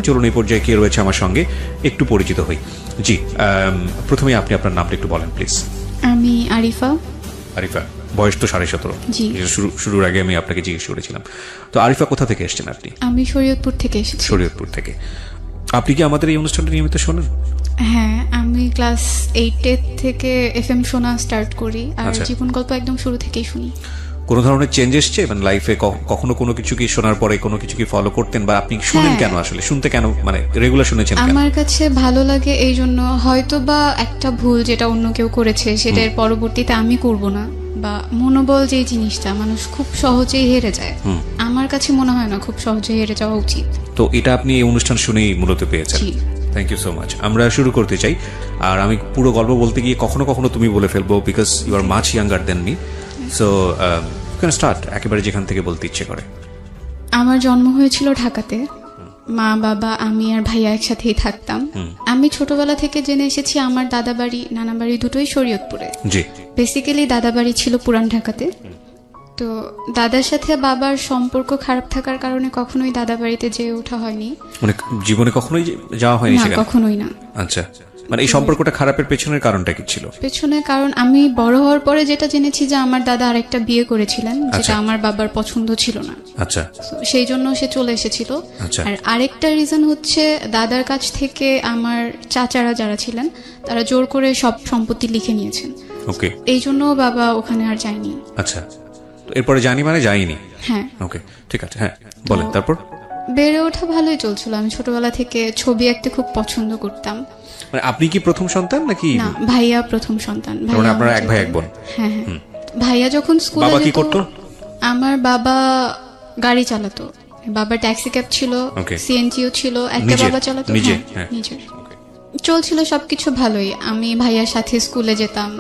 চলুন এই পর্যায়ে কে রয়েছে আমার সঙ্গে একটু পরিচিত হই। জি, প্রথমে আপনি আপনার নামটা একটু বলেন প্লিজ। আমি আরিফা। আরিফা, বয়স তো 17.5। শুরুর আগে আমি আপনাকে জিজ্ঞেস করেছিলাম। তো আরিফা, কোথা থেকে এসেছেন আপনি? আমি শরীয়তপুর থেকে এসেছি। শরীয়তপুর থেকে। আপনি কি আমাদের এই অনুষ্ঠানটা নিয়মিত শোনেন? হ্যাঁ, আমি ক্লাস 8 থেকে FM শোনা স্টার্ট করি, আর জীবন গল্প একদম শুরু থেকেই শুনি। কোনো ধরনের চেঞ্জ এসছে মানে লাইফে? কখনো কোনো কিছু কি শোনার পরে কোনো কিছু কি ফলো করতেন, বা আপনি শুনেন কেন, আসলে শুনতে কেন, মানে রেগুলার শুনেছেন কেন? আমার কাছে ভালো লাগে এই জন্য, হয়তো বা একটা ভুল যেটা অন্য কেউ করেছে সেটার পরবর্তীতে আমি করব না, বা মনোবল যে জিনিসটা মানুষ খুব সহজেই হেরে যায়, আমার কাছে মনে হয় না খুব সহজে হেরে যাওয়া উচিত। তো এটা আপনি এই অনুষ্ঠান শুনেই মূলত পেয়েছেন। Thank you so much. আমরা শুরু করতে চাই, আর আমি পুরো গল্প বলতে গিয়ে কখনো কখনো তুমি বলে ফেলবো, because you are much younger than me. So you can start একেবারে যেখান থেকে বলতে ইচ্ছে করে। আমার জন্ম হয়েছিল ঢাকাতে। মা বাবা আমি আর ভাইয়া একসাথেই থাকতাম। আমি ছোটবেলা থেকে জেনে এসেছি আমার দাদা বাড়ি নানা বাড়ি দুটোই শরীয়তপুরে। জি, বেসিক্যালি দাদা বাড়ি ছিল পুরান ঢাকাতে। তো দাদার সাথে বাবার সম্পর্ক খারাপ থাকার কারণে কখনোই দাদা বাড়িতে যেয়ে ওঠা হয়নি, মানে জীবনে কখনোই যাওয়া হয়নি সেখানে? কখনোই না। আচ্ছা, মানে এই সম্পর্কটা খারাপের পেছনের কারণটা কি ছিল? পেছনের কারণ আমি বড় হওয়ার পরে যেটা জেনেছি যে আমার দাদা আরেকটা বিয়ে করেছিলেন, যেটা আমার বাবার পছন্দ ছিল না। আচ্ছা, সেই জন্য সে চলে এসেছিল। আর আরেকটা রিজন হচ্ছে দাদার কাছ থেকে আমার চাচারা যারা ছিলেন তারা জোর করে সব সম্পত্তি লিখে নিয়েছেন। ওকে, এই জন্য বাবা ওখানে আর যায়নি। আচ্ছা, এরপরে জানি মানে যাইনি। হ্যাঁ, ওকে, ঠিক আছে। হ্যাঁ, বলেন। তারপর বেড়ে ওঠা ভালোই চলছিল। আমি ছোটবেলা থেকে ছবি আঁকতে খুব পছন্দ করতাম। মানে আপনি কি প্রথম সন্তান নাকি? না, ভাইয়া প্রথম সন্তান। মানে আপনারা এক ভাই এক বোন? হ্যাঁ হ্যাঁ। ভাইয়া যখন স্কুলে বাবা কি করতো? আমার বাবা গাড়ি চালাতো। বাবার ট্যাক্সি ক্যাব ছিল, সিএনজিও ছিল, একটা বাবা চালাতো। নিজের চলছিল সবকিছু ভালোই। আমি ভাইয়ার সাথে স্কুলে যেতাম।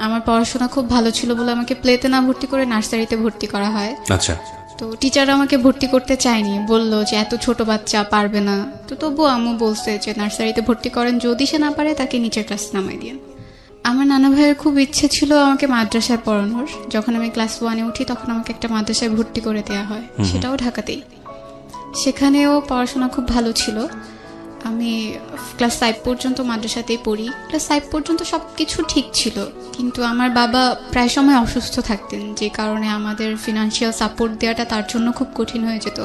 আমার পড়াশোনা খুব ভালো ছিল বলে আমাকে প্লেতে না ভর্তি করে নার্সারিতে ভর্তি করা হয়। আচ্ছা, তো টিচার আমাকে ভর্তি করতে চায়নি, বললো যে এত ছোট বাচ্চা পারবে না। তো তবুও আম্মু বলছে যে নার্সারিতে ভর্তি করেন, যদি সে না পারে তাকে নিচের ক্লাস নামাই দিন। আমার নানা ভাইয়ের খুব ইচ্ছে ছিল আমাকে মাদ্রাসায় পড়ানোর। যখন আমি ক্লাস 1-এ উঠি তখন আমাকে একটা মাদ্রাসায় ভর্তি করে দেওয়া হয়, সেটাও ঢাকাতেই। সেখানেও পড়াশোনা খুব ভালো ছিল। আমি ক্লাস 5 পর্যন্ত মাদ্রাসাতেই পড়ি। ক্লাস 5 পর্যন্ত সবকিছু ঠিক ছিল, কিন্তু আমার বাবা প্রায় সময় অসুস্থ থাকতেন, যে কারণে আমাদের ফিনান্সিয়াল সাপোর্ট দেওয়াটা তার জন্য খুব কঠিন হয়ে যেত।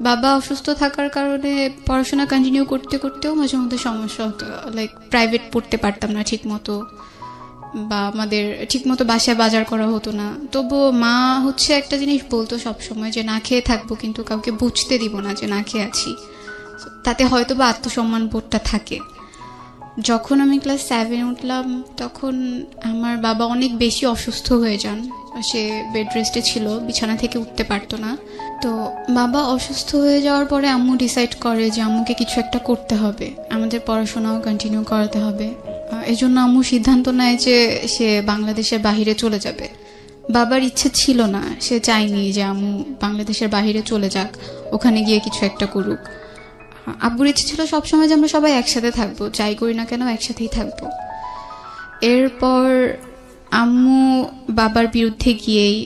বাবা অসুস্থ থাকার কারণে পড়াশোনা কন্টিনিউ করতে করতেও মাঝে মধ্যে সমস্যা হতো। লাইক প্রাইভেট পড়তে পারতাম না ঠিক মতো, বা আমাদের ঠিক মতো বাসায় বাজার করা হতো না। তবুও মা হচ্ছে একটা জিনিস বলতো সবসময়, যে না খেয়ে থাকবো কিন্তু কাউকে বুঝতে দিব না যে না খেয়ে আছি। তাতে হয়তো বা আত্মসম্মান বোধটা থাকে। যখন আমি ক্লাস 7-এ উঠলাম তখন আমার বাবা অনেক বেশি অসুস্থ হয়ে যান। সে বেড রেস্টে ছিল, বিছানা থেকে উঠতে পারতো না। তো বাবা অসুস্থ হয়ে যাওয়ার পরে আম্মু ডিসাইড করে যে আম্মুকে কিছু একটা করতে হবে, আমাদের পড়াশোনাও কন্টিনিউ করাতে হবে। এই জন্য আম্মু সিদ্ধান্ত নেয় যে সে বাংলাদেশের বাহিরে চলে যাবে। বাবার ইচ্ছে ছিল না, সে চায়নি যে আম্মু বাংলাদেশের বাহিরে চলে যাক, ওখানে গিয়ে কিছু একটা করুক। আব্বুর ইচ্ছে ছিল সবসময় যে আমরা সবাই একসাথে থাকবো, যাই করি না কেন একসাথেই থাকবো। এরপর আম্মু বাবার বিরুদ্ধে গিয়েই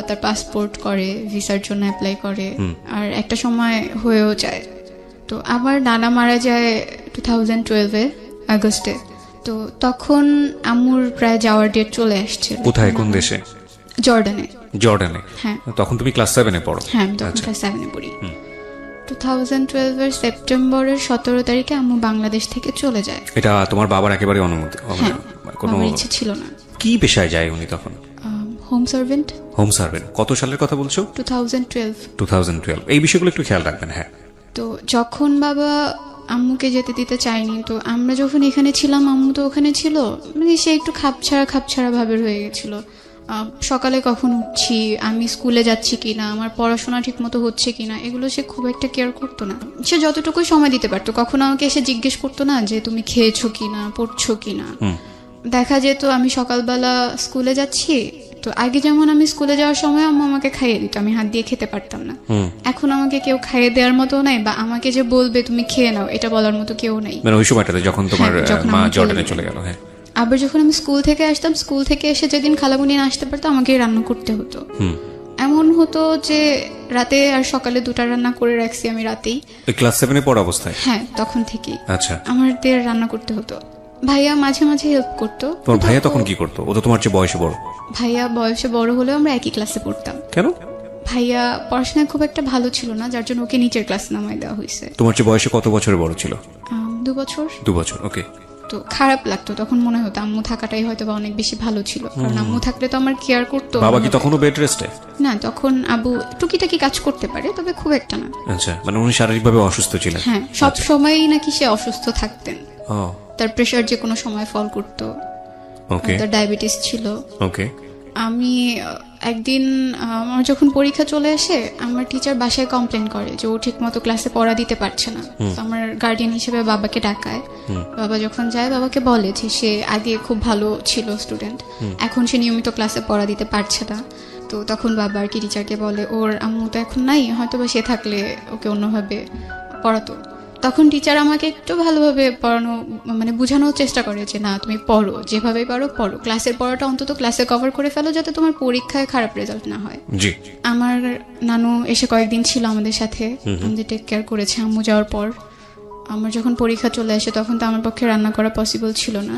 তার পাসপোর্ট করে, ভিসার জন্য অ্যাপ্লাই করে, আর একটা সময় হয়েও যায়। তো আবার নানা মারা যায় 2012-এ আগস্টে। তো তখন আম্মুর প্রায় যাওয়ার ডেট চলে আসছে। কোথায়, কোন দেশে? জর্ডানে। জর্ডানে? হ্যাঁ। তখন তুমি ক্লাস 7-এ পড়ো? হ্যাঁ, আমি তখন ক্লাস 7-এ পড়ি। 2012-এর সেপ্টেম্বরের 17 তারিখে আম্মু বাংলাদেশ থেকে চলে যায়। এটা তোমার বাবার একেবারে অনুমতি? কোনো ইচ্ছে ছিল না। কি পেশায় যায় উনি তখন? Home servant. Home servant. কত সালের কথা বলছো? 2012। এই বিষয়গুলো একটু খেয়াল রাখবেন। হ্যাঁ। তো যখন বাবা আম্মুকে যেতে দিতে চাইনি, তো আমরা যখন এখানে ছিলাম আম্মু তো ওখানে ছিল, মানে সে একটু খাপছাড়া ভাবের হয়ে গেছিল। সকালে কখন উঠছি, আমি স্কুলে যাচ্ছি কিনা, আমার পড়াশোনা ঠিক মতো হচ্ছে কিনা, এগুলো সে খুব একটা কেয়ার করতো না। সে যতটুকু সময় দিতে পারতো, কখনো আমাকে এসে জিজ্ঞেস করতো না যে তুমি খেয়েছো কিনা, পড়ছো কিনা। দেখা যেত আমি সকালবেলা স্কুলে যাচ্ছি, তো আগে যেমন আমি স্কুলে যাওয়ার সময় আম্মু আমাকে খাইয়ে দিত, আমি হাত দিয়ে খেতে পারতাম না। এখন আমাকে কেউ খাইয়ে দেওয়ার মতো নাই, বা আমাকে যে বলবে তুমি খেয়ে নাও এটা বলার মতো কেউ নাই। মানে ওই সময়টাতে যখন তোমার মা জর্ডানে চলে গেল। হ্যাঁ। আবার যখন আমি স্কুল থেকে আসতাম, স্কুল থেকে এসে যেদিন খালামুনি না আসতে পারতো আমাকে রান্না করতে হতো। এমন হতো যে রাতে আর সকালে 2টা রান্না করে রাখছি আমি রাতেই। ক্লাস 7 এ পড়া অবস্থায়? হ্যাঁ, তখন থেকেই। আচ্ছা। আমাদের রান্না করতে হতো। ভাইয়া মাঝে মাঝে হেল্প করতো। তোমার ভাইয়া তখন কি করতো? ও তো তোমার চেয়ে বয়সে বড়। ভাইয়া বয়সে বড় হলেও আমরা একই ক্লাসে পড়তাম। কেন? ভাইয়া পড়াশোনায় খুব একটা ভালো ছিল না, যার জন্য ওকে নিচের ক্লাস নামায় দেওয়া হয়েছে। তোমার চেয়ে বয়সে কত বছরের বড় ছিল? 2 বছর। 2 বছর, ওকে। তো খারাপ লাগতো তখন, মনে হতো আম্মু থাকাটাই হয়তো বা অনেক বেশি ভালো ছিল, কারণ আম্মু থাকলে তো আমার কেয়ার করতো। বাবা কি তখনও বেড রেস্টে? না, তখন আবু টুকিটাকি কাজ করতে পারে, তবে খুব একটা না। আচ্ছা, মানে উনি শারীরিকভাবে অসুস্থ ছিলেন? হ্যাঁ, সব সময়ই নাকি সে অসুস্থ থাকতেন। ও, তার প্রেসার যে কোনো সময় ফল করতো। ওকে। তার ডায়াবেটিস ছিল। ওকে। আমি একদিন আমার যখন পরীক্ষা চলে আসে, আমার টিচার বাসায় কমপ্লেন করে যে ও ঠিক মতো ক্লাসে পড়া দিতে পারছে না। আমার গার্ডিয়ান হিসেবে বাবাকে ডাকায়। বাবা যখন যায়, বাবাকে বলে যে সে আগে খুব ভালো ছিল স্টুডেন্ট, এখন সে নিয়মিত ক্লাসে পড়া দিতে পারছে না। তো তখন বাবা আর কি টিচারকে বলে ওর আম্মু তো এখন নাই, হয়তো বা সে থাকলে ওকে অন্যভাবে পড়াতো। তখন টিচার আমাকে একটু ভালোভাবে পড়ানো, মানে বোঝানোর চেষ্টা করে যে না, তুমি পড়ো, যেভাবে পারো পড়ো, ক্লাসের পড়াটা অন্তত ক্লাসে কভার করে ফেলো, যাতে তোমার পরীক্ষায় খারাপ রেজাল্ট না হয়। জি। আমার নানু এসে কয়েকদিন ছিল আমাদের সাথে, আমাদের টেক কেয়ার করেছে আম্মু যাওয়ার পর। আমার যখন পরীক্ষা চলে আসে, তখন তো আমার পক্ষে রান্না করা পসিবল ছিল না।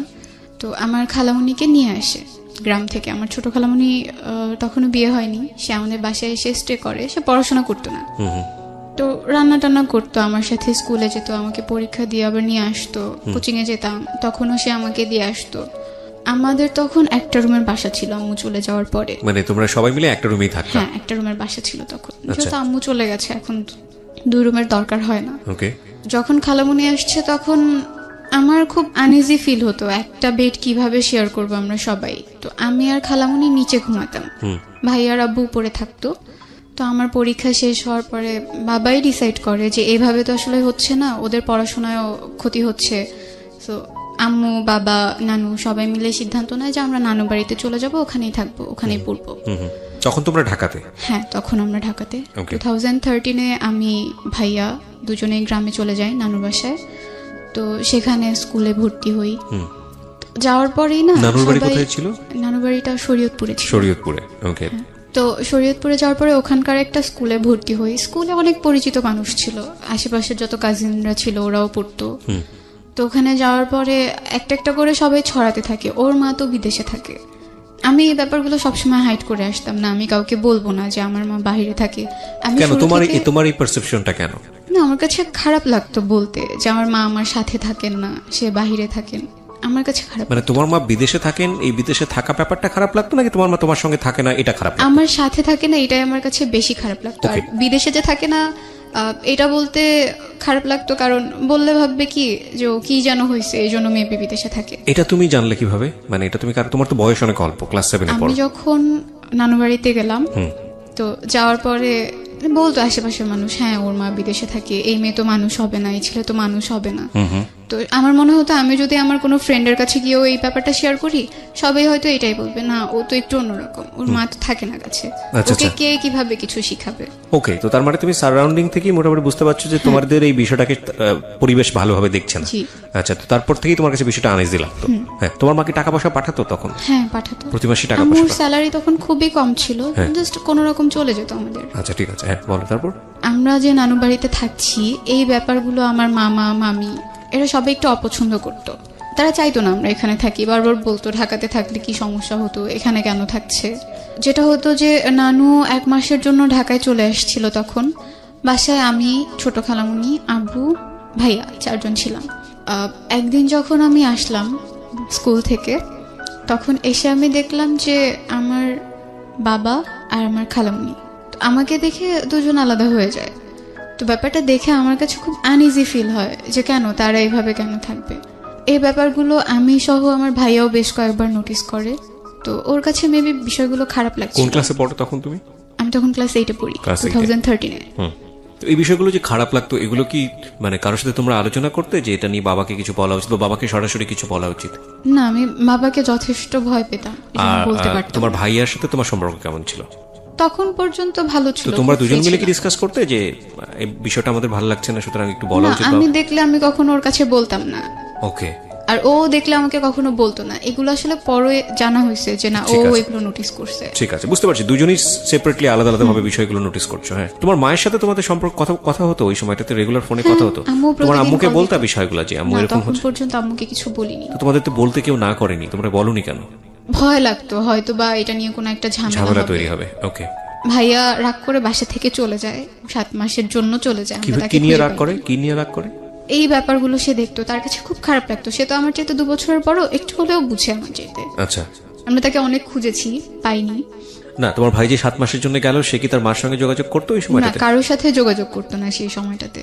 তো আমার খালামণিকে নিয়ে আসে গ্রাম থেকে। আমার ছোট খালামণি তখনও বিয়ে হয়নি, সে আমাদের বাসায় এসে স্টে করে, সে পড়াশোনা করতো না। তো রান্না টান্না করতো আমার সাথে, স্কুলে যেত, আমাকে পরীক্ষা দিয়ে আবার নিয়ে আসতো, কোচিং এ যেতাম, তখনও সে আমাকে দিয়ে আসতো। আমাদের তখন একটা রুমের বাসা ছিল আম্মু চলে যাওয়ার পরে। মানে তোমরা সবাই মিলে একটা রুমেই থাকতে? হ্যাঁ, একটা রুমের বাসা ছিল তখন। যেহেতু আম্মু চলে গেছে, এখন 2 রুমের দরকার হয় না। ওকে। যখন খালামণি আসছে, তখন আমার খুব আনইজি ফিল হতো, একটা বেড কিভাবে শেয়ার করবো আমরা সবাই। তো আমি আর খালামণি নিচে ঘুমাতাম, ভাই আর আব্বু উপরে থাকতো। তো আমার পরীক্ষা শেষ হওয়ার পরে বাবাই ডিসাইড করে যে এভাবে তো আসলে হচ্ছে না, ওদের পড়াশোনায়ও ক্ষতি হচ্ছে। তো আম্মু, বাবা, নানু সবাই মিলে সিদ্ধান্ত নেয় যে আমরা নানু বাড়িতে চলে যাব, ওখানেই থাকবো, ওখানেই পড়বো। তখন তোমরা ঢাকাতে? হ্যাঁ, তখন আমরা ঢাকাতে। 2013-এ আমি ভাইয়া দুজনেই গ্রামে চলে যাই নানুর বাসায়। তো সেখানে স্কুলে ভর্তি হই। যাওয়ার পরেই না, নানুর বাড়ি কোথায় ছিল? নানুর বাড়িটা শরীয়তপুরে ছিল। শরীয়তপুরে, ওকে। তো শরীয়তপুরে যাওয়ার পরে ওখানকার একটা স্কুলে ভর্তি হই। স্কুলে অনেক পরিচিত মানুষ ছিল, আশেপাশের যত কাজিনরা ছিল ওরাও পড়তো। তো ওখানে যাওয়ার পরে একটা একটা করে সবাই ছড়াতে থাকে, ওর মা তো বিদেশে থাকে। আমি এই ব্যাপারগুলো সবসময় হাইড করে আসতাম না, আমি কাউকে বলবো না যে আমার মা বাইরে থাকে। আমি কেন তোমার এই পারসেপশনটা কেন? না, আমার কাছে খারাপ লাগতো বলতে যে আমার মা আমার সাথে থাকেন না, সে বাইরে থাকেন। আমার কাছে খারাপ। মানে তোমার মা বিদেশে থাকেন, এই বিদেশে থাকা ব্যাপারটা খারাপ লাগতো, নাকি তোমার মা তোমার সঙ্গে থাকে না এটা খারাপ লাগতো? আমার সাথে থাকে না, এটাই আমার কাছে বেশি খারাপ লাগতো। আর বিদেশে যে থাকে না এটা বলতে খারাপ লাগতো, কারণ বললে ভাববে কি যে ও কি যেন হয়েছে, এই জন্য মেয়ে বিদেশে থাকে। এটা তুমি জানলে কিভাবে? মানে এটা তুমি, তোমার তো বয়স অনেক অল্প, ক্লাস 7 এ পড়ো। আমি যখন নানু বাড়িতে গেলাম, তো যাওয়ার পরে বলতো আশেপাশের মানুষ, হ্যাঁ ওর মা বিদেশে থাকে, এই মেয়ে তো মানুষ হবে না, এই ছেলে তো মানুষ হবে না। তো আমার মনে হতো আমি যদি আমার কোনো ফ্রেন্ডের কাছে গিয়েও এই ব্যাপারটা শেয়ার করি, সবাই হয়তো এটাই বলবে, না ও তো একটু অন্যরকম, ওর মা তো থাকে না কাছে, ওকে কে কিভাবে কিছু শিখাবে। ওকে, তো তার মানে তুমি সারাউন্ডিং থেকে মোটামুটি বুঝতে পারছো যে তোমাদের এই বিষয়টাকে পরিবেশ ভালোভাবে দেখছে না। আচ্ছা, তো তারপর থেকেই তোমার কাছে বিষয়টা আনইজি লাগতো। হ্যাঁ, তোমার মাকে টাকা পয়সা পাঠাতো তখন? হ্যাঁ, পাঠাতো, প্রতি মাসে টাকা পয়সা। আমার স্যালারি তখন খুবই কম ছিল, জাস্ট কোনো রকম চলে যেত আমাদের। আচ্ছা, ঠিক আছে, হ্যাঁ বলো। তারপর আমরা যে নানু বাড়িতে থাকছি, এই ব্যাপারগুলো আমার মামা মামি এরা সবাই একটু অপছন্দ করতো। তারা চাইতো না আমরা এখানে থাকি, বারবার বলতো ঢাকাতে থাকলে কি সমস্যা হতো, এখানে কেন থাকছে। যেটা হতো যে নানু 1 মাসের জন্য ঢাকায় চলে আসছিল, তখন বাসায় আমি, ছোট খালামুনি, আব্বু, ভাইয়া 4 জন ছিলাম। একদিন যখন আমি আসলাম স্কুল থেকে, তখন এসে আমি দেখলাম যে আমার বাবা আর আমার খালামুনি আমাকে দেখে দুজন আলাদা হয়ে যায়। তো ব্যাপারটা দেখে আমার কাছে খুব আনইজি ফিল হয় যে কেন তারা এইভাবে কেন থাকবে। এই ব্যাপারগুলো আমি সহ আমার ভাইয়াও বেশ কয়েকবার নোটিস করে। তো ওর কাছে মেবি বিষয়গুলো খারাপ লাগছে। কোন ক্লাসে পড়ো তখন তুমি? আমি তখন ক্লাস 8 এ পড়ি, 2013 এ। তো এই বিষয়গুলো যে খারাপ লাগতো, এগুলো কি মানে কারোর সাথে তোমরা আলোচনা করতে যে এটা নিয়ে বাবাকে কিছু বলা উচিত বা বাবাকে সরাসরি কিছু বলা উচিত? না, আমি বাবাকে যথেষ্ট ভয় পেতাম, বলতে পারতাম। তোমার ভাইয়ার সাথে তোমার সম্পর্ক কেমন ছিল? তখন পর্যন্ত ভালো ছিল। তো তোমরা দুজন মিলে কি ডিসকাস করতে যে এই বিষয়টা আমাদের ভালো লাগছে না, সুতরাং একটু বলা উচিত? আমি দেখলে আমি কখনো ওর কাছে বলতাম না। ওকে, আর ও দেখলে আমাকে কখনো বলতো না, এগুলো আসলে পরে জানা হয়েছে যে না ও এগুলো নোটিস করছে। ঠিক আছে, বুঝতে পারছি, দুজনেই সেপারেটলি আলাদা আলাদা ভাবে বিষয়গুলো নোটিস করছো। হ্যাঁ, তোমার মায়ের সাথে তোমাদের সম্পর্ক কথা হতো ওই সময়টাতে, রেগুলার ফোনে কথা হতো? তোমার আম্মুকে বলতা বিষয়গুলো যে আম্মু এরকম হচ্ছে? পর্যন্ত আম্মুকে কিছু বলিনি। তো তোমাদের তো বলতে কেউ না করেনি, তোমরা বলনি কেন? ভয় লাগতো হয়তো বা এটা নিয়ে কোনো একটা ঝামেলা তৈরি হবে। ওকে। ভাইয়া রাগ করে বাসা থেকে চলে যায়, 7 মাসের জন্য চলে যায়। কি নিয়ে রাগ করে? এই ব্যাপারগুলো সে দেখতো, তার কাছে খুব খারাপ লাগতো। সে তো আমার চাইতে 2 বছরের বড়, একটু হলেও বুঝে আমার চাইতে। আচ্ছা, আমরা তাকে অনেক খুঁজেছি, পাইনি। না, তোমার ভাই যে 7 মাসের জন্য গেল, সে কি তার মার সঙ্গে যোগাযোগ করতো ওই সময়টাতে? না, কারোর সাথে যোগাযোগ করতো না সেই সময়টাতে।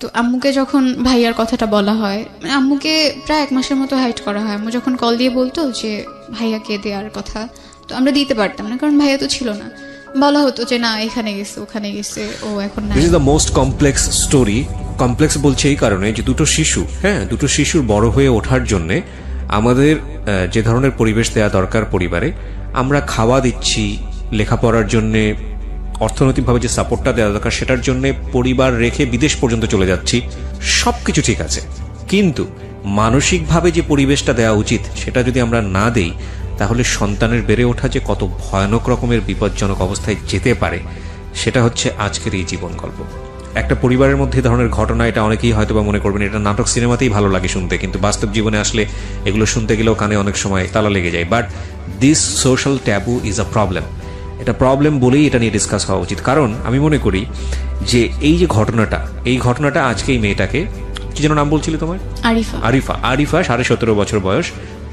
তো আম্মুকে যখন ভাইয়ার কথাটা বলা হয়, আম্মুকে প্রায় 1 মাসের মতো হাইড করা হয়। আম্মু যখন কল দিয়ে বলতো যে ভাইয়াকে দেওয়ার কথা, তো আমরা দিতে পারতাম না, কারণ ভাইয়া তো ছিল না। বলা হতো যে না এখানে গেছে ওখানে গেছে, ও এখন না। This is the most complex story. Complex বলছে এই কারণে যে দুটো শিশুর বড় হয়ে ওঠার জন্য আমাদের যে ধরনের পরিবেশ দেওয়া দরকার পরিবারে, আমরা খাওয়া দিচ্ছি, লেখাপড়ার জন্য অর্থনৈতিকভাবে যে সাপোর্টটা দেওয়া দরকার সেটার জন্য পরিবার রেখে বিদেশ পর্যন্ত চলে যাচ্ছি, সবকিছু ঠিক আছে, কিন্তু মানসিকভাবে যে পরিবেশটা দেওয়া উচিত সেটা যদি আমরা না দেই, তাহলে সন্তানের বেড়ে ওঠা যে কত ভয়ানক রকমের বিপজ্জনক অবস্থায় যেতে পারে, সেটা হচ্ছে আজকের এই জীবন গল্প। একটা পরিবারের মধ্যে ধরনের ঘটনা, এটা অনেকেই হয়তো বা মনে করবেন এটা নাটক সিনেমাতেই ভালো লাগে শুনতে, কিন্তু বাস্তব জীবনে আসলে এগুলো শুনতে গেলেও কানে অনেক সময় তালা লেগে যায়। But this social taboo is a problem. এটা প্রবলেম বলেই এটা নিয়ে ডিসকাস হওয়া উচিত। কারণ আমি মনে করি যে এই যে ঘটনাটা আজকে এই মেয়েটাকে, কি যেন নাম বলছিলে তোমার? আরিফা 17.5 বছর বয়স,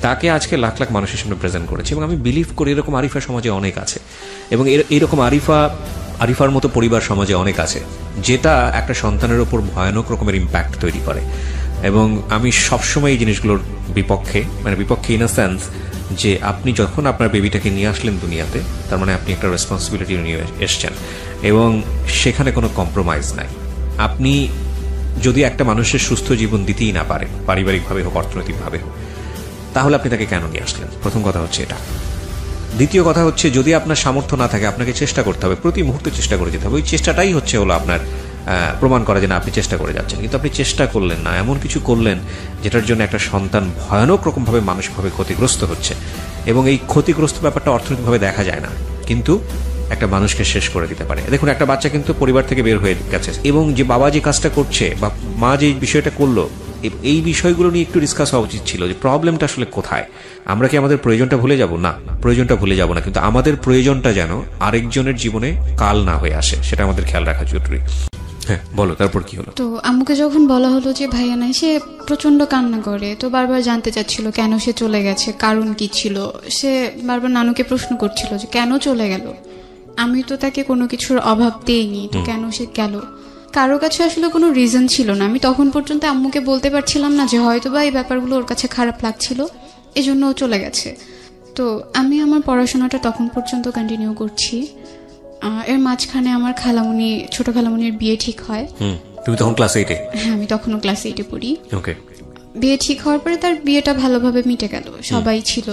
তাকে আজকে লাখ লাখ মানুষের সামনে প্রেজেন্ট করেছে। এবং আমি বিলিভ করি এরকম আরিফা সমাজে অনেক আছে, এবং এইরকম আরিফার মতো পরিবার সমাজে অনেক আছে, যেটা একটা সন্তানের ওপর ভয়ানক রকমের ইম্প্যাক্ট তৈরি করে। এবং আমি সবসময় এই জিনিসগুলোর বিপক্ষে ইন আ সেন্স যে আপনি যখন আপনার বেবিটাকে নিয়ে আসলেন দুনিয়াতে, তার মানে আপনি একটা রেসপন্সিবিলিটি নিয়ে এসছেন, এবং সেখানে কোনো কম্প্রোমাইজ নাই। আপনি যদি একটা মানুষের সুস্থ জীবন দিতেই না পারেন, পারিবারিকভাবে হোক অর্থনৈতিকভাবে হোক, তাহলে আপনি তাকে কেন নিয়ে আসলেন? প্রথম কথা হচ্ছে এটা। দ্বিতীয় কথা হচ্ছে, যদি আপনার সামর্থ্য না থাকে, আপনাকে চেষ্টা করতে হবে, প্রতি মুহূর্তে চেষ্টা করে যেতে হবে। ওই চেষ্টাটাই হলো আপনার প্রমাণ করা যে না আপনি চেষ্টা করে যাচ্ছেন। কিন্তু আপনি চেষ্টা করলেন না, এমন কিছু করলেন যেটার জন্য একটা সন্তান ভয়ানক রকমভাবে মানসিকভাবে ক্ষতিগ্রস্ত হচ্ছে। এবং এই ক্ষতিগ্রস্ত ব্যাপারটা অর্থনৈতিকভাবে দেখা যায় না, কিন্তু একটা মানুষকে শেষ করে দিতে পারে। দেখুন, একটা বাচ্চা কিন্তু পরিবার থেকে বের হয়ে গেছে, এবং যে বাবা যে কাজটা করছে বা মা যে বিষয়টা করলো, এই বিষয়গুলো নিয়ে একটু ডিসকাস হওয়া উচিত ছিল যে প্রবলেমটা আসলে কোথায়। আমরা কি আমাদের প্রয়োজনটা ভুলে যাব? না, প্রয়োজনটা ভুলে যাব না, কিন্তু আমাদের প্রয়োজনটা যেন আরেকজনের জীবনে কাল না হয়ে আসে, সেটা আমাদের খেয়াল রাখা জরুরি। হ্যাঁ, বলো, তারপর কি হলো? তো আম্মুকে যখন বলা হলো যে ভাইয়া নাই, সে প্রচন্ড কান্না করে। তো বারবার জানতে চাচ্ছিল কেন সে চলে গেছে, কারণ কি ছিল। সে বারবার নানুকে প্রশ্ন করছিল যে কেন চলে গেল, আমি তো তাকে কোনো কিছুর অভাব দেইনি, তো কেন সে গেল। কারো কাছে আসলে কোনো রিজন ছিল না। আমি তখন পর্যন্ত আম্মুকে বলতে পারছিলাম না যে হয়তো বা এই ব্যাপারগুলো ওর কাছে খারাপ লাগছিল, এজন্য ও চলে গেছে। তো আমি আমার পড়াশোনাটা তখন পর্যন্ত কন্টিনিউ করছি। এর মাঝখানে আমার ছোট খালামুনির বিয়ে ঠিক হয়। তুমি তখন ক্লাস 8-এ? হ্যাঁ, আমি তখনও ক্লাস 8-এ পড়ি। ওকে। বিয়ে ঠিক হওয়ার পরে তার বিয়েটা ভালোভাবে মিটে গেল, সবাই ছিল।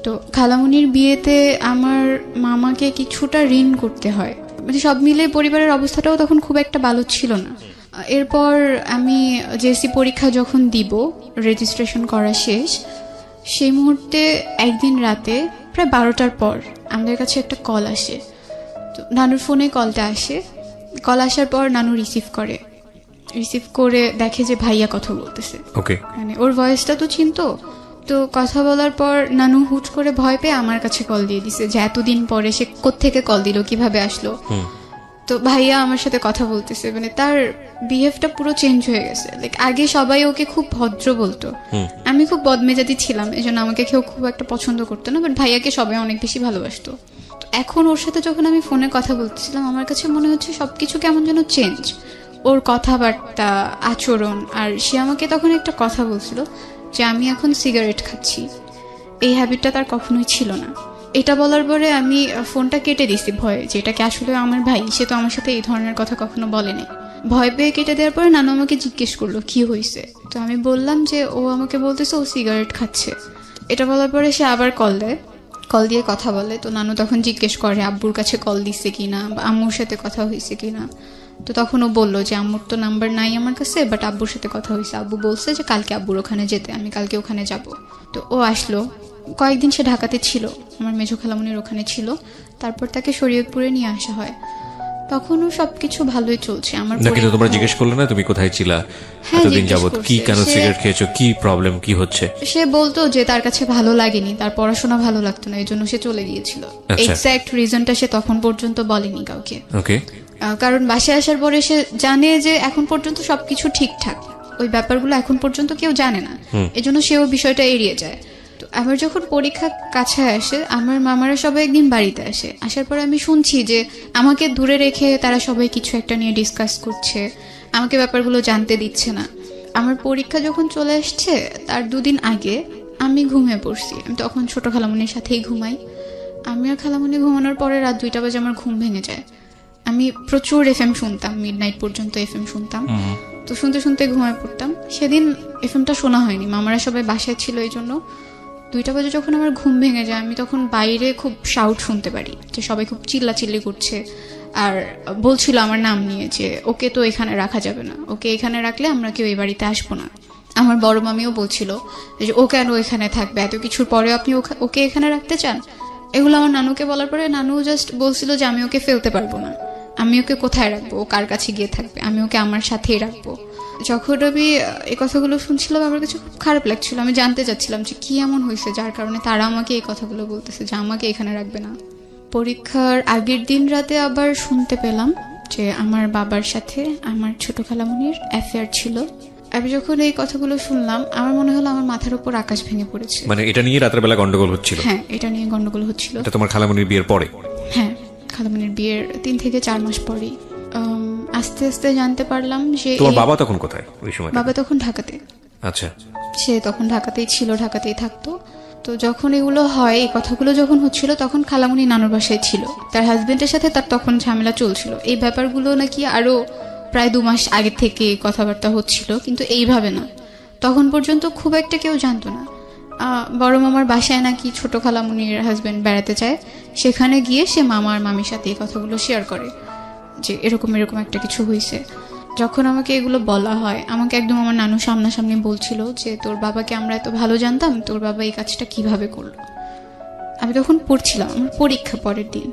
তো খালামুনির বিয়েতে আমার মামাকে কিছুটা ঋণ করতে হয়, মানে সব মিলে পরিবারের অবস্থাটাও তখন খুব একটা ভালো ছিল না। এরপর আমি জেএসসি পরীক্ষা যখন দিব, রেজিস্ট্রেশন করা শেষ, সেই মুহূর্তে একদিন রাতে প্রায় 12টার পর আমাদের কাছে একটা কল আসে। তো নানুর ফোনে কলটা আসে। কল আসার পর নানু রিসিভ করে দেখে যে ভাইয়া কথা বলতেছে। ওকে। মানে ওর ভয়েসটা তো চিনতো। তো কথা বলার পর নানু হুট করে ভয় পেয়ে আমার কাছে কল দিয়ে দিছে যে এতদিন পরে সে কোত্থেকে কল দিল, কিভাবে আসলো। তো ভাইয়া আমার সাথে কথা বলতেছে, মানে তার বিহেভটা পুরো চেঞ্জ হয়ে গেছে। লাইক আগে সবাই ওকে খুব ভদ্র বলতো, আমি খুব বদমেজাজি ছিলাম, এজন্য আমাকে কেউ খুব একটা পছন্দ করতো না, বাট ভাইয়াকে সবাই অনেক বেশি ভালোবাসতো। এখন ওর সাথে যখন আমি ফোনে কথা বলতেছিলাম, আমার কাছে মনে হচ্ছে সবকিছু কেমন যেন চেঞ্জ, ওর কথাবার্তা, আচরণ। আর সে আমাকে তখন একটা কথা বলছিল যে আমি এখন সিগারেট খাচ্ছি। এই হ্যাবিটটা তার কখনোই ছিল না। এটা বলার পরে আমি ফোনটা কেটে দিছি ভয়ে, যে এটাকে আসলে আমার ভাই, সে তো আমার সাথে এই ধরনের কথা কখনো বলেনি। ভয় পেয়ে কেটে দেওয়ার পরে নানু আমাকে জিজ্ঞেস করলো কি হয়েছে। তো আমি বললাম যে ও আমাকে বলতেছে ও সিগারেট খাচ্ছে। এটা বলার পরে সে আবার কল দেয়। কল দিয়ে কথা বলে। তো নানু তখন জিজ্ঞেস করে আব্বুর কাছে কল দিচ্ছে কিনা বা আম্মুর সাথে কথা হয়েছে কিনা। তো তখন ও বললো যে আম্মুর তো নাম্বার নাই আমার কাছে, বাট আব্বুর সাথে কথা হয়েছে, আব্বু বলছে যে কালকে আব্বুর ওখানে যেতে, আমি কালকে ওখানে যাব। তো ও আসলো, কয়েকদিন সে ঢাকাতে ছিল, আমার মেজো খালামণির ওখানে ছিল। তারপর তাকে শরীয়তপুরে নিয়ে আসা হয়। তখনও সবকিছু ভালোই চলছে। আমার কিন্তু তোমরা জিজ্ঞেস করলে না তুমি কোথায় ছিলা এতদিন যাবত, কি কেন সিগারেট খেয়েছো, কি প্রবলেম, কি হচ্ছে? সে বলতো যে তার কাছে ভালো লাগেনি, তার পড়াশোনা ভালো লাগতো না, এই জন্য সে চলে গিয়েছিল। এক্সাক্ট রিজনটা সে তখন পর্যন্ত বলেনি কাউকে। ওকে। কারণ বাসায় আসার পরে সে জানে যে এখন পর্যন্ত সবকিছু ঠিকঠাক, ওই ব্যাপারগুলো এখন পর্যন্ত কেউ জানে না, এজন্য সেও বিষয়টা এড়িয়ে যায়। তো আবার যখন পরীক্ষা কাছে আসে, আমার মামারা সবাই একদিন বাড়িতে আসে। আসার পরে আমি শুনছি যে আমাকে দূরে রেখে তারা সবাই কিছু একটা নিয়ে ডিসকাস করছে, আমাকে ব্যাপারগুলো জানতে দিচ্ছে না। আমার পরীক্ষা যখন চলে আসছে তার 2 দিন আগে আমি ঘুমিয়ে পড়ছি। আমি তখন ছোট খালামণির সাথেই ঘুমাই। আমি আর খালামণি ঘুমানোর পরে রাত 2টা বাজে আমার ঘুম ভেঙে যায়। আমি প্রচুর এফএম শুনতাম, মিডনাইট পর্যন্ত এফএম শুনতাম। তো শুনতে শুনতে ঘুমায় পড়তাম। সেদিন এফএমটা শোনা হয়নি, মামারা সবাই বাসায় ছিল, এই জন্য 2টা বাজে যখন আমার ঘুম ভেঙে যায় আমি তখন বাইরে খুব শাউট শুনতে পারি, যে সবাই খুব চিল্লাচিল্লি করছে আর বলছিল আমার নাম নিয়ে যে ওকে তো এখানে রাখা যাবে না, ওকে এখানে রাখলে আমরা কেউ এই বাড়িতে আসবো না। আমার বড় মামিও বলছিল যে ও কেন এখানে থাকবে, এত কিছুর পরে আপনি ওকে এখানে রাখতে চান। এগুলো আমার নানুকে বলার পরে নানু জাস্ট বলছিল যে আমি ওকে ফেলতে পারবো না, আমি ওকে কোথায় রাখবো, ও কার কাছে গিয়ে থাকবে, আমি ওকে আমার সাথেই রাখবো। যখন আমি এই কথাগুলো শুনছিলাম আমার কাছে খুব খারাপ লাগছিল। আমি জানতে চাচ্ছিলাম যে কি এমন হয়েছে যার কারণে তারা আমাকে এই কথাগুলো বলতেছে যে আমাকে এখানে রাখবে না। পরীক্ষার আগের দিন রাতে আবার শুনতে পেলাম যে আমার বাবার সাথে আমার ছোট খালামণির অ্যাফেয়ার ছিল। আমি যখন এই কথাগুলো শুনলাম আমার মনে হলো আমার মাথার উপর আকাশ ভেঙে পড়েছে। মানে এটা নিয়ে রাতের বেলা গন্ডগোল হচ্ছিল? হ্যাঁ, এটা নিয়ে গন্ডগোল হচ্ছিল। এটা তোমার খালামণির বিয়ের পরে? হ্যাঁ, খালামণির বিয়ের 3 থেকে 4 মাস পরেই আস্তে আস্তে জানতে পারলাম যে তোমার বাবা তখন কোথায় ওই সময়? বাবা তখন ঢাকাতে। আচ্ছা। সে তখন ঢাকাতেই ছিল, ঢাকাতেই থাকতো। তো যখন এগুলো হয়, এই কথাগুলো যখন হচ্ছিল তখন খালামণি নানুর বাসায় ছিল, তার হাজবেন্ডের সাথে তার তখন ঝামেলা চলছিল। এই ব্যাপারগুলো নাকি আরো প্রায় 2 মাস আগে থেকে কথাবার্তা হচ্ছিল, কিন্তু এইভাবে না। তখন পর্যন্ত খুব একটা কেউ জানতো না। বড় মামার বাসায় নাকি ছোট খালামণির হাজবেন্ড বেড়াতে চায়, সেখানে গিয়ে সে মামা আর মামির সাথে এই কথাগুলো শেয়ার করে যে এরকম এরকম একটা কিছু হয়েছে। যখন আমাকে এগুলো বলা হয়, আমাকে একদম আমার নানু সামনাসামনি বলছিল যে তোর বাবাকে আমরা এত ভালো জানতাম, তোর বাবা এই কাজটা কিভাবে করলো। আমি তখন পড়ছিলাম, আমার পরীক্ষা পরের দিন।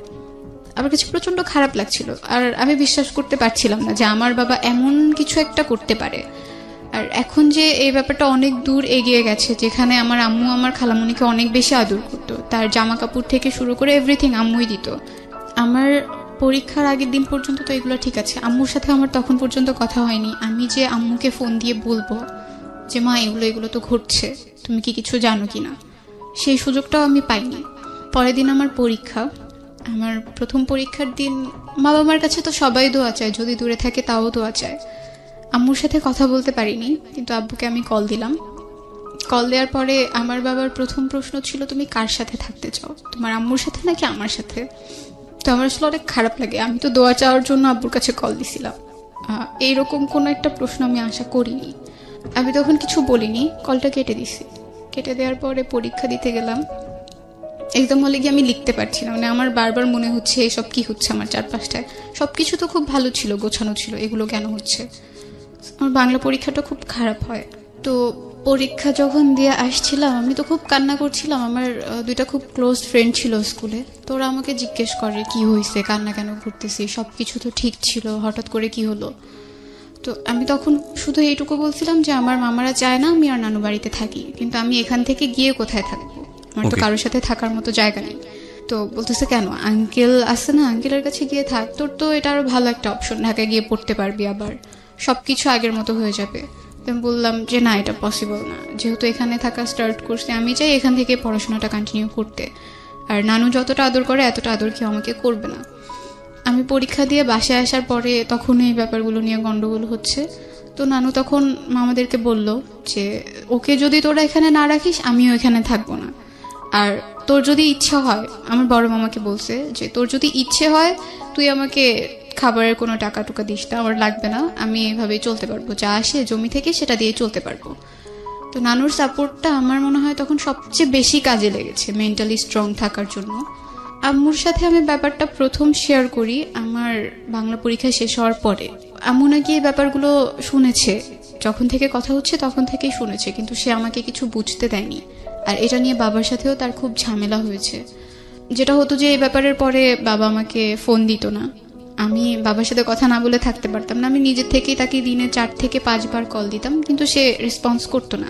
আমার কাছে প্রচন্ড খারাপ লাগছিল, আর আমি বিশ্বাস করতে পারছিলাম না যে আমার বাবা এমন কিছু একটা করতে পারে। আর এখন যে এই ব্যাপারটা অনেক দূর এগিয়ে গেছে, যেখানে আমার আম্মু আমার খালামণিকে অনেক বেশি আদর করতো, তার জামা কাপড় থেকে শুরু করে এভরিথিং আম্মুই দিত। আমার পরীক্ষার আগের দিন পর্যন্ত তো এগুলো ঠিক আছে, আম্মুর সাথে আমার তখন পর্যন্ত কথা হয়নি। আমি যে আম্মুকে ফোন দিয়ে বলবো যে মা এগুলো তো ঘটছে, তুমি কি কিছু জানো কিনা, সেই সুযোগটাও আমি পাইনি। পরের দিন আমার পরীক্ষা, আমার প্রথম পরীক্ষার দিন বাবা মার কাছে তো সবাই দোয়া চায়, যদি দূরে থাকে তাও দোয়া চায়। আম্মুর সাথে কথা বলতে পারিনি, কিন্তু আব্বুকে আমি কল দিলাম। কল দেওয়ার পরে আমার বাবার প্রথম প্রশ্ন ছিল তুমি কার সাথে থাকতে চাও, তোমার আম্মুর সাথে নাকি আমার সাথে। তো আমার আসলে অনেক খারাপ লাগে, আমি তো দোয়া চাওয়ার জন্য আব্বুর কাছে কল দিছিলাম, এইরকম কোনো একটা প্রশ্ন আমি আশা করিনি। আমি তখন কিছু বলিনি, কলটা কেটে দিছি। কেটে দেওয়ার পরে পরীক্ষা দিতে গেলাম। একদম হলে গিয়ে আমি লিখতে পারছি না, মানে আমার বারবার মনে হচ্ছে এসব কি হচ্ছে আমার চারপাশটায়। সবকিছু তো খুব ভালো ছিল, গোছানো ছিল, এগুলো কেন হচ্ছে। আমার বাংলা পরীক্ষাটা খুব খারাপ হয়। তো পরীক্ষা যখন দিয়ে আসছিলাম আমি তো খুব কান্না করছিলাম। আমার 2টা খুব ক্লোজ ফ্রেন্ড ছিল স্কুলে, তো ওরা আমাকে জিজ্ঞেস করে কি হয়েছে, কান্না কেন করতেছি, সবকিছু তো ঠিক ছিল, হঠাৎ করে কি হলো। তো আমি তখন শুধু এইটুকু বলছিলাম যে আমার মামারা চায় না আমি আর নানু বাড়িতে থাকি, কিন্তু আমি এখান থেকে গিয়ে কোথায় থাকবো, আমার তো কারোর সাথে থাকার মতো জায়গা নেই। তো বলতেছে কেন, আঙ্কেল আছে না, আঙ্কেলের কাছে গিয়ে থাক, তোর তো এটা আরো ভালো একটা অপশন, ঢাকায় গিয়ে পড়তে পারবি, আবার সবকিছু আগের মতো হয়ে যাবে। আমি বললাম যে না, এটা পসিবল না, যেহেতু এখানে থাকা স্টার্ট করছে আমি চাই এখান থেকে পড়াশোনাটা কন্টিনিউ করতে, আর নানু যতটা আদর করে এতটা আদর কেউ আমাকে করবে না। আমি পরীক্ষা দিয়ে বাসায় আসার পরে তখন এই ব্যাপারগুলো নিয়ে গন্ডগোল হচ্ছে। তো নানু তখন মামাদেরকে বলল যে ওকে যদি তোরা এখানে না রাখিস আমিও এখানে থাকবো না, আর তোর যদি ইচ্ছে হয়, আমার বড় মামাকে বলছে যে তোর যদি ইচ্ছে হয় তুই আমাকে খাবারের কোনো টাকা টুকা দিস না, আমার লাগবে না, আমি এভাবেই চলতে পারবো, যা আসে জমি থেকে সেটা দিয়ে চলতে পারবো। তো নানুর সাপোর্টটা আমার মনে হয় তখন সবচেয়ে বেশি কাজে লেগেছে মেন্টালি স্ট্রং থাকার জন্য। আম্মুর সাথে আমি ব্যাপারটা প্রথম শেয়ার করি আমার বাংলা পরীক্ষা শেষ হওয়ার পরে। আম্মু নাকি এই ব্যাপারগুলো শুনেছে, যখন থেকে কথা হচ্ছে তখন থেকেই শুনেছে, কিন্তু সে আমাকে কিছু বুঝতে দেয়নি। আর এটা নিয়ে বাবার সাথেও তার খুব ঝামেলা হয়েছে। যেটা হতো যে এই ব্যাপারের পরে বাবা আমাকে ফোন দিত না, আমি বাবার সাথে কথা না বলে থাকতে পারতাম না। আমি নিজের থেকেই তাকে দিনে 4 থেকে 5 বার কল দিতাম, কিন্তু সে রেসপন্স করতো না।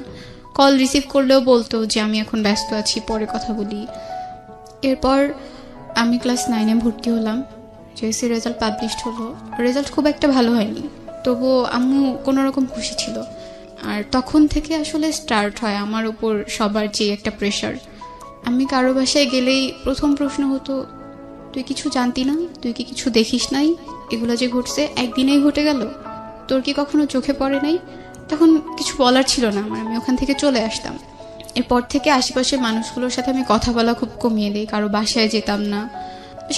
কল রিসিভ করলেও বলতো যে আমি এখন ব্যস্ত আছি, পরে কথা বলি। এরপর আমি ক্লাস 9-এ ভর্তি হলাম, জেএসসি রেজাল্ট পাবলিশড হলো। রেজাল্ট খুব একটা ভালো হয়নি, তবুও আম্মু কোনো রকম খুশি ছিল। আর তখন থেকে আসলে স্টার্ট হয় আমার উপর সবার যে একটা প্রেশার। আমি কারো বাসায় গেলেই প্রথম প্রশ্ন হতো, তুই কিছু জানতি না? তুই কি কিছু দেখিস নাই? এগুলো যে ঘটছে একদিনেই ঘটে গেল, তোর কি কখনো চোখে পড়ে নাই? তখন কিছু বলার ছিল না আমার, আমি ওখান থেকে চলে আসতাম। এরপর থেকে আশেপাশের মানুষগুলোর সাথে আমি কথা বলা খুব কমিয়ে দিই, কারো বাসায় যেতাম না,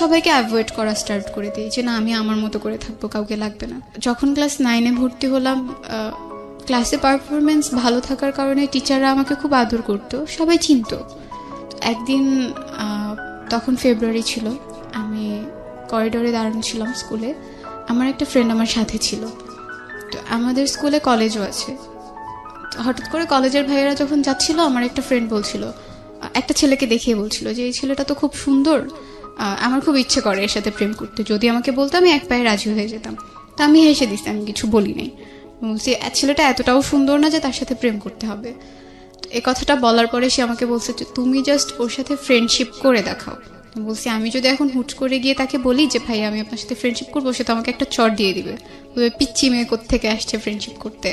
সবাইকে অ্যাভয়েড করা স্টার্ট করে দিই, যে না আমি আমার মতো করে থাকবো, কাউকে লাগবে না। যখন ক্লাস 9-এ ভর্তি হলাম, ক্লাসে পারফরমেন্স ভালো থাকার কারণে টিচাররা আমাকে খুব আদর করতো, সবাই চিনতো। একদিন তখন ফেব্রুয়ারি ছিল, আমি করিডোরে দাঁড়ানো ছিলাম স্কুলে, আমার একটা ফ্রেন্ড আমার সাথে ছিল। তো আমাদের স্কুলে কলেজও আছে। হঠাৎ করে কলেজের ভাইয়েরা যখন যাচ্ছিল, আমার একটা ফ্রেন্ড বলছিল, একটা ছেলেকে দেখিয়ে বলছিল যে এই ছেলেটা তো খুব সুন্দর, আমার খুব ইচ্ছে করে এর সাথে প্রেম করতে। যদি আমাকে বলতো আমি এক পায়ে রাজি হয়ে যেতাম। তা আমি হেসে দিছি, আমি কিছু বলি নাই। বলছি ছেলেটা এতটাও সুন্দর না যে তার সাথে প্রেম করতে হবে। এই কথাটা বলার পরে সে আমাকে বলছে যে তুমি জাস্ট ওর সাথে ফ্রেন্ডশিপ করে দেখাও। বলছি আমি যদি এখন হুট করে গিয়ে তাকে বলি যে ভাই আমি আপনার সাথে ফ্রেন্ডশিপ করবো, সে তো আমাকে একটা চড় দিয়ে দিবে, পিচ্চি মেয়ে কোত্থেকে আসছে ফ্রেন্ডশিপ করতে।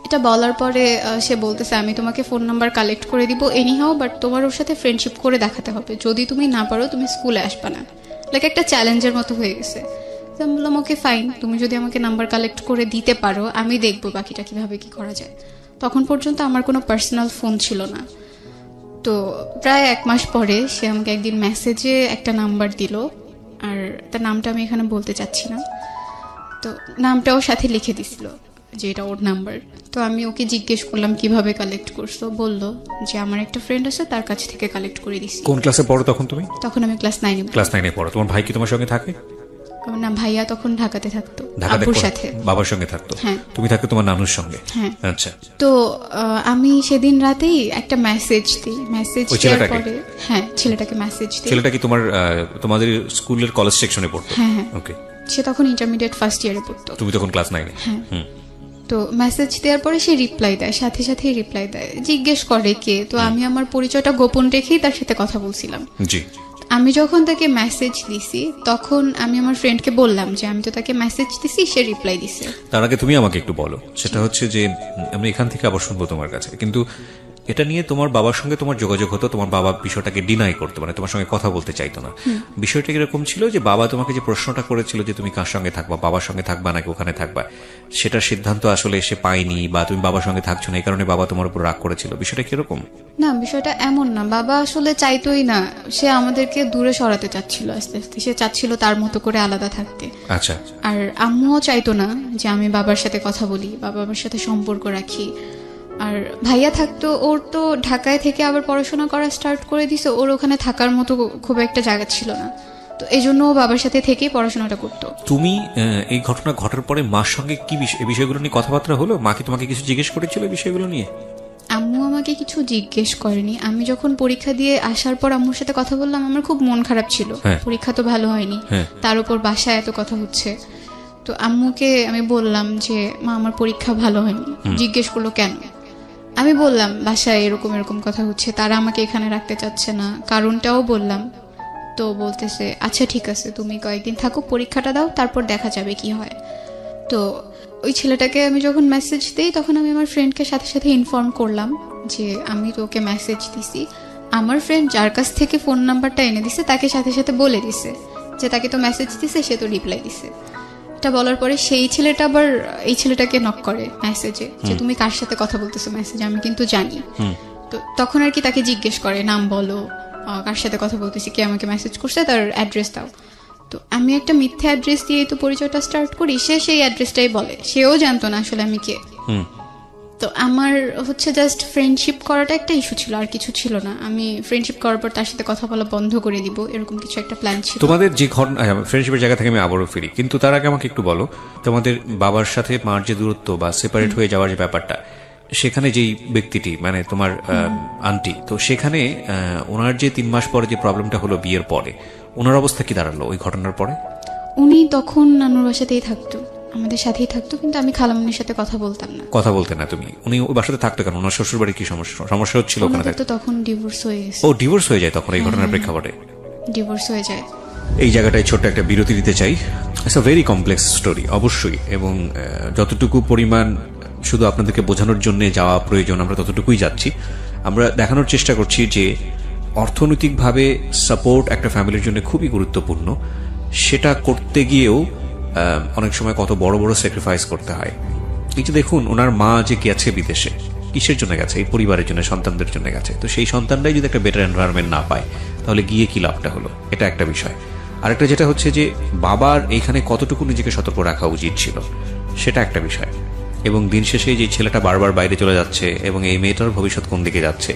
এটা বলার পরে সে বলতেছে আমি তোমাকে ফোন নাম্বার কালেক্ট করে দিব এনিহাও, বাট তোমার ওর সাথে ফ্রেন্ডশিপ করে দেখাতে হবে, যদি তুমি না পারো তুমি স্কুলে আসবা না। লাইক একটা চ্যালেঞ্জের মতো হয়ে গেছে। আমি বললাম ওকে ফাইন, তুমি যদি আমাকে নাম্বার কালেক্ট করে দিতে পারো আমি দেখবো বাকিটা কিভাবে কি করা যায়। তখন পর্যন্ত আমার কোনো পার্সোনাল ফোন ছিল না। তো প্রায় 1 মাস পরে সে আমাকে একদিন মেসেজে একটা নাম্বার দিল, আর তার নামটা আমি এখানে বলতে চাচ্ছি না। তো নামটাও সাথে লিখে দিছিল যে এটা ওর নাম্বার। তো আমি ওকে জিজ্ঞেস করলাম কিভাবে কালেক্ট করছো, বললো যে আমার একটা ফ্রেন্ড আছে তার কাছ থেকে কালেক্ট করে দিছি। কোন ক্লাসে পড়ো তখন তুমি? তখন আমি ক্লাস 9-এ। ক্লাস 9-এ পড়ো। তোমার ভাই কি তোমার সঙ্গে থাকে? না, ভাইয়া তখন ঢাকাতে থাকতো, আব্বুর সাথে, বাবার সঙ্গে থাকতো। হ্যাঁ, তুমি থাকতো তোমার নানুর সঙ্গে। হ্যাঁ। আচ্ছা। তো আমি সেদিন রাতেই একটা মেসেজ দিই, মেসেজ দেওয়ার পরে হ্যাঁ ছেলেটাকে মেসেজ দিই। ছেলেটা কি তোমাদের স্কুলের কলেজ সেকশনে পড়তো? হ্যাঁ হ্যাঁ। ওকে। সে তখন ইন্টারমিডিয়েট ফার্স্ট ইয়ারে পড়তো। তুমি তখন ক্লাস 9-এ? হ্যাঁ। তো মেসেজ দেওয়ার পরে সে রিপ্লাই দেয়, সাথে সাথেই রিপ্লাই দেয়, জিজ্ঞেস করে কে। তো আমি আমার পরিচয়টা গোপন রেখেই তার সাথে কথা বলছিলাম। জি। আমি যখন তাকে মেসেজ দিছি তখন আমি আমার ফ্রেন্ডকে বললাম যে আমি তো তাকে মেসেজ দিছি, সে রিপ্লাই দিছে। তার আগে তুমি আমাকে একটু বলো, সেটা হচ্ছে যে আমি এখান থেকে আবার শুনবো তোমার কাছে, কিন্তু এটা নিয়ে তোমার বাবার সঙ্গে তোমার যোগাযোগ হতো, তোমার বাবা বিষয়টাকে ডিনাই করতো, মানে তোমার সঙ্গে কথা বলতে চাইতো না। বিষয়টা এরকম ছিল যে বাবা তোমাকে যে প্রশ্নটা করেছিল যে তুমি কার সঙ্গে থাকবা, বাবার সঙ্গে থাকবা নাকি ওখানে থাকবা, সেটার সিদ্ধান্ত আসলে এসে পায়নি, বা তুমি বাবার সঙ্গে থাকছো না এই কারণে বাবা তোমার উপর রাগ করেছিল, বিষয়টা কিরকম? না, বিষয়টা এমন না, বাবা আসলে চাইতোই না, সে আমাদেরকে দূরে সরাতে চাচ্ছিল আস্তে আস্তে, সে চাচ্ছিল তার মতো করে আলাদা থাকতে। আচ্ছা। আর আম্মুও চাইতো না যে আমি বাবার সাথে কথা বলি, বাবার সাথে সম্পর্ক রাখি। আর ভাইয়া থাকতো, ওর তো ঢাকায় থেকে আবার পড়াশোনা করা স্টার্ট করে দিছে, ওর ওখানে থাকার মতো খুব একটা জায়গা ছিল না, তো এই জন্য ও বাবার সাথে থেকেই পড়াশোনাটা করতো। তুমি এই ঘটনা ঘটার পরে মার সঙ্গে কি বিষয়গুলো নিয়ে কথাবার্তা হলো? মা কি তোমাকে কিছু জিজ্ঞেস করেছিল এই বিষয়গুলো নিয়ে? আম্মু আমাকে কিছু জিজ্ঞেস করেনি। আমি যখন পরীক্ষা দিয়ে আসার পর আম্মুর সাথে কথা বললাম, আমার খুব মন খারাপ ছিল, পরীক্ষা তো ভালো হয়নি, তার উপর বাসায় এত কথা হচ্ছে। তো আম্মুকে আমি বললাম যে মা আমার পরীক্ষা ভালো হয়নি। জিজ্ঞেস করলো কেন, আমি বললাম বাসায় এরকম এরকম কথা হচ্ছে, তারা আমাকে এখানে রাখতে চাচ্ছে না, কারণটাও বললাম। তো বলতেছে আচ্ছা ঠিক আছে, তুমি কয়েকদিন থাকো, পরীক্ষাটা দাও, তারপর দেখা যাবে কি হয়। তো ওই ছেলেটাকে আমি যখন মেসেজ দিই তখন আমি আমার ফ্রেন্ডকে সাথে সাথে ইনফর্ম করলাম যে আমি তোকে মেসেজ দিছি। আমার ফ্রেন্ড যার কাছ থেকে ফোন নাম্বারটা এনে দিছে তাকে সাথে সাথে বলে দিছে যে তাকে তো মেসেজ দিছে, সে তো রিপ্লাই দিছে। এটা বলার পরে সেই ছেলেটা আবার এই ছেলেটাকে নক করে মেসেজে যে তুমি কার সাথে কথা বলতেছো মেসেজে, আমি কিন্তু জানি। তো তখন আর কি তাকে জিজ্ঞেস করে নাম বলো, কার সাথে কথা বলতেছি, কে আমাকে মেসেজ করছে, তার অ্যাড্রেস দাও। তো আমি একটা মিথ্যে অ্যাড্রেস দিয়ে তো পরিচয়টা স্টার্ট করি, সে সেই অ্যাড্রেসটাই বলে, সেও জানতো না আসলে আমি কে। তো আমার হচ্ছে জাস্ট ফ্রেন্ডশিপ করাটা একটা ইস্যু ছিল, আর কিছু ছিল না। আমি ফ্রেন্ডশিপ করার পর তার সাথে কথা বলা বন্ধ করে দিব, এরকম কিছু একটা প্ল্যান ছিল। তোমাদের যে ফ্রেন্ডশিপের জায়গা থেকে আমি আবারও ফিরি, কিন্তু তার আগে আমাকে একটু বলো, তোমাদের বাবার সাথে মার যে দূরত্ব বা সেপারেট হয়ে যাওয়ার যে ব্যাপারটা, সেখানে যেই ব্যক্তিটি মানে তোমার আন্টি, তো সেখানে ওনার যে 3 মাস পরে যে প্রবলেমটা হলো বিয়ের পরে, ওনার অবস্থা কি দাঁড়ালো ওই ঘটনার পরে? উনি তখন নানুর বাসাতেই থাকতো, আমাদের সাথেই থাকতো, কিন্তু আমি খালামণির সাথে কথা বলতাম না। কথা বলতে না তুমি? উনি ওই বাসাতে থাকতো কেন? ওনার শ্বশুর বাড়ি কি সমস্যা হচ্ছিল ওখানে? তো তখন ডিভোর্স হয়ে গেছে। ও ডিভোর্স হয়ে যায় তখন এই ঘটনার প্রেক্ষাপটে? ডিভোর্স হয়ে যায়। এই জায়গাটায় ছোট্ট একটা বিরতি দিতে চাই। It's a very complex story অবশ্যই, এবং যতটুকু পরিমাণ শুধু আপনাদেরকে বোঝানোর জন্য যাওয়া প্রয়োজন আমরা ততটুকুই যাচ্ছি। আমরা দেখানোর চেষ্টা করছি যে অর্থনৈতিকভাবে সাপোর্ট একটা ফ্যামিলির জন্য খুবই গুরুত্বপূর্ণ। সেটা করতে গিয়েও অনেক সময় কত বড় বড় স্যাক্রিফাইস করতে হয়। এই যে দেখুন, ওনার মা যে গেছে বিদেশে, কিসের জন্য গেছে? এই পরিবারের জন্য, সন্তানদের জন্য গেছে। তো সেই সন্তানরাই যদি একটা বেটার এনভায়রনমেন্ট না পায়, তাহলে গিয়ে কি লাভটা হলো? এটা একটা বিষয়। আরেকটা যেটা হচ্ছে যে বাবার এইখানে কতটুকু নিজেকে সতর্ক রাখা উচিত ছিল, সেটা একটা বিষয়। এবং দিন শেষে যে ছেলেটা বারবার বাইরে চলে যাচ্ছে এবং এই মেয়েটার ভবিষ্যৎ কোন দিকে যাচ্ছে,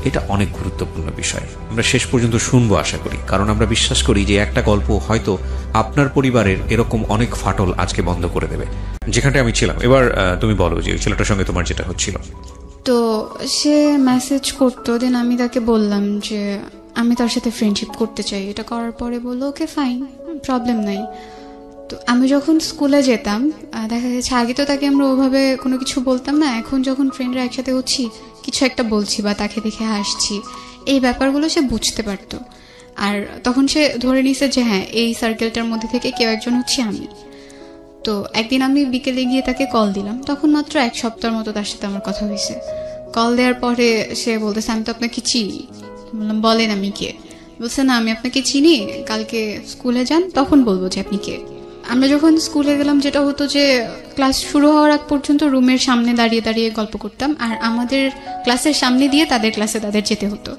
এটা অনেক গুরুত্বপূর্ণ বিষয়। আমরা শেষ পর্যন্ত শুনবো আশা করি, কারণ আমরা বিশ্বাস করি যে একটা গল্প হয়তো আপনার পরিবারের এরকম অনেক ফাটল আজকে বন্ধ করে দেবে। যেখানটায় আমি ছিলাম, এবার তুমি বলো যে ছেলেটার সঙ্গে তোমার যেটা হচ্ছিল। তো সে মেসেজ করতো, দেন আমি তাকে বললাম যে আমি তার সাথে ফ্রেন্ডশিপ করতে চাই। এটা করার পরে বললো ওকে ফাইন, প্রবলেম নাই। তো আমি যখন স্কুলে যেতাম, দেখা যাচ্ছে আগে তো তাকে আমরা ওভাবে কোনো কিছু বলতাম না। এখন যখন ফ্রেন্ডরা একসাথে হচ্ছি, কিছু একটা বলছি বা তাকে দেখে হাসছি, এই ব্যাপারগুলো সে বুঝতে পারতো। আর তখন সে ধরে নিছে যে হ্যাঁ, এই সার্কেলটার মধ্যে থেকে কেউ একজন হচ্ছে আমি। তো একদিন আমি বিকেলে গিয়ে তাকে কল দিলাম, তখন মাত্র 1 সপ্তাহের মতো তার সাথে আমার কথা হয়েছে। কল দেওয়ার পরে সে বলতেছে আমি তো আপনাকে চিনি। বললাম বলেন আমি কে? বলছে না আমি আপনাকে চিনি, কালকে স্কুলে যান তখন বলবো যে আপনি কে। আমরা যখন স্কুলে গেলাম, যেটা হতো যে ক্লাস শুরু হওয়ার আগ পর্যন্ত রুমের সামনে দাঁড়িয়ে দাঁড়িয়ে গল্প করতাম, আর আমাদের ক্লাসের সামনে দিয়ে তাদের ক্লাসে তাদের যেতে হতো।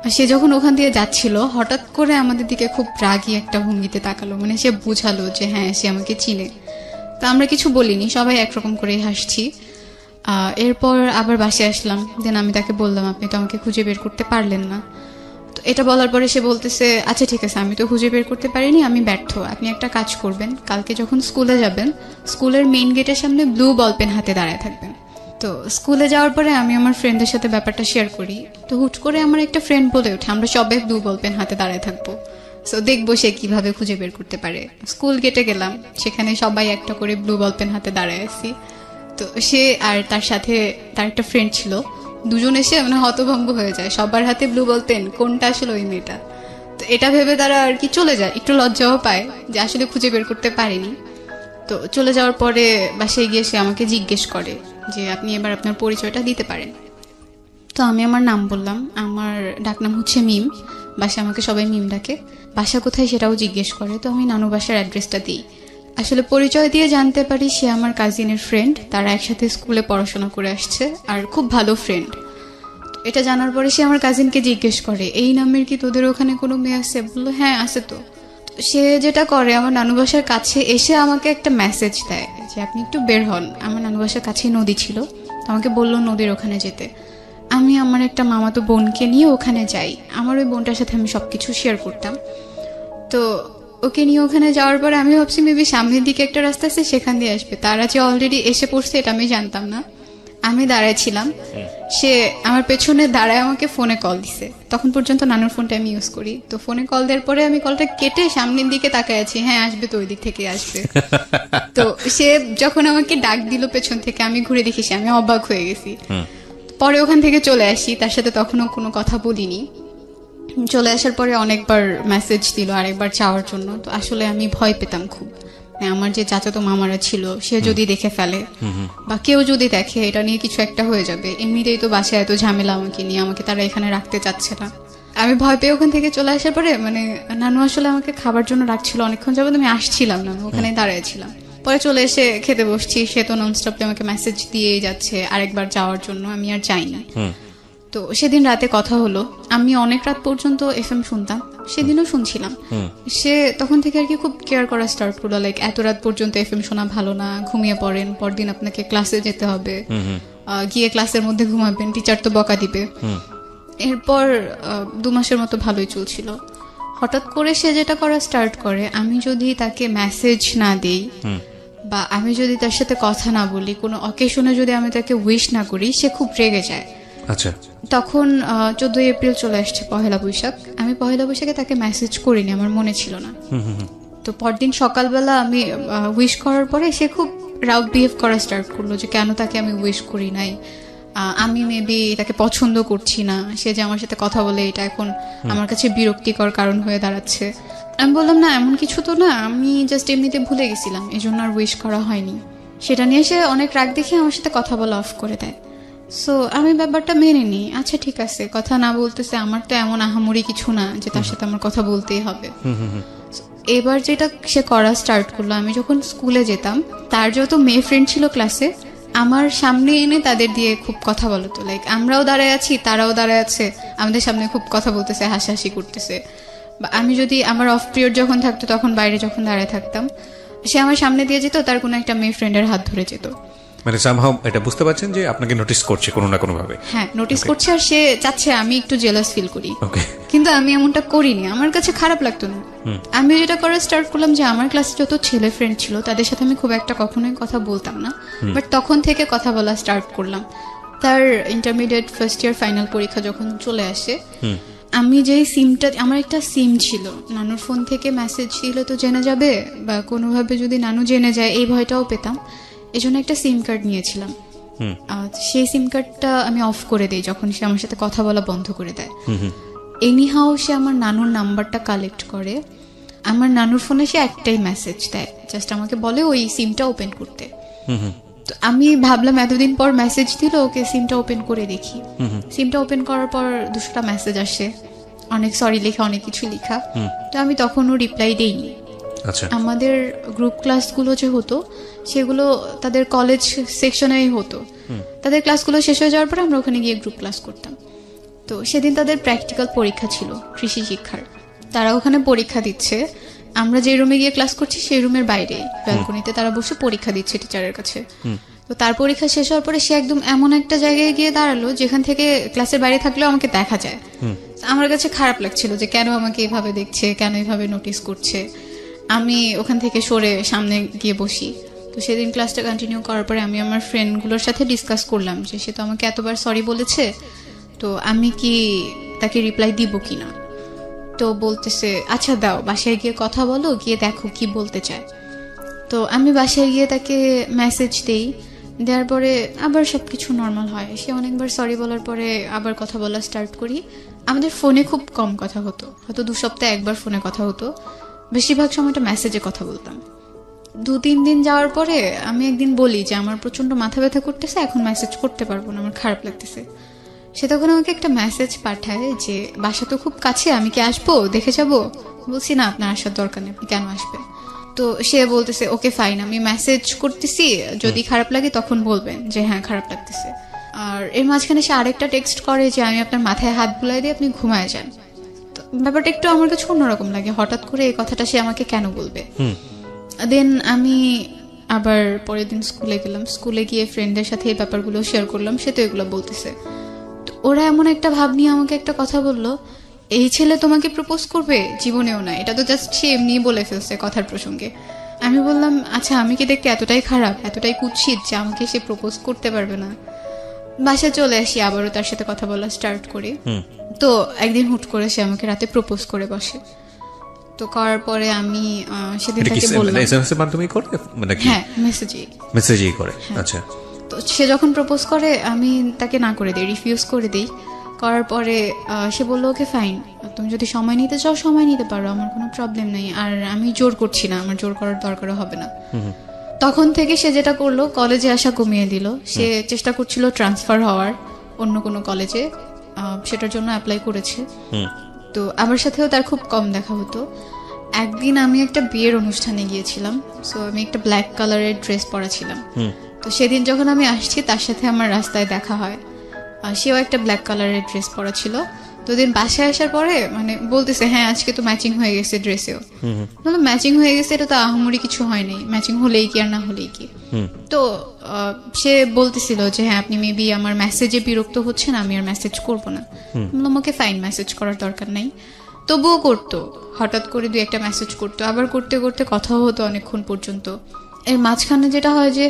আর সে যখন ওখান দিয়ে যাচ্ছিল, হঠাৎ করে আমাদের দিকে খুব রাগী একটা ভঙ্গিতে তাকালো, মানে সে বুঝালো যে হ্যাঁ সে আমাকে চিনে। তা আমরা কিছু বলিনি, সবাই একরকম করেই হাসছি। এরপর আবার বাসে আসলাম, দেন আমি তাকে বললাম আপনি তো আমাকে খুঁজে বের করতে পারলেন না। তো এটা বলার পরে সে বলতেছে আচ্ছা ঠিক আছে, আমি তো খুঁজে বের করতে পারিনি, আমি ব্যর্থ। আপনি একটা কাজ করবেন, কালকে যখন স্কুলে যাবেন, স্কুলের মেইন গেটের সামনে ব্লু বল পেন হাতে দাঁড়ায় থাকবেন। তো স্কুলে যাওয়ার পরে আমি আমার ফ্রেন্ডদের সাথে ব্যাপারটা শেয়ার করি। তো হুট করে আমার একটা ফ্রেন্ড বলে ওঠে আমরা সবাই ব্লু বল পেন হাতে দাঁড়ায় থাকবো, সো দেখবো সে কিভাবে খুঁজে বের করতে পারে। স্কুল গেটে গেলাম, সেখানে সবাই একটা করে ব্লু বল পেন হাতে দাঁড়ায় আছি। তো সে আর তার সাথে তার একটা ফ্রেন্ড ছিল, দুজন এসে মানে হতভম্ব হয়ে যায়, সবার হাতে ব্লু বল পেন, কোনটা আসলে ওই মেয়েটা। তো এটা ভেবে তারা আর কি চলে যায়, একটু লজ্জাও পায় যে আসলে খুঁজে বের করতে পারেনি। তো চলে যাওয়ার পরে বাসায় গিয়ে সে আমাকে জিজ্ঞেস করে যে আপনি এবার আপনার পরিচয়টা দিতে পারেন। তো আমি আমার নাম বললাম, আমার ডাকনাম হচ্ছে মিম, বাসা আমাকে সবাই মিম ডাকে। বাসা কোথায় সেটাও জিজ্ঞেস করে, তো আমি নানু বাসার অ্যাড্রেসটা দিই। আসলে পরিচয় দিয়ে জানতে পারি সে আমার কাজিনের ফ্রেন্ড, তারা একসাথে স্কুলে পড়াশোনা করে আসছে আর খুব ভালো ফ্রেন্ড। এটা জানার পরে সে আমার কাজিনকে জিজ্ঞেস করে এই নামের কি তোদের ওখানে কোনো মেয়ে আছে? বললো হ্যাঁ আছে। তো সে যেটা করে আমার নানু বাসার কাছে এসে আমাকে একটা মেসেজ দেয় যে আপনি একটু বের হন। আমার নানু বাসার কাছেই নদী ছিল, আমাকে বললো নদীর ওখানে যেতে। আমি আমার একটা মামাতো বোনকে নিয়ে ওখানে যাই, আমার ওই বোনটার সাথে আমি সবকিছু শেয়ার করতাম। তো ওকে নিয়ে ওখানে যাওয়ার পরে আমি ভাবছি মেবি সামনের দিকে একটা রাস্তা আছে সেখান দিয়ে আসবে, তারা যে অলরেডি এসে পড়ছে এটা আমি জানতাম না। আমি দাঁড়ায় ছিলাম, সে আমার পেছনে দাঁড়ায় আমাকে ফোনে কল দিছে। তখন পর্যন্ত নানুর ফোনটা আমি ইউজ করি। তো ফোনে কল দেওয়ার পরে আমি কলটা কেটে সামনের দিকে তাকায় আছি, হ্যাঁ আসবে তো, ওই দিক থেকে আসবে। তো সে যখন আমাকে ডাক দিল পেছন থেকে, আমি ঘুরে দেখি আমি অবাক হয়ে গেছি। পরে ওখান থেকে চলে আসি, তার সাথে তখনও কোনো কথা বলিনি। চলে আসার পরে অনেকবার মেসেজ দিল আরেকবার চাওয়ার জন্য। তো আসলে আমি ভয় পেতাম খুব, আমার যে চাচাতো মামারা ছিল সে যদি দেখে ফেলে বা কেউ যদি দেখে এটা নিয়ে কিছু একটা হয়ে যাবে। এমনিতেই তো বাসায় এত ঝামেলা আমাকে নিয়ে, আমাকে তারা এখানে রাখতে চাচ্ছে না। আমি ভয় পেয়ে ওখান থেকে চলে আসার পরে মানে নানু আসলে আমাকে খাবার জন্য রাখছিল অনেকক্ষণ যাবত, আমি আসছিলাম না, ওখানে দাঁড়িয়েছিলাম। পরে চলে এসে খেতে বসছি, সে তো ননস্টপলি আমাকে মেসেজ দিয়েই যাচ্ছে আরেকবার যাওয়ার জন্য, আমি আর যাইনি। তো সেদিন রাতে কথা হলো, আমি অনেক রাত পর্যন্ত এফএম শুনতাম, সেদিনও শুনছিলাম। সে তখন থেকে আর কি খুব কেয়ার করা স্টার্ট করলো, লাইক এত রাত পর্যন্ত এফএম শোনা ভালো না, ঘুমিয়ে পড়েন, পরদিন আপনাকে ক্লাসে যেতে হবে, গিয়ে ক্লাসের মধ্যে ঘুমাবেন, টিচার তো বকা দিবে। এরপর 2 মাসের মতো ভালোই চলছিল। হঠাৎ করে সে যেটা করা স্টার্ট করে, আমি যদি তাকে মেসেজ না দেই বা আমি যদি তার সাথে কথা না বলি, কোনো অকেশনে যদি আমি তাকে উইশ না করি, সে খুব রেগে যায়। আচ্ছা, তখন 14 এপ্রিল চলে আসছে, পহেলা বৈশাখ। আমি পহেলা বৈশাখে তাকে মেসেজ করিনি, আমার মনে ছিল না। তো পরদিন সকালবেলা আমি উইশ করার পরে সে খুব রাউড বিহেভ করা স্টার্ট করলো যে কেন তাকে আমি উইশ করি নাই, আমি মেবি তাকে পছন্দ করছি না, সে যে আমার সাথে কথা বলে এটা এখন আমার কাছে বিরক্তিকর কারণ হয়ে দাঁড়াচ্ছে। আমি বললাম না, এমন কিছু তো না, আমি জাস্ট এমনিতে ভুলে গেছিলাম, এই জন্য আর উইশ করা হয়নি। সেটা নিয়ে সে অনেক রাগ দেখে আমার সাথে কথা বলা অফ করে দেয়। সো আমি ব্যাপারটা মেনে নিই, আচ্ছা ঠিক আছে, কথা না বলতেছে, আমার তো এমন আহামরি কিছু না যে তার সাথে আমার কথা বলতেই হবে। এবার যেটা সে করা স্টার্ট করলো, আমি যখন স্কুলে যেতাম, তার যত মেয়ে ফ্রেন্ড ছিল ক্লাসে, আমার সামনে এনে তাদের দিয়ে খুব কথা বলতো। লাইক আমরাও দাঁড়ায় আছি, তারাও দাঁড়ায় আছে, আমাদের সামনে খুব কথা বলতেছে, হাসাহাসি করতেছে। বা আমি যদি আমার অফ পিরিয়ড যখন থাকতো, তখন বাইরে যখন দাঁড়ায় থাকতাম, সে আমার সামনে দিয়ে যেত, তার কোনো একটা মেয়ে ফ্রেন্ডের হাত ধরে যেত। মানে সামহাউ এটা বুঝতে পারছেন যে আপনাকে নোটিস করছে কোনো না কোনো ভাবে। হ্যাঁ, নোটিস করছে, আর সে চাচ্ছে আমি একটু জেলাস ফিল করি। কিন্তু আমি এমনটা করিনি, আমার কাছে খারাপ লাগতো না। আমি যেটা করা স্টার্ট করলাম যে আমার ক্লাসে যত ছেলে ফ্রেন্ড ছিল তাদের সাথে আমি খুব একটা কখনোই কথা বলতাম না, বাট তখন থেকে কথা বলা স্টার্ট করলাম। তার ইন্টারমিডিয়েট ফার্স্ট ইয়ার ফাইনাল পরীক্ষা যখন চলে আসে, আমি যেই সিমটা, আমার একটা সিম ছিল, নানুর ফোন থেকে মেসেজ দিলে তো জেনে যাবে, বা কোনোভাবে যদি নানু জেনে যায় এই ভয়টাও পেতাম, এজন্য একটা সিম কার্ড নিয়েছিলাম। সেই সিম কার্ডটা আমি অফ করে দিই যখন সে আমার সাথে কথা বলা বন্ধ করে দেয়। এনিহাও সে আমার নানুর নাম্বারটা কালেক্ট করে, আমার নানুর ফোনে সে একটাই মেসেজ দেয়, জাস্ট আমাকে বলে ওই সিমটা ওপেন করতে। তো আমি ভাবলাম এতদিন পর মেসেজ দিল, ওকে সিমটা ওপেন করে দেখি। সিমটা ওপেন করার পর 200টা মেসেজ আসে, অনেক সরি লেখা, অনেক কিছু লেখা। তো আমি তখনও রিপ্লাই দেইনি। আমাদের গ্রুপ ক্লাসগুলো যে হতো সেগুলো তাদের কলেজ সেকশনেই হতো। তাদের ক্লাসগুলো শেষ হয়ে যাওয়ার পর আমরা ওখানে গিয়ে গ্রুপ ক্লাস করতাম। তো সেদিন তাদের প্র্যাকটিক্যাল পরীক্ষা ছিল কৃষি শিক্ষার, তারা ওখানে পরীক্ষা দিচ্ছে। আমরা যে রুমে গিয়ে ক্লাস করছি সেই রুমের বাইরে ব্যালকনিতে তারা বসে পরীক্ষা দিচ্ছে টিচারের কাছে। তো তার পরীক্ষা শেষ হওয়ার পরে সে একদম এমন একটা জায়গায় গিয়ে দাঁড়ালো যেখান থেকে ক্লাসের বাইরে থাকলেও আমাকে দেখা যায়। আমার কাছে খারাপ লাগছিল যে কেন আমাকে এভাবে দেখছে, কেন এভাবে নোটিস করছে। আমি ওখান থেকে সরে সামনে গিয়ে বসি। তো সেদিন ক্লাসটা কন্টিনিউ করার পরে আমি আমার ফ্রেন্ডগুলোর সাথে ডিসকাস করলাম যে সে তো আমাকে এতবার সরি বলেছে, তো আমি কি তাকে রিপ্লাই দিব কিনা। তো বলতেছে আচ্ছা দাও, বাসায় গিয়ে কথা বলো, গিয়ে দেখো কি বলতে চায়। তো আমি বাসায় গিয়ে তাকে মেসেজ দেই, দেওয়ার পরে আবার সবকিছু নর্মাল হয়। সে অনেকবার সরি বলার পরে আবার কথা বলা স্টার্ট করি। আমাদের ফোনে খুব কম কথা হতো, হয়তো 2 সপ্তাহে একবার ফোনে কথা হতো, বেশিরভাগ সময়টা মেসেজে কথা বলতাম। 2-3 দিন যাওয়ার পরে আমি একদিন বলি যে আমার প্রচন্ড মাথা ব্যথা করতেছে, এখন মেসেজ করতে পারবো না, আমার খারাপ লাগতেছে। সে তখন আমাকে একটা মেসেজ পাঠায় যে বাসা তো খুব কাছে, আমি কি আসবো, দেখে যাবো। বলছি না, আপনার আসার দরকার নেই, আপনি কেন আসবেন। তো সে বলতেছে ওকে ফাইন, আমি মেসেজ করতেছি, যদি খারাপ লাগে তখন বলবেন যে হ্যাঁ খারাপ লাগতেছে। আর এর মাঝখানে সে আরেকটা টেক্সট করে যে আমি আপনার মাথায় হাত বুলাই দিয়ে আপনি ঘুমায় যান। তো ব্যাপারটা একটু আমার কাছে অন্যরকম লাগে, হঠাৎ করে এই কথাটা সে আমাকে কেন বলবে। দেন আমি আবার পরের দিন স্কুলে গেলাম, স্কুলে গিয়ে ফ্রেন্ডদের সাথে এই ব্যাপারগুলো শেয়ার করলাম, সে তো এগুলো বলতেছে। তো ওরা এমন একটা ভাব নিয়ে আমাকে একটা কথা বললো, এই ছেলে তোমাকে প্রপোজ করবে, জীবনেও না, এটা তো জাস্ট সে এমনি বলে ফেলছে কথার প্রসঙ্গে। আমি বললাম আচ্ছা আমি কি দেখতে এতটাই খারাপ, এতটাই কুৎসিত যে আমাকে সে প্রপোজ করতে পারবে না। বাসায় চলে আসি, আবারও তার সাথে কথা বলা স্টার্ট করি। তো একদিন হুট করে সে আমাকে রাতে প্রপোজ করে বসে। তো করার পরে আমি সেদিন তাকে বললাম, এসএমএস এর মাধ্যমে করে নাকি? হ্যাঁ, মেসেজই করে। আচ্ছা। তো সে যখন প্রপোজ করে আমি তাকে না করে দিই, রিফিউজ করে দিই। করার পরে সে বললো ওকে ফাইন, তুমি যদি সময় নিতে চাও সময় নিতে পারো, আমার কোনো প্রবলেম নেই, আর আমি জোর করছি না, আমার জোর করার দরকারও হবে না। তখন থেকে সে যেটা করলো, কলেজে আসা কমিয়ে দিল। সে চেষ্টা করছিল ট্রান্সফার হওয়ার অন্য কোনো কলেজে, সেটার জন্য অ্যাপ্লাই করেছে। তো আমার সাথেও তার খুব কম দেখা হতো। একদিন আমি একটা বিয়ের অনুষ্ঠানে গিয়েছিলাম, সো আমি একটা ব্ল্যাক কালারের ড্রেস পরা ছিলাম। তো সেদিন যখন আমি আসছি তার সাথে আমার রাস্তায় দেখা হয়, সেও একটা ব্ল্যাক কালারের ড্রেস পরা ছিল। দুদিন বাসায় আসার পরে মানে বলতেছে হ্যাঁ আজকে তো ম্যাচিং হয়ে গেছে ড্রেসেও। ম্যাচিং হয়ে গেছে এটা তো আহামরি কিছু হয় নাই, ম্যাচিং হলেই কি আর না হলেই কি। তো সে বলতেছিল যে হ্যাঁ আপনি মেবি আমার মেসেজে বিরক্ত হচ্ছেন, আমি আর মেসেজ করবো না। আমাকে ফাইন, মেসেজ করার দরকার নাই। তবুও করতো, হঠাৎ করে 2-1টা মেসেজ করতো, আবার করতে করতে কথাও হতো অনেকক্ষণ পর্যন্ত। এর মাঝখানে যেটা হয় যে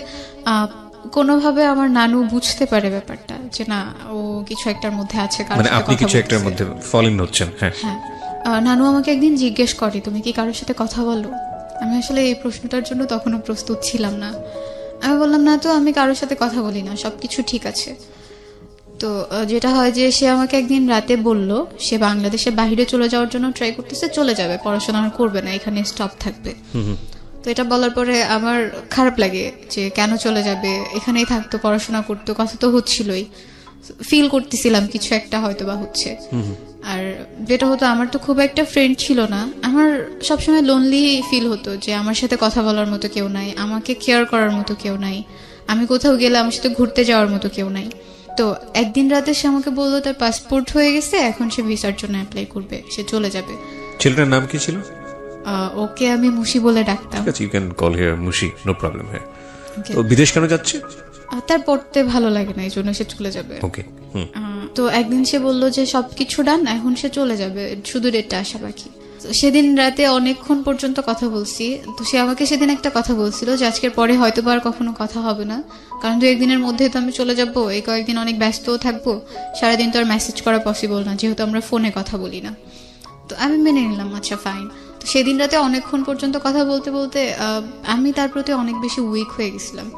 কোনোভাবে আমার নানু বুঝতে পারে ব্যাপারটা যে না ও কিছু একটার মধ্যে আছে, মানে আপনি কিছু একটার মধ্যে ফল ইন হচ্ছেন। হ্যাঁ, নানু আমাকে একদিন জিজ্ঞেস করে তুমি কি কারোর সাথে কথা বলো? আমি আসলে এই প্রশ্নটার জন্য তখনও প্রস্তুত ছিলাম না। আমি বললাম না তো, আমি কারোর সাথে কথা বলি না, সবকিছু ঠিক আছে। তো যেটা হয় যে সে আমাকে একদিন রাতে বলল সে বাংলাদেশের বাইরে চলে যাওয়ার জন্য ট্রাই করতেছে, চলে যাবে, পড়াশোনা আর করবে না, এখানে স্টপ থাকবে। তো এটা বলার পরে আমার খারাপ লাগে যে কেন চলে যাবে, এখানেই থাকতো, পড়াশোনা করতো, কথা তো হচ্ছিলই, ফিল করতেছিলাম কিছু একটা হয়তো বা হচ্ছে। আর যেটা হতো আমার তো খুব একটা ফ্রেন্ড ছিল না, আমার সবসময় লোনলি ফিল হতো যে আমার সাথে কথা বলার মতো কেউ নাই, আমাকে কেয়ার করার মতো কেউ নাই, আমি কোথাও গেলে আমার সাথে ঘুরতে যাওয়ার মতো কেউ নাই। তো একদিন রাতে সে আমাকে বললো তার পাসপোর্ট হয়ে গেছে, এখন সে ভিসার জন্য অ্যাপ্লাই করবে, সে চলে যাবে। ছেলেটার নাম কি ছিল? ওকে আমি মুশি বলে ডাকতাম। ঠিক আছে, you can call here Mushi, no problem. হ্যাঁ, তো বিদেশ কেন যাচ্ছে? তার পড়তে ভালো লাগে না, এই জন্য সে চলে যাবে। ওকে। তো একদিন সে বললো যে সবকিছু ডান, এখন সে চলে যাবে, শুধু ডেটটা আসা বাকি। সেদিন রাতে অনেকক্ষণ পর্যন্ত কথা বলছি। তো সে আমাকে সেদিন একটা কথা বলছিল যে আজকের পরে হয়তো আর কখনো কথা হবে না, কারণ 2-1 দিনের মধ্যে তো আমি চলে যাবো, এই কয়েকদিন অনেক ব্যস্তও থাকবো, সারাদিন তো আর মেসেজ করা পসিবল না, যেহেতু আমরা ফোনে কথা বলি না। তো আমি মেনে নিলাম, আচ্ছা ফাইন। তো সেদিন রাতে অনেকক্ষণ পর্যন্ত কথা বলতে বলতে আমি তার প্রতি অনেক বেশি উইক হয়ে গেছিলাম,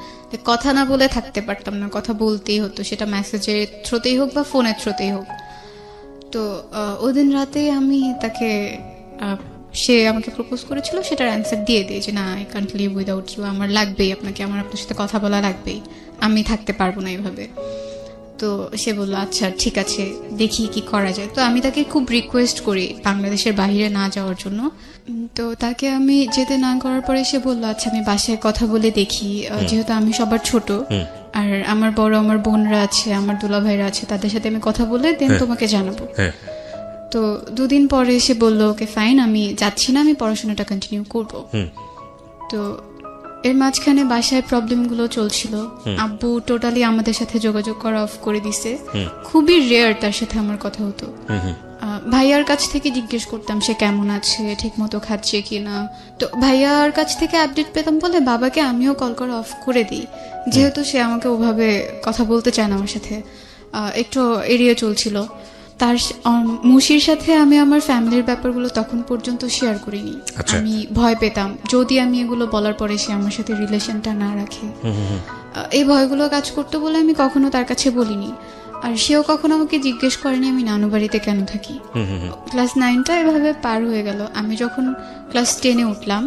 কথা না বলে থাকতে পারতাম না, কথা বলতেই হতো, সেটা মেসেজের থ্রুতেই হোক বা ফোনের থ্রুতেই হোক। তো ওই দিন রাতে আমি তাকে, সে আমাকে প্রপোজ করেছিল, সেটার অ্যান্সার দিয়ে দিই যে না I can't live without you, আমার লাগবেই আপনাকে, আমার আপনার সাথে কথা বলা লাগবেই, আমি থাকতে পারবো না এইভাবে। তো সে বললো আচ্ছা ঠিক আছে দেখি কি করা যায়। তো আমি তাকে খুব রিকোয়েস্ট করি বাংলাদেশের বাইরে না যাওয়ার জন্য। তো তাকে আমি যেতে না করার পরে সে বললো আচ্ছা আমি বাসায় কথা বলে দেখি, যেহেতু আমি সবার ছোট আর আমার বড় আমার বোনরা আছে, আমার দুলাভাইরা আছে, তাদের সাথে আমি কথা বলে দেন তোমাকে জানাবো। তো 2 দিন পরে সে বললো ওকে ফাইন, আমি যাচ্ছি না, আমি পড়াশোনাটা কন্টিনিউ করবো। তো এর মাঝখানে বাসায় প্রবলেম গুলো চলছিল, আব্বু টোটালি আমাদের সাথে যোগাযোগ করা অফ করে দিছে, খুবই রেয়ার তার সাথে আমার কথা হতো। ভাইয়ার কাছ থেকে জিজ্ঞেস করতাম সে কেমন আছে, ঠিক মতো খাচ্ছে কিনা। তো ভাইয়ার কাছ থেকে আপডেট পেতাম বলে বাবাকে আমিও কল করা অফ করে দিই, যেহেতু সে আমাকে ওভাবে কথা বলতে চায় না আমার সাথে, একটু এড়িয়ে চলছিল। তার মুশির সাথে আমি আমার ফ্যামিলির ব্যাপারগুলো তখন পর্যন্ত শেয়ার করিনি, আমি ভয় পেতাম যদি আমি এগুলো বলার পরে সে আমার সাথে রিলেশনটা না রাখে, এই ভয়গুলো কাজ করতে বলে আমি কখনো তার কাছে বলিনি। আর সেও কখনো আমাকে জিজ্ঞেস করেনি আমি নানু বাড়িতে কেন থাকি। ক্লাস 9টা এভাবে পার হয়ে গেল। আমি যখন ক্লাস 10-এ উঠলাম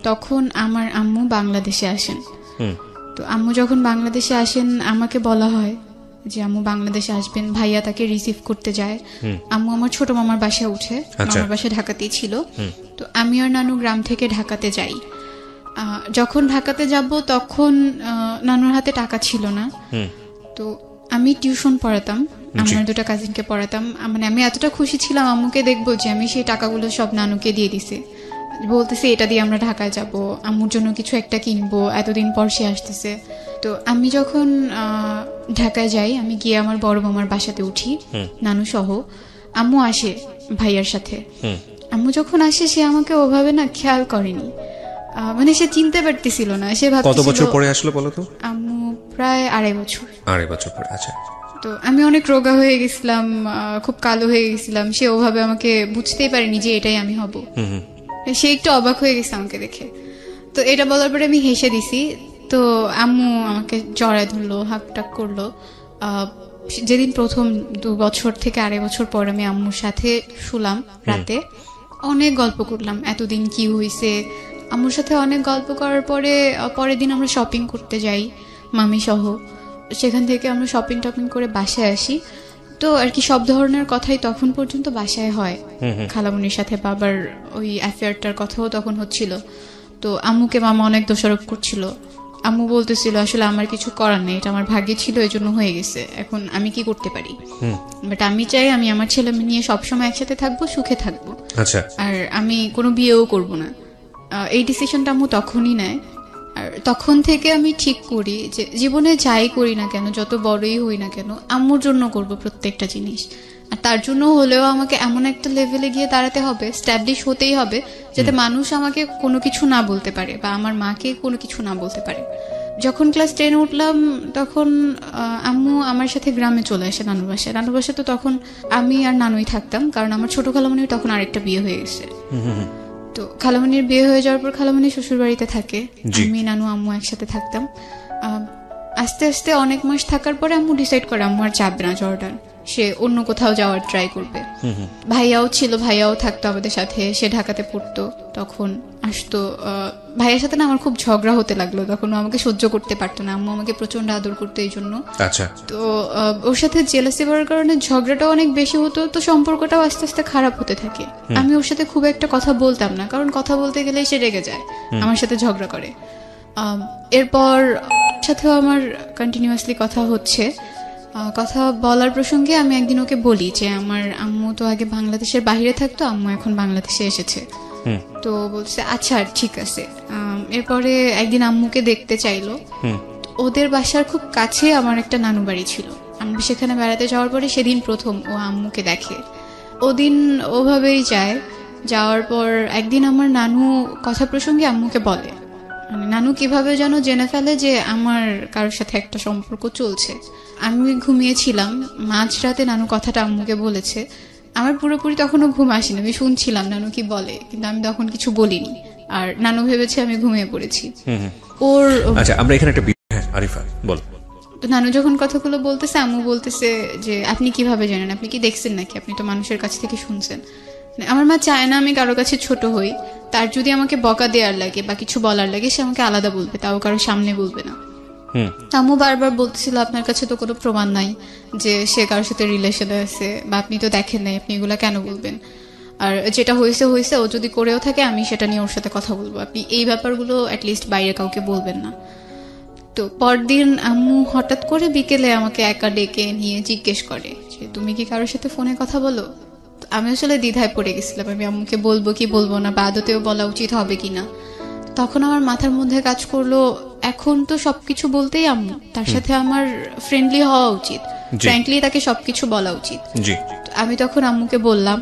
তখন আমার আম্মু বাংলাদেশে আসেন। তো আম্মু যখন বাংলাদেশে আসেন আমাকে বলা হয় যে আম্মু বাংলাদেশে আসবেন, ভাইয়া তাকে রিসিভ করতে যায়। আম্মু আমার ছোট মামার বাসায় উঠে, মামার বাসা ঢাকাতেই ছিল। তো আমি আর নানু গ্রাম থেকে ঢাকাতে যাই। যখন ঢাকাতে যাব তখন নানুর হাতে টাকা ছিল না, তো আমি টিউশন পড়াতাম, আমার 2টা কাজিনকে পড়াতাম। মানে আমি এতটা খুশি ছিলাম আম্মুকে দেখবো যে আমি সেই টাকাগুলো সব নানুকে দিয়ে দিছি, বলতেছে এটা দিয়ে আমরা ঢাকায় যাব, আম্মুর জন্য কিছু একটা কিনবো, এতদিন পর সে আসতেছে। তো আমি যখন ঢাকায় যাই, আমি গিয়ে আমার বড় মামার বাসাতে উঠি নানু সহ। আম্মু আসে ভাইয়ার সাথে। আম্মু যখন আসে সে আমাকে ওভাবে না খেয়াল করেনি, মানে সে চিনতে পারতেছিল না। সে ভাবছিল কত বছর পরে আসলো বলো তো? আম্মু প্রায় 2.5 বছর। 2.5 বছর পরে। আচ্ছা। তো আমি অনেক রোগা হয়ে গেছিলাম, খুব কালো হয়ে গেছিলাম। সে ওভাবে আমাকে বুঝতেই পারেনি যে এটাই আমি হব। সে একটু অবাক হয়ে গেছে আমাকে দেখে। তো এটা বলার পরে আমি হেসে দিছি। তো আম্মু আমাকে জড়ায় ধরলো, হাকটাক করলো। যেদিন প্রথম 2 বছর থেকে 2.5 বছর পর আমি আম্মুর সাথে শুলাম রাতে, অনেক গল্প করলাম এতদিন কি হয়েছে। আম্মুর সাথে অনেক গল্প করার পরে পরের দিন আমরা শপিং করতে যাই মামি সহ। সেখান থেকে আমরা শপিং টপিং করে বাসায় আসি। তো আর কি সব ধরনের কথাই তখন পর্যন্ত বাসায় হয়। খালামুনির সাথে বাবার ওই অ্যাফেয়ারটার কথাও তখন হচ্ছিল। তো আম্মুকে মামা অনেক দোষারোপ করছিল, আম্মু বলতেছিল আসলে আমার কিছু করার নেই, এটা আমার ভাগ্যে ছিল, এই জন্য হয়ে গেছে, এখন আমি কি করতে পারি। বাট আমি চাই আমি আমার ছেলে নিয়ে সবসময় একসাথে থাকবো, সুখে থাকবো। আচ্ছা, আর আমি কোনো বিয়েও করব না। এই ডিসিশনটা আম্মু তখনই নেয়। আর তখন থেকে আমি ঠিক করি যে জীবনে যাই করি না কেন, যত বড়ই হই না কেন, আম্মুর জন্য করব প্রত্যেকটা জিনিস। আর তার জন্য হলেও আমাকে এমন একটা লেভেলে গিয়ে দাঁড়াতে হবে, স্ট্যাবলিশ হতেই হবে, যাতে মানুষ আমাকে কোনো কিছু না বলতে পারে বা আমার মাকে কোনো কিছু না বলতে পারে। যখন ক্লাস 10 উঠলাম তখন আম্মু আমার সাথে গ্রামে চলে আসে নানুর বাসায়। নানুর বাসায় তো তখন আমি আর নানুই থাকতাম, কারণ আমার ছোট খালামণির তখন আরেকটা বিয়ে হয়ে গেছে। তো খালামণির বিয়ে হয়ে যাওয়ার পর খালামণি শ্বশুর বাড়িতে থাকে, আমি নানু আম্মু একসাথে থাকতাম। আস্তে আস্তে অনেক মাস থাকার পরে আম্মু ডিসাইড করে আম্মু আর যাবে না জর্ডান, সে অন্য কোথাও যাওয়ার ট্রাই করবে। ভাইয়াও ছিল, ভাইয়াও থাকতো আমাদের সাথে, সে ঢাকাতে পড়তো, তখন আসতো। ভাইয়ের সাথে না আমার খুব ঝগড়া হতে লাগলো, তখন ও আমাকে সহ্য করতে পারতো না, আম্মু আমাকে প্রচন্ড আদর করতো এই জন্য। তো ওর সাথে জেলাসি করার কারণে ঝগড়াটাও অনেক বেশি হতো, তো সম্পর্কটাও আস্তে আস্তে খারাপ হতে থাকে। আমি ওর সাথে খুব একটা কথা বলতাম না, কারণ কথা বলতে গেলে সে রেগে যায়, আমার সাথে ঝগড়া করে। এরপর সাথেও আমার কন্টিনিউয়াসলি কথা হচ্ছে। কথা বলার প্রসঙ্গে আমি একদিন ওকে বলি যে আমার আম্মু তো আগে বাংলাদেশের বাইরে থাকতো, আম্মু এখন বাংলাদেশে এসেছে। তো বলছে আচ্ছা ঠিক আছে। এরপরে একদিন আম্মুকে দেখতে চাইলো। ওদের বাসার খুব কাছে আমার একটা নানু বাড়ি ছিল, আমি সেখানে বেড়াতে যাওয়ার পরে সেদিন প্রথম ও আম্মুকে দেখে। ওদিন ওভাবেই যায়। যাওয়ার পর একদিন আমার নানু কথা প্রসঙ্গে আম্মুকে বলে, মানে নানু কিভাবে যেন জেনে ফেলে যে আমার কারোর সাথে একটা সম্পর্ক চলছে। আমি ঘুমিয়েছিলাম, মাঝরাতে নানু কথাটা আম্মুকে বলেছে। আমার পুরোপুরি তখনও ঘুম আসেনি, আমি শুনছিলাম নানু কি বলে, কিন্তু আমি তখন কিছু বলিনি। আর নানু ভেবেছে আমি ঘুমিয়ে পড়েছি। ওর আচ্ছা, আমরা এখানে একটা আরিফা বল। তো নানু যখন কথাগুলো বলতেছে, আম্মু বলতেছে যে আপনি কিভাবে জানেন, আপনি কি দেখছেন নাকি, আপনি তো মানুষের কাছ থেকে শুনছেন। আমার মা চায় না আমি কারো কাছে ছোট হই, তার যদি আমাকে বকা দেওয়ার লাগে বা কিছু বলার লাগে সে আমাকে আলাদা বলবে, তাও কারো সামনে বলবে না। আম্মু বারবার বলতেছিল আপনার কাছে তো কোনো প্রমাণ নাই যে সে কারোর সাথে রিলেশনে আছে, বা আপনি তো দেখেন নাই, আপনি এগুলা কেন বলবেন। আর যেটা হয়েছে হয়েছে, ও যদি করেও থাকে আমি সেটা নিয়ে ওর সাথে কথা বলবো, আপনি এই ব্যাপারগুলো অ্যাটলিস্ট বাইরে কাউকে বলবেন না। তো পরদিন আম্মু হঠাৎ করে বিকেলে আমাকে একা ডেকে নিয়ে জিজ্ঞেস করে যে তুমি কি কারোর সাথে ফোনে কথা বলো। আমি আসলে দ্বিধায় পড়ে গেছিলাম, আমি আম্মুকে বলবো কি বলবো না, বা আদতেও বলা উচিত হবে কিনা। তখন আমার মাথার মধ্যে কাজ করলো এখন তো সবকিছু বলতেই আম্মু, তার সাথে আমার ফ্রেন্ডলি হওয়া উচিত, ফ্র্যাঙ্কলি তাকে সবকিছু বলা উচিত। আমি তখন আম্মুকে বললাম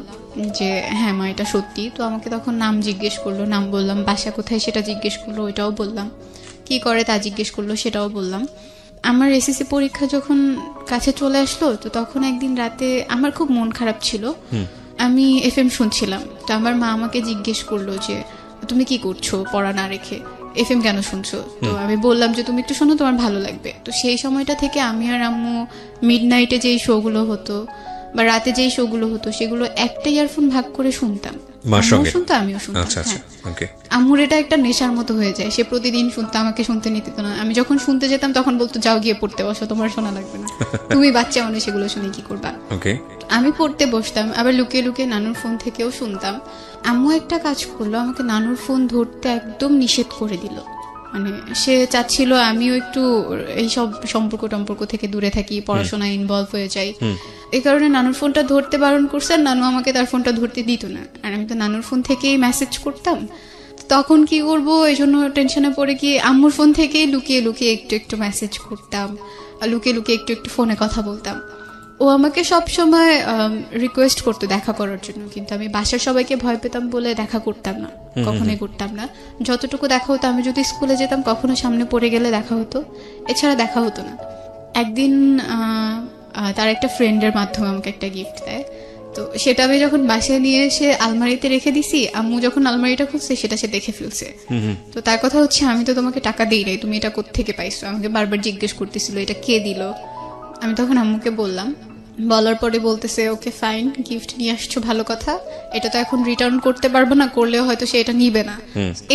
যে হ্যাঁ মা এটা সত্যি। তো আমাকে তখন নাম জিজ্ঞেস করলো, নাম বললাম, বাসা কোথায় সেটা জিজ্ঞেস করলো, ওইটাও বললাম, কি করে তা জিজ্ঞেস করলো সেটাও বললাম। আমার এসএসসি পরীক্ষা যখন কাছে চলে আসলো, তো তখন একদিন রাতে আমার খুব মন খারাপ ছিল, আমি এফএম শুনছিলাম। তো আমার মা আমাকে জিজ্ঞেস করলো যে তুমি কি করছো পড়া না রেখে, এফএম কেন শুনছো। তো আমি বললাম যে তুমি একটু শোনো, তোমার ভালো লাগবে। তো সেই সময়টা থেকে আমি আর আম্মু মিডনাইটে যেই শোগুলো হতো বা রাতে যেই শোগুলো হতো সেগুলো একটা ইয়ারফোন ভাগ করে শুনতাম, শুনতো আমিও শুনতাম। আম্মুর এটা একটা নেশার মতো হয়ে যায়, সে প্রতিদিন শুনতো, আমাকে শুনতে নিতে না। আমি যখন শুনতে যেতাম তখন বলতো যাও গিয়ে পড়তে বসো, তোমার শোনা লাগবে না, তুমি বাচ্চা মানুষ সেগুলো শুনে কি করবা। আমি পড়তে বসতাম, আবার লুকিয়ে লুকিয়ে নানুর ফোন থেকেও শুনতাম। আম্মু একটা কাজ করলো, আমাকে নানুর ফোন ধরতে একদম নিষেধ করে দিল। মানে সে চাচ্ছিল আমিও একটু এইসব সম্পর্ক থেকে দূরে থাকি, পড়াশোনায় ইনভলভ হয়ে যাই। এই কারণে নানুর ফোনটা ধরতে বারণ করছে, আর নানু আমাকে তার ফোনটা ধরতে দিত না। আর আমি তো নানুর ফোন থেকেই মেসেজ করতাম, তখন কি করব এই জন্য টেনশনে পড়ে গিয়ে আম্মুর ফোন থেকেই লুকিয়ে লুকিয়ে একটু একটু মেসেজ করতাম, লুকিয়ে লুকিয়ে একটু একটু ফোনে কথা বলতাম। ও আমাকে সব সময় রিকোয়েস্ট করতো দেখা করার জন্য, কিন্তু আমি বাসার সবাইকে ভয় পেতাম বলে দেখা করতাম না, কখনোই করতাম না। যতটুকু দেখা হতো, আমি যদি স্কুলে যেতাম কখনো সামনে পড়ে গেলে দেখা হতো, এছাড়া দেখা হতো না। একদিন তার একটা ফ্রেন্ডের মাধ্যমে আমাকে একটা গিফট দেয়, তো সেটা আমি যখন বাসায় নিয়ে এসে আলমারিতে রেখে দিছি, আম্মু যখন আলমারিটা খুলছে সেটা সে দেখে ফেলছে। তো তার কথা হচ্ছে আমি তো তোমাকে টাকা দিই নাই, তুমি এটা কোত্থেকে পাইছো, আমাকে বারবার জিজ্ঞেস করতেছিল এটা কে দিল। আমি তখন আম্মুকে বললাম, বলার পরে বলতেছে ওকে ফাইন, গিফট নিয়ে আসছো ভালো কথা, এটা তো এখন রিটার্ন করতে পারবো না, করলেও হয়তো সে এটা নিবে না,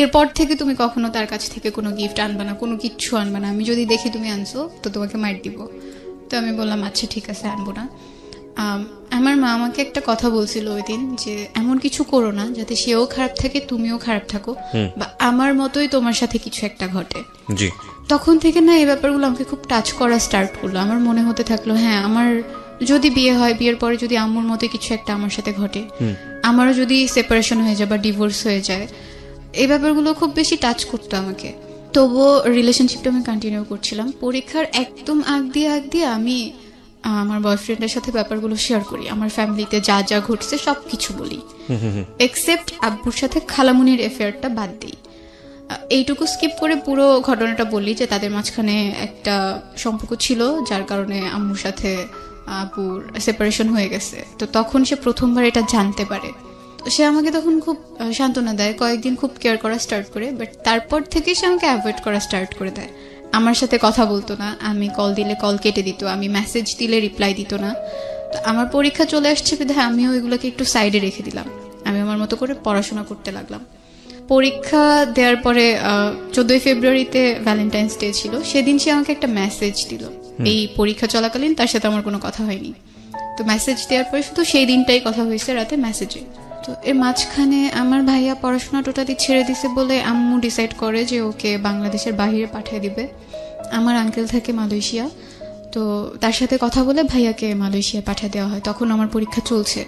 এরপর থেকে তুমি কখনো তার কাছ থেকে কোনো গিফট আনবে না, কোনো কিচ্ছু আনবে না, আমি যদি দেখি তুমি আনছো তো তোমাকে মাইর দিব। তো আমি বললাম আচ্ছা ঠিক আছে আনবো না। আমার মা আমাকে একটা কথা বলছিল ওই দিন, যে এমন কিছু করো না যাতে সেও খারাপ থাকে তুমিও খারাপ থাকো, বা আমার মতোই তোমার সাথে কিছু একটা ঘটে। তখন থেকে না এই ব্যাপারগুলো আমাকে খুব টাচ করা স্টার্ট করলো। আমার মনে হতে থাকলো, হ্যাঁ আমার যদি বিয়ে হয়, বিয়ের পরে যদি আম্মুর মতো কিছু একটা আমার সাথে ঘটে, আমারও যদি সেপারেশন হয়ে যায় বা ডিভোর্স হয়ে যায়, এই ব্যাপারগুলো খুব বেশি টাচ করতো আমাকে। তবুও রিলেশনশিপটা আমি কন্টিনিউ করছিলাম। পরীক্ষার একদম আগ দিয়ে আমি আমার বয়ফ্রেন্ডের সাথে ব্যাপারগুলো শেয়ার করি, আমার ফ্যামিলিতে যা যা ঘটছে সবকিছু বলি, এক্সেপ্ট আব্বুর সাথে খালামুনির এফেয়ারটা বাদ দিই। এইটুকু স্কিপ করে পুরো ঘটনাটা বলি যে তাদের মাঝখানে একটা সম্পর্ক ছিল যার কারণে আম্মুর সাথে আপুর সেপারেশন হয়ে গেছে। তো তখন সে প্রথমবার এটা জানতে পারে। সে আমাকে তখন খুব সান্ত্বনা দেয়, কয়েকদিন খুব কেয়ার করা স্টার্ট করে, বাট তারপর থেকে সে আমাকে অ্যাভয়েড করা স্টার্ট করে দেয়। আমার সাথে কথা বলতো না, আমি কল দিলে কল কেটে দিত, আমি মেসেজ দিলে রিপ্লাই দিত না। তো আমার পরীক্ষা চলে আসছে বিধায় আমিও এগুলোকে একটু সাইডে রেখে দিলাম, আমি আমার মতো করে পড়াশোনা করতে লাগলাম। পরীক্ষা দেওয়ার পরে 14 ফেব্রুয়ারিতে ভ্যালেন্টাইন্স ডে ছিল, সেদিন সে আমাকে একটা মেসেজ দিল। এই পরীক্ষা চলাকালীন তার সাথে আমার কোনো কথা হয়নি। তো মেসেজ দেওয়ার পরে শুধু সেই দিনটাই কথা হয়েছে রাতে মেসেজে। তো এর মাঝখানে আমার ভাইয়া পড়াশোনা টোটালি ছেড়ে দিছে বলে আম্মু ডিসাইড করে যে ওকে বাংলাদেশের বাইরে পাঠিয়ে দিবে। আমার আঙ্কেল থাকে মালয়েশিয়া, তো তার সাথে কথা বলে ভাইয়াকে মালয়েশিয়া পাঠিয়ে দেওয়া হয়। তখন আমার পরীক্ষা চলছে,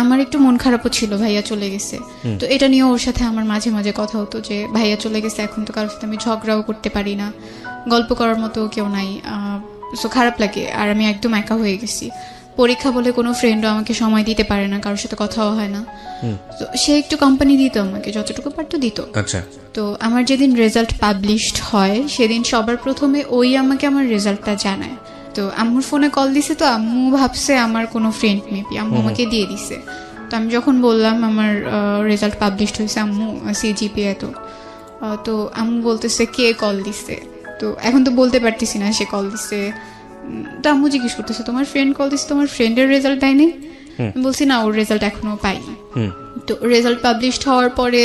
আমার একটু মন খারাপও ছিল ভাইয়া চলে গেছে। তো এটা নিয়ে ওর সাথে আমার মাঝে মাঝে কথা হতো যে ভাইয়া চলে গেছে, এখন তো কারোর সাথে আমি ঝগড়াও করতে পারি না, গল্প করার মতো কেউ নাই, সো খারাপ লাগে। আর আমি একদম একা হয়ে গেছি, পরীক্ষা বলে কোনো ফ্রেন্ডও আমাকে সময় দিতে পারে না, কারোর সাথে কথাও হয় না। তো সে একটু কোম্পানি দিত আমাকে, যতটুকু পারতো দিত। তো আমার যেদিন রেজাল্ট পাবলিশড হয় সেদিন সবার প্রথমে ওই আমাকে আমার রেজাল্টটা জানায়। তো আম্মুর ফোনে কল দিছে, তো আম্মু ভাবছে আমার কোনো ফ্রেন্ড মেবি, আম্মু আমাকে দিয়ে দিছে। তো আমি যখন বললাম আমার রেজাল্ট পাবলিশড হয়েছে আম্মু, CGPA তো আম্মু বলতেছে কে কল দিছে। তো এখন তো বলতে পারতেছি না সে কল দিছে। তো আম্মু জিজ্ঞেস করতেছে তোমার ফ্রেন্ড কল দিচ্ছে, তোমার ফ্রেন্ডের রেজাল্ট দেয়নি? বলছি না, ওর রেজাল্ট এখনো পাইনি। তো রেজাল্ট পাবলিশড হওয়ার পরে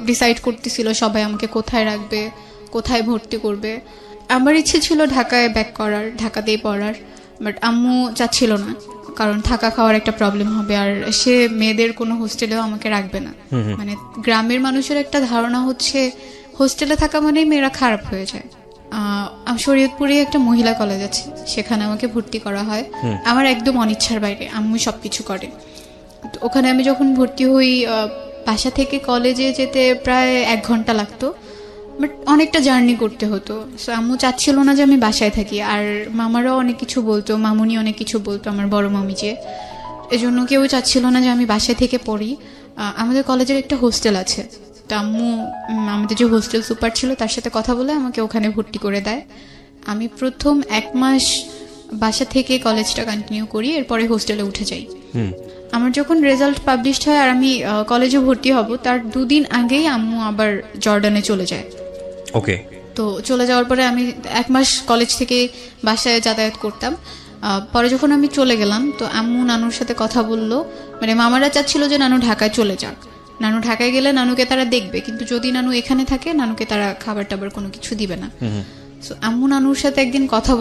ডিসাইড করতেছিল সবাই আমাকে কোথায় রাখবে, কোথায় ভর্তি করবে। আমার ইচ্ছে ছিল ঢাকায় ব্যাক করার, ঢাকাতেই পড়ার, বাট আম্মু চাচ্ছিল না, কারণ থাকা খাওয়ার একটা প্রবলেম হবে, আর সে মেয়েদের কোনো হোস্টেলেও আমাকে রাখবে না। মানে গ্রামের মানুষের একটা ধারণা হচ্ছে হোস্টেলে থাকা মানেই মেয়েরা খারাপ হয়ে যায়। শরীয়তপুরে একটা মহিলা কলেজ আছে, সেখানে আমাকে ভর্তি করা হয় আমার একদম অনিচ্ছার বাইরে, আম্মু সবকিছু করে। ওখানে আমি যখন ভর্তি হই, বাসা থেকে কলেজে যেতে প্রায় 1 ঘন্টা লাগতো, বাট অনেকটা জার্নি করতে হতো। সো আম্মু চাচ্ছিল না যে আমি বাসায় থাকি, আর মামারাও অনেক কিছু বলতো, মামুনি অনেক কিছু বলতো, আমার বড় মামি যে, এজন্য কেউ চাচ্ছিল না যে আমি বাসায় থেকে পড়ি। আমাদের কলেজের একটা হোস্টেল আছে, তো আম্মু আমাদের যে হোস্টেল সুপার ছিল তার সাথে কথা বলে আমাকে ওখানে ভর্তি করে দেয়। আমি প্রথম 1 মাস বাসা থেকে কলেজটা কন্টিনিউ করি, এরপরে হোস্টেলে উঠে যাই। আমার যখন রেজাল্ট পাবলিশড হয় আর আমি কলেজে ভর্তি হব, তার 2 দিন আগেই আম্মু আবার জর্ডানে চলে যায়। ওকে। তো চলে যাওয়ার পরে আমি 1 মাস কলেজ থেকে বাসায় যাতায়াত করতাম। পরে যখন আমি চলে গেলাম, তো আম্মু নানুর সাথে কথা বললো, মানে মামারা চাচ্ছিল যে নানু ঢাকায় চলে যাক, নানু ঢাকায় গেলে নানুকে তারা দেখবে, কিন্তু যদি নানু এখানে থাকে নানুকে তারা খাবার টাবার কোনো কিছু দিবে না। সো আম্মু নানুর সাথে একদিন কথা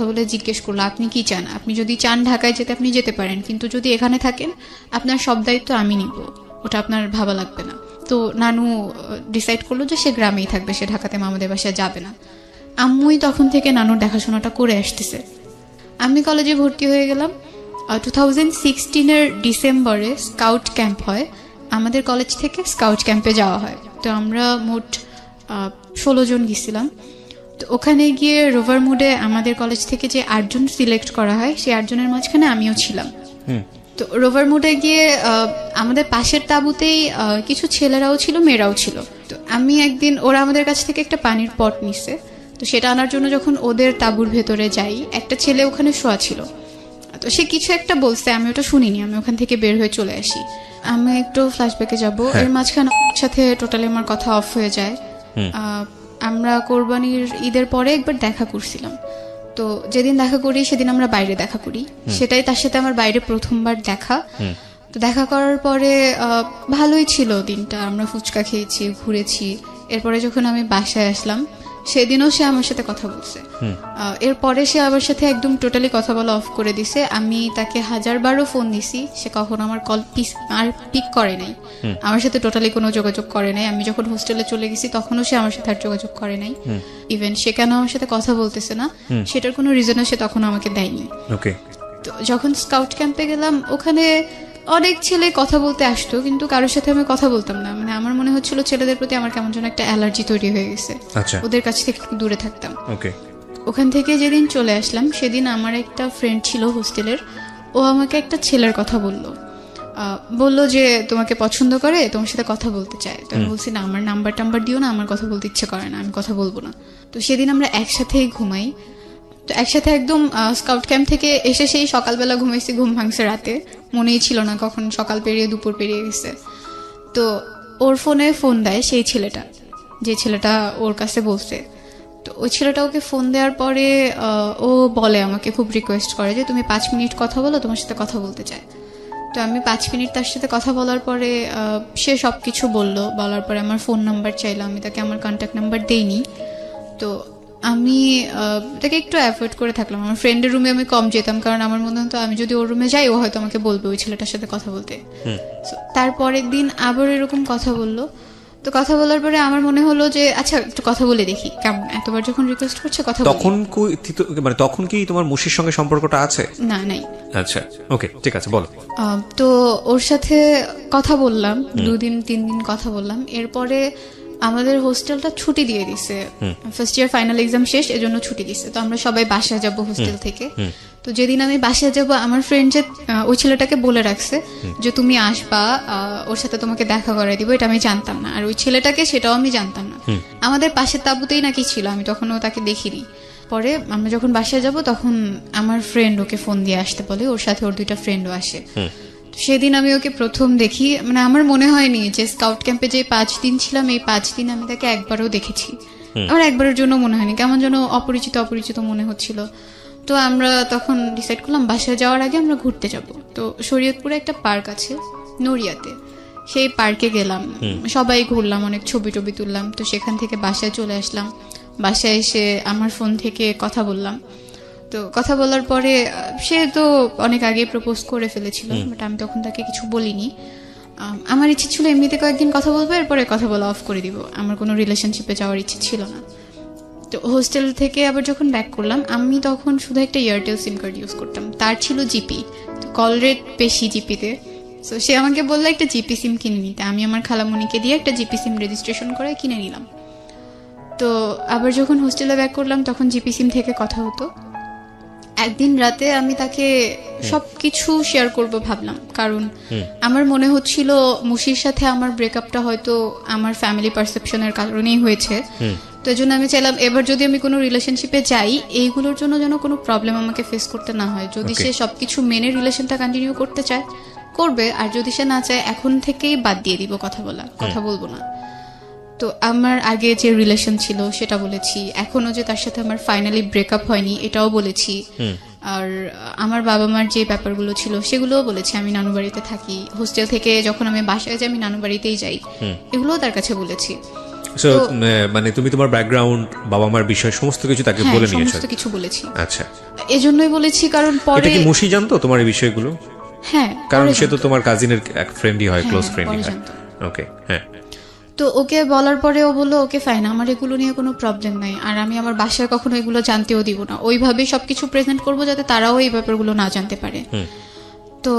বলে জিজ্ঞেস করলো আপনি কি চান, আপনি যদি চান ঢাকায় যেতে আপনি যেতে পারেন, কিন্তু যদি এখানে থাকেন আপনার সব দায়িত্ব আমি নিব, ওটা আপনার ভাবা লাগবে না। তো নানু ডিসাইড করলো যে সে গ্রামেই থাকবে, সে ঢাকাতে মামাদের বাসায় যাবে না। আম্মুই তখন থেকে নানুর দেখাশোনাটা করে আসতেছে। আমি কলেজে ভর্তি হয়ে গেলাম। 2016 ডিসেম্বরে স্কাউট ক্যাম্প হয়, আমাদের কলেজ থেকে স্কাউট ক্যাম্পে যাওয়া হয়। তো আমরা মোট 16 জন গেছিলাম। তো ওখানে গিয়ে রোভার মুডে আমাদের কলেজ থেকে যে 8 জন সিলেক্ট করা হয়, সেই 8 জনের মাঝখানে আমিও ছিলাম। তো রোভার মুডে গিয়ে আমাদের পাশের তাঁবুতেই কিছু ছেলেরাও ছিল, মেয়েরাও ছিল। তো আমি একদিন, ওরা আমাদের কাছ থেকে একটা পানির পট নিছে, তো সেটা আনার জন্য যখন ওদের তাঁবুর ভেতরে যাই, একটা ছেলে ওখানে শোয়া ছিল। তো সে কিছু একটা বলছে, আমি ওটা শুনিনি, আমি ওখান থেকে বের হয়ে চলে আসি। আমি একটু ফ্ল্যাশব্যাকে যাব, এর মাঝখানে ওর সাথে টোটালি আমার কথা অফ হয়ে যায়। আমরা কোরবানির ঈদের পরে একবার দেখা করছিলাম, তো যেদিন দেখা করি সেদিন আমরা বাইরে দেখা করি, সেটাই তার সাথে আমার বাইরে প্রথমবার দেখা। তো দেখা করার পরে ভালোই ছিল দিনটা, আমরা ফুচকা খেয়েছি, ঘুরেছি। এরপরে যখন আমি বাসায় আসলাম, সেদিনও সে আমার সাথে কথা বলছে। এরপরে সে আমার সাথে একদম টোটালি কথা বলা অফ করে দিছে। আমি তাকে 1000বারও ফোন দিছি, সে কখনো আমার কল আর পিক করে নাই, আমার সাথে টোটালি কোনো যোগাযোগ করে নাই। আমি যখন হোস্টেলে চলে গেছি তখনও সে আমার সাথে আর যোগাযোগ করে নাই। ইভেন সে কেন আমার সাথে কথা বলতেছে না সেটার কোনো রিজনও সে তখন আমাকে দেয়নি। তো যখন স্কাউট ক্যাম্পে গেলাম, ওখানে অনেক ছেলে কথা বলতে আসতো, কিন্তু কারোর সাথে আমি কথা বলতাম না। মানে আমার মনে হচ্ছিল ছেলেদের প্রতি আমার কেমন যেন একটা অ্যালার্জি তৈরি হয়ে গেছে, ওদের কাছ থেকে দূরে থাকতাম। ওখান থেকে যেদিন চলে আসলাম সেদিন আমার একটা ফ্রেন্ড ছিল হোস্টেলের, ও আমাকে একটা ছেলের কথা বললো যে তোমাকে পছন্দ করে, তোমার সাথে কথা বলতে চায়। তো আমি বলছি না, আমার নাম্বার দিও না, আমার কথা বলতে ইচ্ছে করে না, আমি কথা বলবো না। তো সেদিন আমরা একসাথেই ঘুমাই, তো একসাথে একদম স্কাউট ক্যাম্প থেকে এসে সেই সকালবেলা ঘুমাইছি, ঘুম ভাঙছে রাতে, মনেই ছিল না কখন সকাল পেরিয়ে দুপুর পেরিয়ে গেছে। তো ওর ফোনে ফোন দেয় সেই ছেলেটা, যে ছেলেটা ওর কাছে বলছে। তো ওই ছেলেটা ওকে ফোন দেওয়ার পরে ও বলে, আমাকে খুব রিকোয়েস্ট করে যে তুমি 5 মিনিট কথা বলো, তোমার সাথে কথা বলতে চায়। তো আমি 5 মিনিট তার সাথে কথা বলার পরে সে সবকিছু বলার পরে আমার ফোন নাম্বার চাইলো, আমি তাকে আমার কন্ট্যাক্ট নাম্বার দেইনি। তো আমি তাকে একটু অ্যাভয়েড করে থাকলাম, আমার ফ্রেন্ডের রুমে আমি কম যেতাম, কারণ আমার মনে হতো আমি যদি ওর রুমে যাই ও হয়তো আমাকে বলবে ওই ছেলেটার সাথে কথা বলতে। তারপরের দিন আবার এরকম কথা বললো। তো কথা বলার পরে আমার মনে হলো যে আচ্ছা একটু কথা বলে দেখি কেমন, এতবার যখন রিকোয়েস্ট করছে কথা বলি। তখন কি তোমার মুশির সঙ্গে সম্পর্কটা আছে? না, নাই। আচ্ছা, ওকে, ঠিক আছে, বলো। তো ওর সাথে কথা বললাম, 2 দিন 3 দিন কথা বললাম। এরপরে আমাদের হোস্টেলটা ছুটি দিয়ে দিছে, ফার্স্ট ইয়ার ফাইনাল এক্সাম শেষ, এজন্য ছুটি দিছে। তো আমরা সবাই বাসায় যাব হোস্টেল থেকে। তো যেদিন আমি বাসায় যাব, আমার ফ্রেন্ড যে ওই ছেলেটাকে বলে রাখছে যে তুমি আসবা, ওর সাথে তোমাকে দেখা করাই দিব, এটা আমি জানতাম না। আর ওই ছেলেটাকে সেটাও আমি জানতাম না, আমাদের পাশের তাঁবুতেই নাকি ছিল, আমি তখনও তাকে দেখিনি। পরে আমরা যখন বাসায় যাব তখন আমার ফ্রেন্ড ওকে ফোন দিয়ে আসতে বলে, ওর সাথে ওর 2টা ফ্রেন্ডও আসে। সেদিন আমি ওকে প্রথম দেখি, মানে আমার মনে হয়নি যে স্কাউট ক্যাম্পে যে 5 দিন ছিলাম এই 5 দিন আমি তাকে একবারও দেখেছি। আমার একবারের জন্য মনে হয়নি, কেমন যেন অপরিচিত মনে হচ্ছিল। তো আমরা তখন ডিসাইড করলাম বাসায় যাওয়ার আগে আমরা ঘুরতে যাব। তো শরীয়তপুরে একটা পার্ক আছে নড়িয়াতে, সেই পার্কে গেলাম, সবাই ঘুরলাম, অনেক ছবি তুললাম। তো সেখান থেকে বাসায় চলে আসলাম, বাসায় এসে আমার ফোন থেকে কথা বললাম। তো কথা বলার পরে সে তো অনেক আগে প্রপোজ করে ফেলেছিল, বাট আমি তখন তাকে কিছু বলিনি। আমার ইচ্ছে ছিল এমনিতে কয়েকদিন কথা বলবো, এরপরে কথা বলা অফ করে দিব, আমার কোনো রিলেশনশিপে যাওয়ার ইচ্ছে ছিল না। তো হোস্টেল থেকে আবার যখন ব্যাক করলাম, আমি তখন শুধু একটা এয়ারটেল সিম কার্ড ইউজ করতাম, তার ছিল জিপি। তো কল রেট বেশি জিপিতে, তো সে আমাকে বললো একটা জিপি সিম কিনে নিতে। আমি আমার খালামুনিকে দিয়ে একটা জিপি সিম রেজিস্ট্রেশন করে কিনে নিলাম। তো আবার যখন হোস্টেলে ব্যাক করলাম তখন জিপি সিম থেকে কথা হতো। একদিন রাতে আমি তাকে সবকিছু শেয়ার করব ভাবলাম, কারণ আমার মনে হচ্ছিল মুশির সাথে আমার ব্রেকআপটা হয়তো আমার ফ্যামিলি পারসেপশনের কারণেই হয়েছে। তো এই জন্য আমি চাইলাম এবার যদি আমি কোনো রিলেশনশিপে যাই, এইগুলোর জন্য যেন কোনো প্রবলেম আমাকে ফেস করতে না হয়। যদি সে সবকিছু মেনে রিলেশনটা কন্টিনিউ করতে চায় করবে, আর যদি সে না চায় এখন থেকেই বাদ দিয়ে দিব কথা বলবো না। তো আমার আগে যে রিলেশন ছিল সেটা বলেছি, এখনো যে তার সাথে আমার ফাইনালি ব্রেকআপ হয়নি এটাও বলেছি, আর আমার বাবা মার যে ব্যাপারগুলো ছিল সেগুলোও বলেছি। আমি নানু বাড়িতে থাকি, হোস্টেল থেকে যখন আমি বাসায় যাই আমি নানু বাড়িতেই যাই, এগুলোও তার কাছে বলেছি। মানে তুমি তোমার ব্যাকগ্রাউন্ড, বাবা মার বিষয় সমস্ত কিছু তাকে বলে নিয়েছো? সমস্ত কিছু বলেছি। আচ্ছা, এজন্যই বলেছি কারণ পরে এটা কি মুশি জানতো তোমার এই বিষয়গুলো? হ্যাঁ, কারণ সে তো তোমার কাজিনের এক ফ্রেন্ডই হয়, ক্লোজ ফ্রেন্ডই হয়। ওকে, হ্যাঁ। তো ওকে বলার পরে ও বললো ওকে ফাইন, আমার এগুলো নিয়ে কোনো প্রবলেম নাই, আর আমি আমার বাসায় কখনো এগুলো জানতেও দিব না, ওইভাবে সবকিছু প্রেজেন্ট করবো যাতে তারাও এই ব্যাপারগুলো না জানতে পারে। তো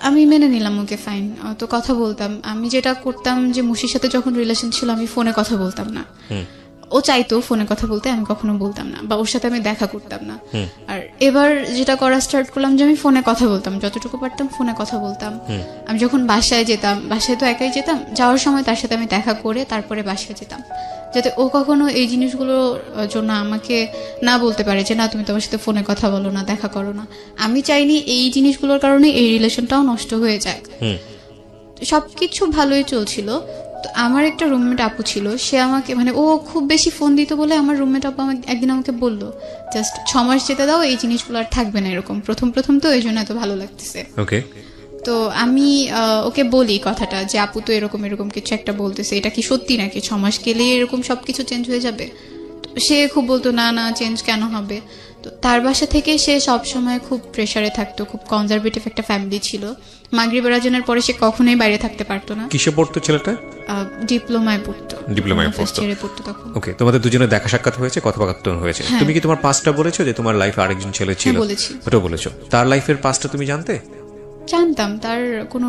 আমি মেনে নিলাম ওকে ফাইন। তো কথা বলতাম, আমি যেটা করতাম যে মুশির সাথে যখন রিলেশন ছিল আমি ফোনে কথা বলতাম না, ও চাইতো ফোনে কথা বলতে, আমি কখনো বলতাম না, বা ওর সাথে আমি দেখা করতাম না। আর এবার যেটা করা স্টার্ট করলাম যে আমি ফোনে কথা বলতাম, যতটুকু পারতাম ফোনে কথা বলতাম। আমি যখন বাসায় যেতাম, বাসায় তো একাই যেতাম, যাওয়ার সময় তার সাথে আমি দেখা করে তারপরে বাসায় যেতাম, যাতে ও কখনো এই জিনিসগুলোর জন্য আমাকে না বলতে পারে যে না তুমি তোমার সাথে ফোনে কথা বলো না, দেখা করো না। আমি চাইনি এই জিনিসগুলোর কারণে এই রিলেশনটাও নষ্ট হয়ে যায়। সবকিছু ভালোই চলছিল। তো আমার একটা রুমমেট আপু ছিল, সে আমাকে মানে ও খুব বেশি ফোন দিত বলে আমার রুমমেট আপু একদিন আমাকে বললো জাস্ট 6 মাস যেতে দাও, এই জিনিসগুলো আর থাকবে না এরকম, প্রথম তো এই জন্য এত ভালো লাগতেছে। তো আমি ওকে বলি কথাটা যে আপু তো এরকম কিছু একটা বলতেছে, এটা কি সত্যি নাকি 6 মাস গেলে এরকম সবকিছু চেঞ্জ হয়ে যাবে? সে খুব বলতো না না চেঞ্জ কেন হবে। তো তার বাসা থেকে সে সবসময় খুব প্রেসারে থাকতো, খুব কনজারভেটিভ একটা ফ্যামিলি ছিল। মাগরিবের আজানের পরে সে কখনোই বাইরে থাকতে পারতো না। কিসে পড়তো ছেলেটা? ডিপ্লোমায় পড়তো। তখন ওকে, তোমাদের দুজনের দেখা সাক্ষাৎ হয়েছে, কথাবার্তা হয়েছে। তুমি কি তোমার পাস্টটা বলেছো যে তোমার লাইফে আরেকজন ছেলে ছিল? ওটা বলেছো। তার লাইফের পাস্টটা তুমি জানতে? জানতাম, তার কোনো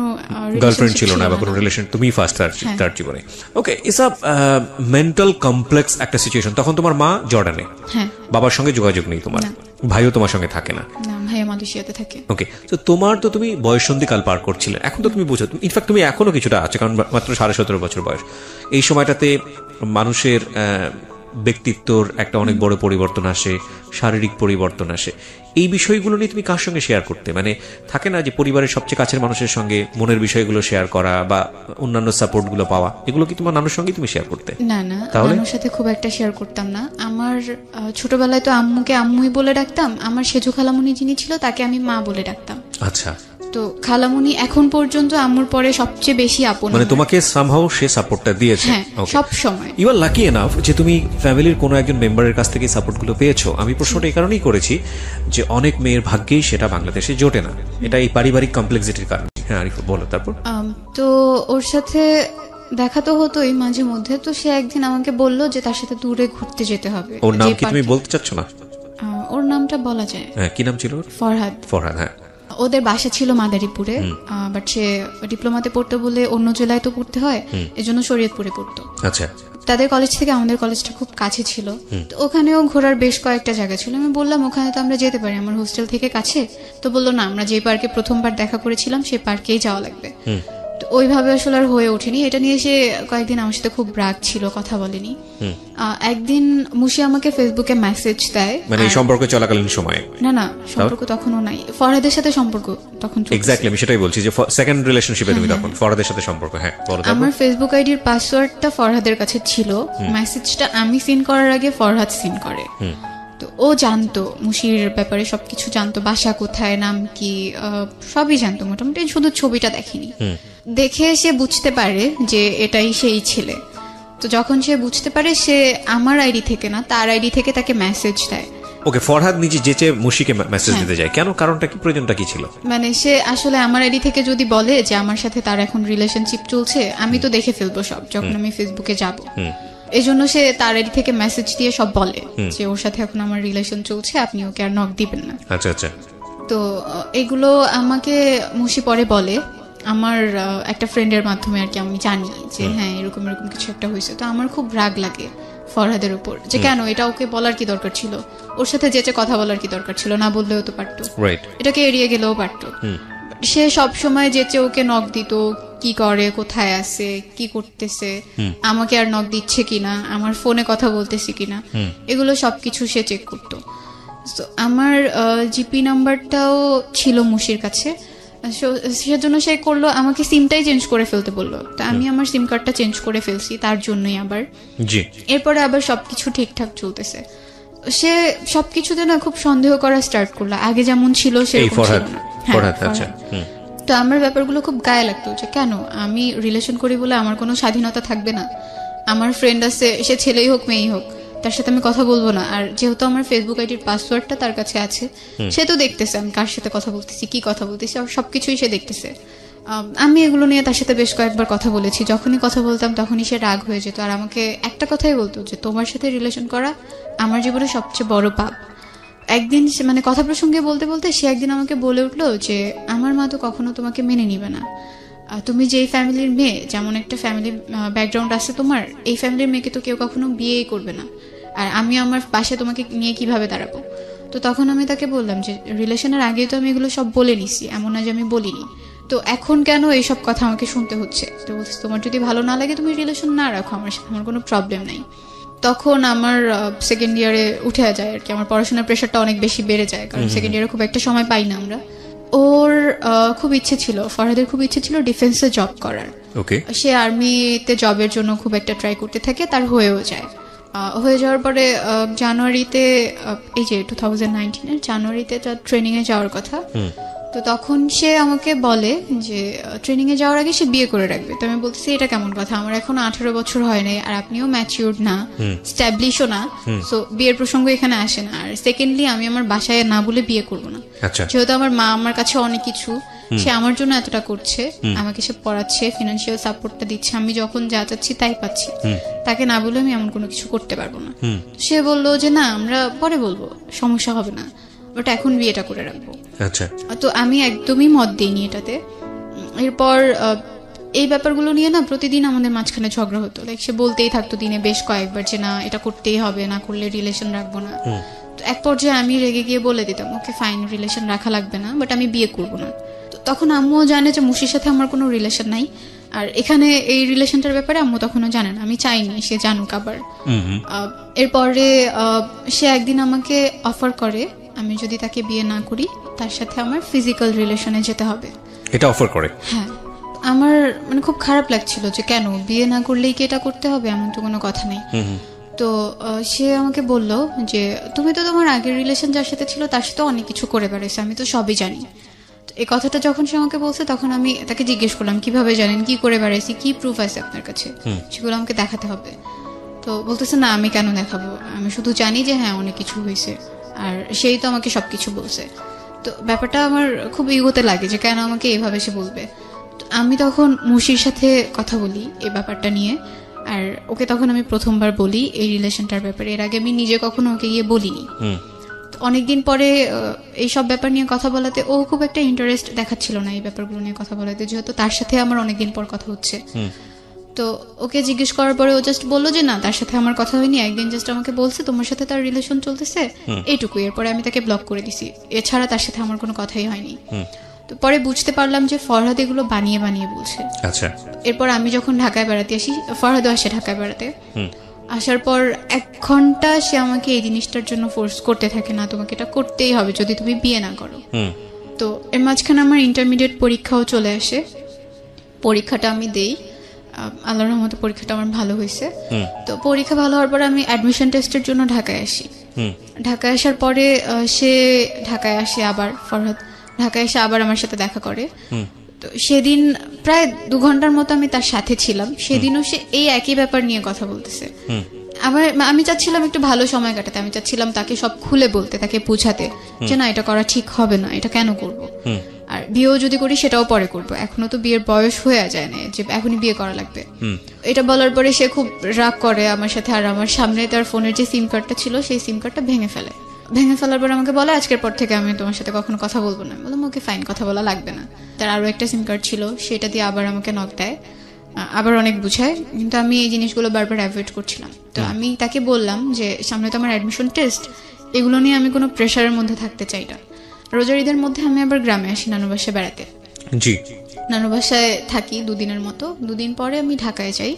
গার্লফ্রেন্ড ছিল না বা কোনো রিলেশন, তুমি ফার্স্ট তার জীবনে। ওকে, ইটস আ মেন্টাল কমপ্লেক্স একটা সিচুয়েশন। তখন তোমার মা জর্ডানে, বাবার সঙ্গে যোগাযোগ নেই তোমার, ভাইও তোমার সঙ্গে থাকে না? ভাইয়া মালয়েশিয়াতে থাকে। ওকে, তো তোমার তো তুমি বয়ঃসন্ধিকাল পার করছিলে, এখন তো তুমি বুঝো, ইনফ্যাক্ট তুমি এখনো কিছুটা আছে, কারণ মাত্র 17.5 বছর বয়স। এই সময়টাতে মানুষের ব্যক্তিত্বর একটা অনেক বড় পরিবর্তন আসে, শারীরিক পরিবর্তন আসে। এই বিষয়গুলো নিয়ে তুমি কার সঙ্গে শেয়ার করতে? মানে থাকে না যে পরিবারের সবচেয়ে কাছের মানুষের সঙ্গে মনের বিষয়গুলো শেয়ার করা বা অন্যান্য সাপোর্ট গুলো পাওয়া, এগুলো কি তোমার নানুর সঙ্গে তুমি শেয়ার করতে? না না, নানুর সাথে খুব একটা শেয়ার করতাম না। আমার ছোটবেলায় তো আম্মুকে আম্মুই বলে ডাকতাম, আমার সেজু খালামুনি যিনি ছিল তাকে আমি মা বলে ডাকতাম। আচ্ছা, তো খালামুনি এখন পর্যন্ত আম্মুর পরে সবচেয়ে বেশি আপন, মানে তোমাকে সামহাউ সে সাপোর্টটা দিয়েছে সব সময়। ইউ আর লাকি এনাফ যে তুমি ফ্যামিলির কোনো একজন মেম্বারের কাছ থেকে সাপোর্ট গুলো পেয়েছো। আমি প্রশ্নটা এই কারণেই করেছি যে অনেক মেয়ের ভাগ্যেই সেটা বাংলাদেশে জোটে না, এটা এই পারিবারিক কমপ্লেক্সিটির কারণে। হ্যাঁ আরিফ, বলো তারপর। তো ওর সাথে দেখা তো হতোই মাঝে মধ্যে। তো সে একদিন আমাকে বললো যে তার সাথে দূরে ঘুরতে যেতে হবে। ওর নাম কি তুমি বলতে চাচ্ছ না? ওর নামটা বলা যায়। হ্যাঁ, কি নাম ছিল? ফরহাদ। ফরহাদ, হ্যাঁ। ওদের বাসা ছিল মাদারীপুরে, বাট সে ডিপ্লোমাতে পড়তো বলে অন্য জেলায় তো পড়তে হয়, এজন্য শরীয়তপুরে পড়তো। আচ্ছা, তাদের কলেজ থেকে আমাদের কলেজটা খুব কাছে ছিল, তো ওখানেও ঘোরার বেশ কয়েকটা জায়গা ছিল। আমি বললাম ওখানে তো আমরা যেতে পারি, আমার হোস্টেল থেকে কাছে। তো বললো না, আমরা যে পার্কে প্রথমবার দেখা করেছিলাম সেই পার্কেই যাওয়া লাগবে। তো ওইভাবে আসলে আর হয়ে ওঠেনি। এটা নিয়ে সে কয়েকদিন আমার সাথে খুব রাগ ছিল, কথা বলেনি। একদিন মুশি আমাকে ফেসবুকে মেসেজ দেয়, মানে এই সম্পর্ক চলাকালীন সময়ে? না না, সম্পর্ক তখনও নাই, ফরহাদের সাথে সম্পর্ক তখন। এক্স্যাক্টলি, আমি সেটাই বলছি যে সেকেন্ড রিলেশনশিপে তুমি তখন ফরহাদের সাথে সম্পর্ক। হ্যাঁ, বলো। আমার ফেসবুক আইডির পাসওয়ার্ডটা ফরহাদের কাছে ছিল, মেসেজটা আমি সিন করার আগে ফরহাদ সিন করে। তো ও জানতো মুশির ব্যাপারে, সবকিছু জানতো, বাসা কোথায়, নাম কি, সবই জানতো মোটামুটি, শুধু ছবিটা দেখেনি। দেখে সে বুঝতে পারে যে এটাই সেই ছেলে। তো যখন সে বুঝতে পারে, সে আমার আইডি থেকে না, তার আইডি থেকে তাকে মেসেজ দেয়। ওকে, ফরহাদ নিজে যেচে মুশিকে মেসেজ দিতে যায় কেন? কারণটা কি, প্রয়োজনটা কি ছিল? মানে সে আসলে আমার আইডি থেকে যদি বলে যে আমার সাথে তার এখন রিলেশনশিপ চলছে, আমি তো দেখে ফেলবো সব যখন আমি ফেসবুকে যাব। এজন্য সে তার আইডি থেকে মেসেজ দিয়ে সব বলে যে ওর সাথে এখন আমার রিলেশন চলছে, আপনি ওকে আর নক দিবেন না। আচ্ছা আচ্ছা। তো এগুলো আমাকে মুশি পরে বলে, আমার একটা ফ্রেন্ডের মাধ্যমে আর কি আমি জানি যে হ্যাঁ এরকম এরকম কিছু একটা হয়েছে। তো আমার খুব রাগ লাগে ফরহাদের উপর, যে কেন এটা ওকে বলার কি দরকার ছিল, ওর সাথে যেচে কথা বলার কি দরকার ছিল, না বললেও তো পারতো, এটাকে এড়িয়ে গেলেও পারতো। সে সব সময় যেচে ওকে নক দিত, কি করে, কোথায় আছে, কি করতেছে, আমাকে আর নক দিচ্ছে কিনা, আমার ফোনে কথা বলতেছি কিনা, এগুলো সবকিছু সে চেক করতো। তো আমার জিপি নাম্বারটাও ছিল মুশির কাছে, সেজন্য সে করলো আমাকে সিমটাই চেঞ্জ করে ফেলতে বললো। তো আমি আমার সিম কার্ডটা চেঞ্জ করে ফেলছি তার জন্যই আবার। এরপরে আবার সবকিছু ঠিকঠাক চলতেছে। সে সবকিছুতে না খুব সন্দেহ করা স্টার্ট করলো, আগে যেমন ছিল সেরকম ছিল না। তো আমার ব্যাপারগুলো খুব গায়ে লাগতো, যে কেন আমি রিলেশন করি বলে আমার কোনো স্বাধীনতা থাকবে না? আমার ফ্রেন্ড আছে, সে ছেলেই হোক মেয়েই হোক, তার সাথে আমি কথা বলবো না? আর যেহেতু আমার ফেসবুক আইডির পাসওয়ার্ডটা তার কাছে আছে, সে তো দেখতেছে আমি কার সাথে কথা বলতেছি, কি কথা বলতেছি, আর সবকিছুই সে দেখতেছে। আমি এগুলো নিয়ে তার সাথে বেশ কয়েকবার কথা বলেছি। যখনই কথা বলতাম তখনই সে রাগ হয়ে যেত, আর আমাকে একটা কথাই বলতো যে তোমার সাথে রিলেশন করা আমার জীবনে সবচেয়ে বড় পাপ। একদিন মানে কথা প্রসঙ্গে বলতে বলতে সে একদিন আমাকে বলে উঠলো যে আমার মা তো কখনো তোমাকে মেনে নিবে না, তুমি যেই ফ্যামিলির মেয়ে, যেমন একটা ফ্যামিলি ব্যাকগ্রাউন্ড আছে তোমার, এই ফ্যামিলির মেয়েকে তো কেউ কখনো বিয়েই করবে না, আর আমি আমার পাশে তোমাকে নিয়ে কিভাবে দাঁড়াবো? তো তখন আমি তাকে বললাম যে রিলেশনের আগে তো আমি এগুলো সব বলে নিছি, এমন না যে আমি বলিনি, তো এখন কেন এইসব কথা আমাকে শুনতে হচ্ছে? তো বলছি তোমার যদি ভালো না লাগে তুমি রিলেশন না রাখো আমার সাথে, আমার কোনো প্রবলেম নাই। তখন আমার সেকেন্ড ইয়ারে উঠে যায় আর কি, আমার পড়াশোনার প্রেশারটা অনেক বেশি বেড়ে যায়, কারণ সেকেন্ড ইয়ারে খুব একটা সময় পাই না আমরা। ওর খুব ইচ্ছে ছিল, ফরহাদের খুব ইচ্ছে ছিল ডিফেন্সে জব করার। সে আর্মিতে জবের জন্য খুব একটা ট্রাই করতে থাকে, তার হয়েও যায়। হয়ে যাওয়ার পরে জানুয়ারিতে, এই যে 2019-এর জানুয়ারিতে তার ট্রেনিং এ যাওয়ার কথা। তো তখন সে আমাকে বলে যে ট্রেনিং এ যাওয়ার আগে সে বিয়ে করে রাখবে। তো আমি বলতেছি এটা কেমন কথা, আমার এখন 18 বছর হয় নাই, আর আপনিও ম্যাচিউরড না, স্ট্যাবলিশও না, সো বিয়ের প্রসঙ্গ এখানে আসে না। আর সেকেন্ডলি আমি আমার বাসায় না বলে বিয়ে করবো না, যেহেতু আমার মা আমার কাছে অনেক কিছু, সে আমার জন্য এতটা করছে, আমাকে সে পড়াচ্ছে, ফিনান্সিয়াল সাপোর্টটা দিচ্ছে, আমি যখন যা চাচ্ছি তাই পাচ্ছি, তাকে না বলে আমি এমন কোনো কিছু করতে পারবো না। সে বললো যে না আমরা পরে বলবো, সমস্যা হবে না, বাট এখন বিয়েটা করে রাখবো। আচ্ছা, তো আমি একদমই মত দিইনি এটাতে। এরপর এই ব্যাপারগুলো নিয়ে না প্রতিদিন আমাদের মাঝখানে ঝগড়া হতো, লাইক সে বলতেই থাকতো দিনে বেশ কয়েকবার যে না এটা করতেই হবে, না করলে রিলেশন রাখবো না। তো এক পর্যায়ে আমি রেগে গিয়ে বলে দিতাম ওকে ফাইন, রিলেশন রাখা লাগবে না, বাট আমি বিয়ে করবো না। তো তখন আম্মুও জানে যে মুশির সাথে আমার কোনো রিলেশন নাই, আর এখানে এই রিলেশনটার ব্যাপারে আম্মু তখনও জানে না, আমি চাইনি সে জানুক আবার। এরপরে সে একদিন আমাকে অফার করে আমি যদি তাকে বিয়ে না করি তার সাথে আমার ফিজিক্যাল রিলেশনে যেতে হবে। এটা অফার করে? হ্যাঁ। আমার মানে খুব খারাপ লাগছিল যে কেন বিয়ে না করলেই কি এটা করতে হবে, এমন তো কোনো কথা নেই। তো সে আমাকে বলল যে তুমি তো তোমার আগের রিলেশন যার সাথে ছিল তার সাথে অনেক কিছু করে বেড়াইছো, আমি তো সবই জানি। এই কথাটা যখন সে আমাকে বলছে তখন আমি তাকে জিজ্ঞেস করলাম কিভাবে জানেন, কি করে বেড়াইছি, কি প্রুফ আছে আপনার কাছে, সেগুলো আমাকে দেখাতে হবে। তো বলতেছে না আমি কেন দেখাবো, আমি শুধু জানি যে হ্যাঁ অনেক কিছু হয়েছে, আর সেই তো আমাকে সবকিছু বলছে। তো ব্যাপারটা আমার খুব ইগোতে লাগে যে কেন আমাকে এইভাবে সে বলবে। আমি তখন মুশির সাথে কথা বলি এই ব্যাপারটা নিয়ে, আর ওকে তখন আমি প্রথমবার বলি এই রিলেশনটার ব্যাপারে, এর আগে আমি নিজে কখনো ওকে গিয়ে বলিনি। অনেকদিন পরে এইসব ব্যাপার নিয়ে কথা বলাতে ও খুব একটা ইন্টারেস্ট দেখাচ্ছিল না এই ব্যাপারগুলো নিয়ে কথা বলাতে, যেহেতু তার সাথে আমার অনেকদিন পর কথা হচ্ছে। তো ওকে জিজ্ঞেস করার পরে ও জাস্ট বললো যে না তার সাথে আমার কথা হয়নি, একদিন জাস্ট আমাকে বলছে তোমার সাথে তার রিলেশন চলতেছে, এইটুকু। এরপরে আমি তাকে ব্লক করে দিছি, এছাড়া তার সাথে আমার কোনো কথাই হয়নি। তো পরে বুঝতে পারলাম যে ফরহাদ এগুলো বানিয়ে বানিয়ে বলছে। আচ্ছা। এরপর আমি যখন ঢাকায় বেড়াতে আসি, ফরহাদও আসে ঢাকায় বেড়াতে, আসার পর 1 ঘন্টা সে আমাকে এই জিনিসটার জন্য ফোর্স করতে থাকে, না তোমাকে এটা করতেই হবে যদি তুমি বিয়ে না করো। তো এর মাঝখানে আমার ইন্টারমিডিয়েট পরীক্ষাও চলে আসে, পরীক্ষাটা আমি দেই, আল্লাহর রহমতে পরীক্ষাটা আমার ভালো হয়েছে। তো পরীক্ষা ভালো হওয়ার পরে আমি অ্যাডমিশন টেস্টের জন্য ঢাকায় আসি। ঢাকায় আসার পরে সে ঢাকায় আসে আবার, ফরহাদ ঢাকায় এসে আবার আমার সাথে দেখা করে। তো সেদিন প্রায় 2 ঘন্টার মতো আমি তার সাথে ছিলাম, সেদিনও সে এই একই ব্যাপার নিয়ে কথা বলতেছে। আমি চাচ্ছিলাম একটু ভালো সময় কাটাতে, আমি চাচ্ছিলাম তাকে সব খুলে বলতে, তাকে বুঝাতে যে না এটা করা ঠিক হবে না, এটা কেন করব, আর বিয়েও যদি করি সেটাও পরে করব, এখনো তো বিয়ের বয়স হয়ে যায় না যে এখনই বিয়ে করা লাগবে। এটা বলার পরে সে খুব রাগ করে আমার সাথে, আর আমার সামনে তার ফোনের যে সিম কার্ডটা ছিল সেই সিম কার্ডটা ভেঙে ফেলার পর আমাকে বলে আজকের পর থেকে আমি তোমার সাথে কখনো কথা বলবো না। বললাম ওকে ফাইন, কথা বলা লাগবে না। তার আরো একটা সিম কার্ড ছিল, সেটা দিয়ে আবার আমাকে নক দেয়, আবার অনেক বুঝায়, কিন্তু আমি এই জিনিসগুলো বারবার অ্যাভয়েড করছিলাম। তো আমি তাকে বললাম যে সামনে তো আমার অ্যাডমিশন টেস্ট, এগুলো নিয়ে আমি কোনো প্রেশারের মধ্যে থাকতে চাই না। রোজার ঈদের মধ্যে আমি আবার গ্রামে আসি নানু বাসায় বেড়াতে। নানু বাসায় থাকি 2 দিনের মতো, 2 দিন পরে আমি ঢাকায় যাই,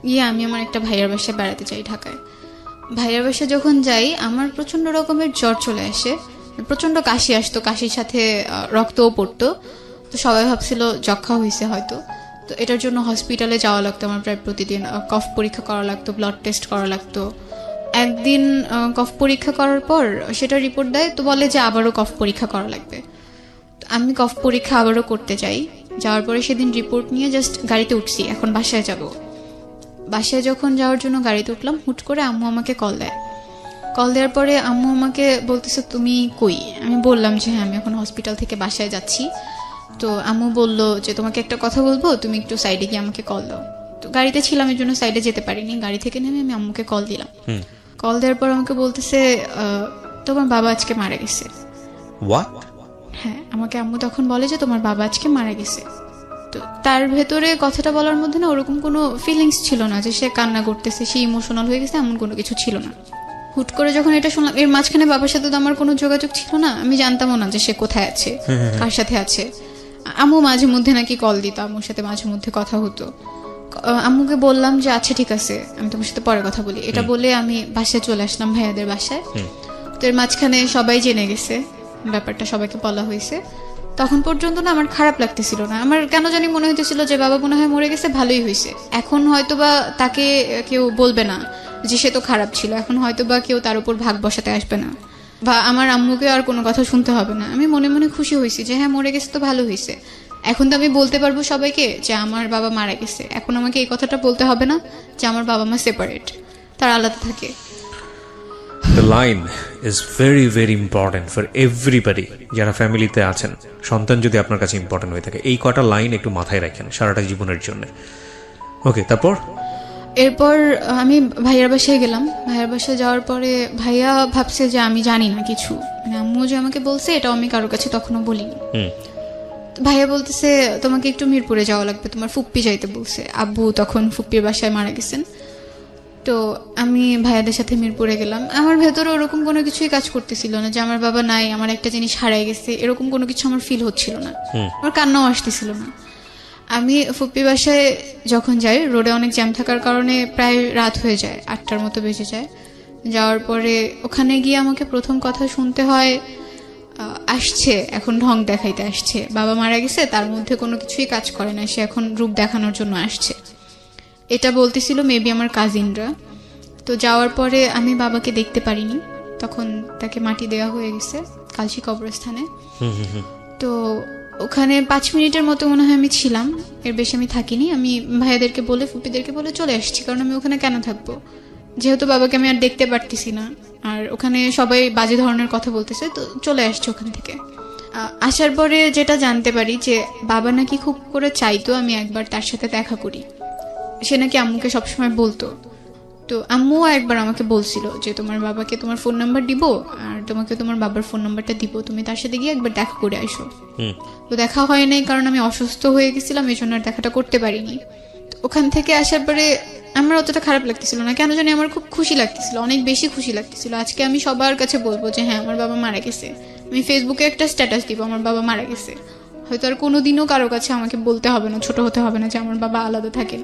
গিয়ে আমি আমার একটা ভাইয়ার বাসায় বেড়াতে চাই ঢাকায়। ভাইয়ার বাসায় যখন যাই আমার প্রচন্ড রকমের জ্বর চলে আসে, প্রচন্ড কাশি আসতো, কাশির সাথে রক্তও পড়তো। তো সবাই ভাবছিল যক্ষা হয়েছে হয়তো। তো এটার জন্য হসপিটালে যাওয়া লাগতো আমার প্রায় প্রতিদিন, কফ পরীক্ষা করা লাগতো, ব্লাড টেস্ট করা লাগতো। একদিন কফ পরীক্ষা করার পর সেটা রিপোর্ট দেয়, তো বলে যে আবারও কফ পরীক্ষা করা লাগবে। আমি কফ পরীক্ষা আবারও করতে যাই, যাওয়ার পরে সেদিন রিপোর্ট নিয়ে জাস্ট গাড়িতে উঠছি, এখন বাসায় যাব। বাসায় যখন যাওয়ার জন্য গাড়িতে উঠলাম, হুট করে আম্মু আমাকে কল দেওয়ার পরে আম্মু আমাকে বলতেছে তুমি কই। আমি বললাম যে হ্যাঁ আমি এখন হসপিটাল থেকে বাসায় যাচ্ছি। তো আম্মু বলল যে তোমাকে একটা কথা বলবো, তুমি একটু সাইডে গিয়ে আমাকে কল দাও। তো গাড়িতে ছিলাম এর জন্য সাইডে যেতে পারিনি, গাড়ি থেকে নেমে আমি আম্মুকে কল দিলাম। কল দেওয়ার পর আমাকে বলতেছে তোমার বাবা আজকে মারা গেছে। হ্যাঁ, আমাকে আম্মু তখন বলে যে তোমার বাবা আজকে মারা গেছে। তো তার ভেতরে কথাটা বলার মধ্যে না ওরকম কোনো ফিলিংস ছিল না যে সে কান্না করতেছে, সে ইমোশনাল হয়ে গেছে, এমন কোনো কিছু ছিল না। হুট করে যখন এটা শুনলাম, এর মাঝখানে বাবার সাথে তো আমার কোনো যোগাযোগ ছিল না, আমি জানতামও না যে সে কোথায় আছে, কার সাথে আছে। আম্মু মাঝে মধ্যে নাকি কল দিত, আম্মুর সাথে মাঝে মধ্যে কথা হতো। আম্মুকে বললাম যে আচ্ছা ঠিক আছে আমি তোমার সাথে পরে কথা বলি, এটা বলে আমি বাসায় চলে আসলাম, ভাইয়াদের বাসায়। তো এর মাঝখানে সবাই জেনে গেছে ব্যাপারটা, সবাইকে বলা হয়েছে। তখন পর্যন্ত না আমার খারাপ লাগতেছিল না, আমার কেন জানি মনে হইতেছিল যে বাবা মনে হয় মরে গেছে, ভালোই হয়েছে। এখন হয়তো বা তাকে কেউ বলবে না যে সে তো খারাপ ছিল, এখন হয়তো বা কেউ তার উপর ভাগ বসাতে আসবে না। বা আমার আম্মুকে আর কোনো কথা শুনতে হবে না। আমি মনে মনে খুশি হয়েছি যে হ্যাঁ মরে গেছে তো ভালো হয়েছে। এখন তো আমি বলতে পারবো সবাইকে যে আমার বাবা মারা গেছে। এখন আমাকে এই কথাটা বলতে হবে না যে আমার বাবা মা সেপারেট, তারা আলাদা থাকে। The line is very very important for everybody যারা ফ্যামিলিতে আছেন। সন্তান যদি আপনার কাছে ইম্পর্টেন্ট হয়ে থাকে, এই কটা লাইন একটু মাথায় রাখেন সারাটা জীবনের জন্য। ওকে, তারপর এরপর আমি ভাইয়ার বাসায় গেলাম। ভাইয়ার বাসায় যাওয়ার পরে ভাইয়া ভাবছে যে আমি জানি না কিছু, মানে আম্মু যে আমাকে বলছে এটাও আমি কারোর কাছে তখনও বলিনি। ভাইয়া বলতেছে তোমাকে একটু মিরপুরে যাওয়া লাগবে, তোমার ফুপ্পি যাইতে বলছে। আব্বু তখন ফুপ্পির বাসায় মারা গেছেন। তো আমি ভাইয়াদের সাথে মিরপুরে গেলাম। আমার ভেতরে ওরকম কোনো কিছুই কাজ করতেছিল না যে আমার বাবা নাই, আমার একটা জিনিস হারাই গেছে, এরকম কোনো কিছু আমার ফিল হচ্ছিল না। আমার কান্নাও আসতেছিল না। আমি ফুপ্পি বাসায় যখন যাই, রোডে অনেক জ্যাম থাকার কারণে প্রায় রাত হয়ে যায়, 8টার মতো বেজে যায়। যাওয়ার পরে ওখানে গিয়ে আমাকে প্রথম কথা শুনতে হয় আসছে এখন ঢং দেখাইতে আসছে, বাবা মারা গেছে, তার মধ্যে কোনো কিছুই কাজ করে না, সে এখন রূপ দেখানোর জন্য আসছে, এটা বলতেছিল মেবি আমার কাজিনরা। তো যাওয়ার পরে আমি বাবাকে দেখতে পারিনি, তখন তাকে মাটি দেওয়া হয়ে গেছে কালশি কবরস্থানে। তো ওখানে 5 মিনিটের মতো মনে হয় আমি ছিলাম, এর বেশি আমি থাকিনি। আমি ভাইয়াদেরকে বলে ফুপিদেরকে বলে চলে আসছি, কারণ আমি ওখানে কেন থাকবো, যেহেতু বাবাকে আমি আর দেখতে পারতেছি না, আর ওখানে সবাই বাজে ধরনের কথা বলতেছে, তো চলে আসছে ওখান থেকে। আসার পরে যেটা জানতে পারি যে বাবা নাকি খুব করে চাইতো আমি একবার তার সাথে দেখা করি, সে নাকি আম্মুকে সবসময় বলতো। তো আম্মুও একবার আমাকে বলছিল যে তোমার বাবাকে তোমার ফোন নাম্বার দিব আর তোমাকে তোমার বাবার ফোন নাম্বারটা দিব, তুমি তার সাথে গিয়ে একবার দেখা করে আসো। তো দেখা হয় নাই, কারণ আমি অসুস্থ হয়ে গেছিলাম, এই জন্য আর দেখাটা করতে পারিনি। ওখান থেকে আসার পরে আমার অতটা খারাপ লাগতেছিল না, কেন জানি আমার খুব খুশি লাগতেছিল, অনেক বেশি খুশি লাগতেছিল। আজকে আমি সবার কাছে বলবো যে হ্যাঁ আমার বাবা মারা গেছে, আমি ফেসবুকে একটা স্ট্যাটাস দিব আমার বাবা মারা গেছে। হয়তো আর কোনোদিনও কারো কাছে আমাকে বলতে হবে না, ছোট হতে হবে না যে আমার বাবা আলাদা থাকেন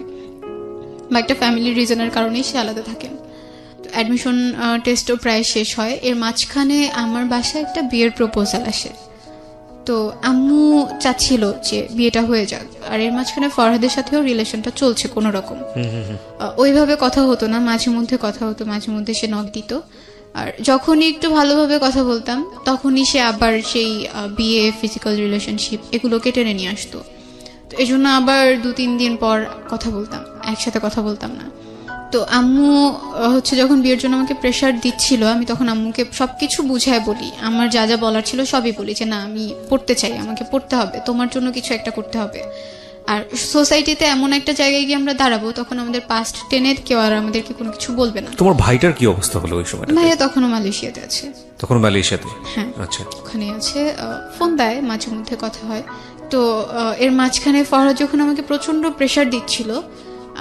বা একটা ফ্যামিলির রিজনের কারণেই সে আলাদা থাকেন। অ্যাডমিশন টেস্টও প্রায় শেষ হয়, এর মাঝখানে আমার বাসায় একটা বিয়ের প্রপোজাল আসে। তো আম্মু চাচ্ছিল যে বিয়েটা হয়ে যাক, আর এর মাঝখানে ফরহাদের সাথেও রিলেশনটা চলছে কোনো রকম। ওইভাবে কথা হতো না, মাঝে মধ্যে কথা হতো, মাঝে মধ্যে সে নক দিত, আর যখনই একটু ভালোভাবে কথা বলতাম তখনই সে আবার সেই বিয়ে, ফিজিক্যাল রিলেশনশিপ এগুলোকে টেনে নিয়ে আসতো। তো এই জন্য আবার 2-3 দিন পর কথা বলতাম, একসাথে কথা বলতাম না। তো আম্মু হচ্ছে যখন বিয়ের জন্য আমাকে প্রেশার দিচ্ছিল, আমি তখন আম্মুকে সবকিছু বুঝায় বলি, আমার যা যা বলার ছিল সবই বলি, যে না আমি পড়তে চাই, আমাকে পড়তে হবে, তোমার জন্য কিছু একটা করতে হবে। আর সোসাইটিতে এমন একটা জায়গায় গিয়ে আমরা দাঁড়াবো, তখন আমাদের পাস্ট টেনে কেউ আর আমাদেরকে কোনো কিছু বলবে না। তোমার ভাইটার কি অবস্থা হলো ওই সময়? ভাইয়া তখনও মালয়েশিয়াতে আছে। তখন মালয়েশিয়াতে? হ্যাঁ, আচ্ছা, ওখানে আছে, ফোন দেয়, মাঝে মধ্যে কথা হয়। তো এর মাঝখানে ফরহাদ যখন আমাকে প্রচন্ড প্রেশার দিচ্ছিল,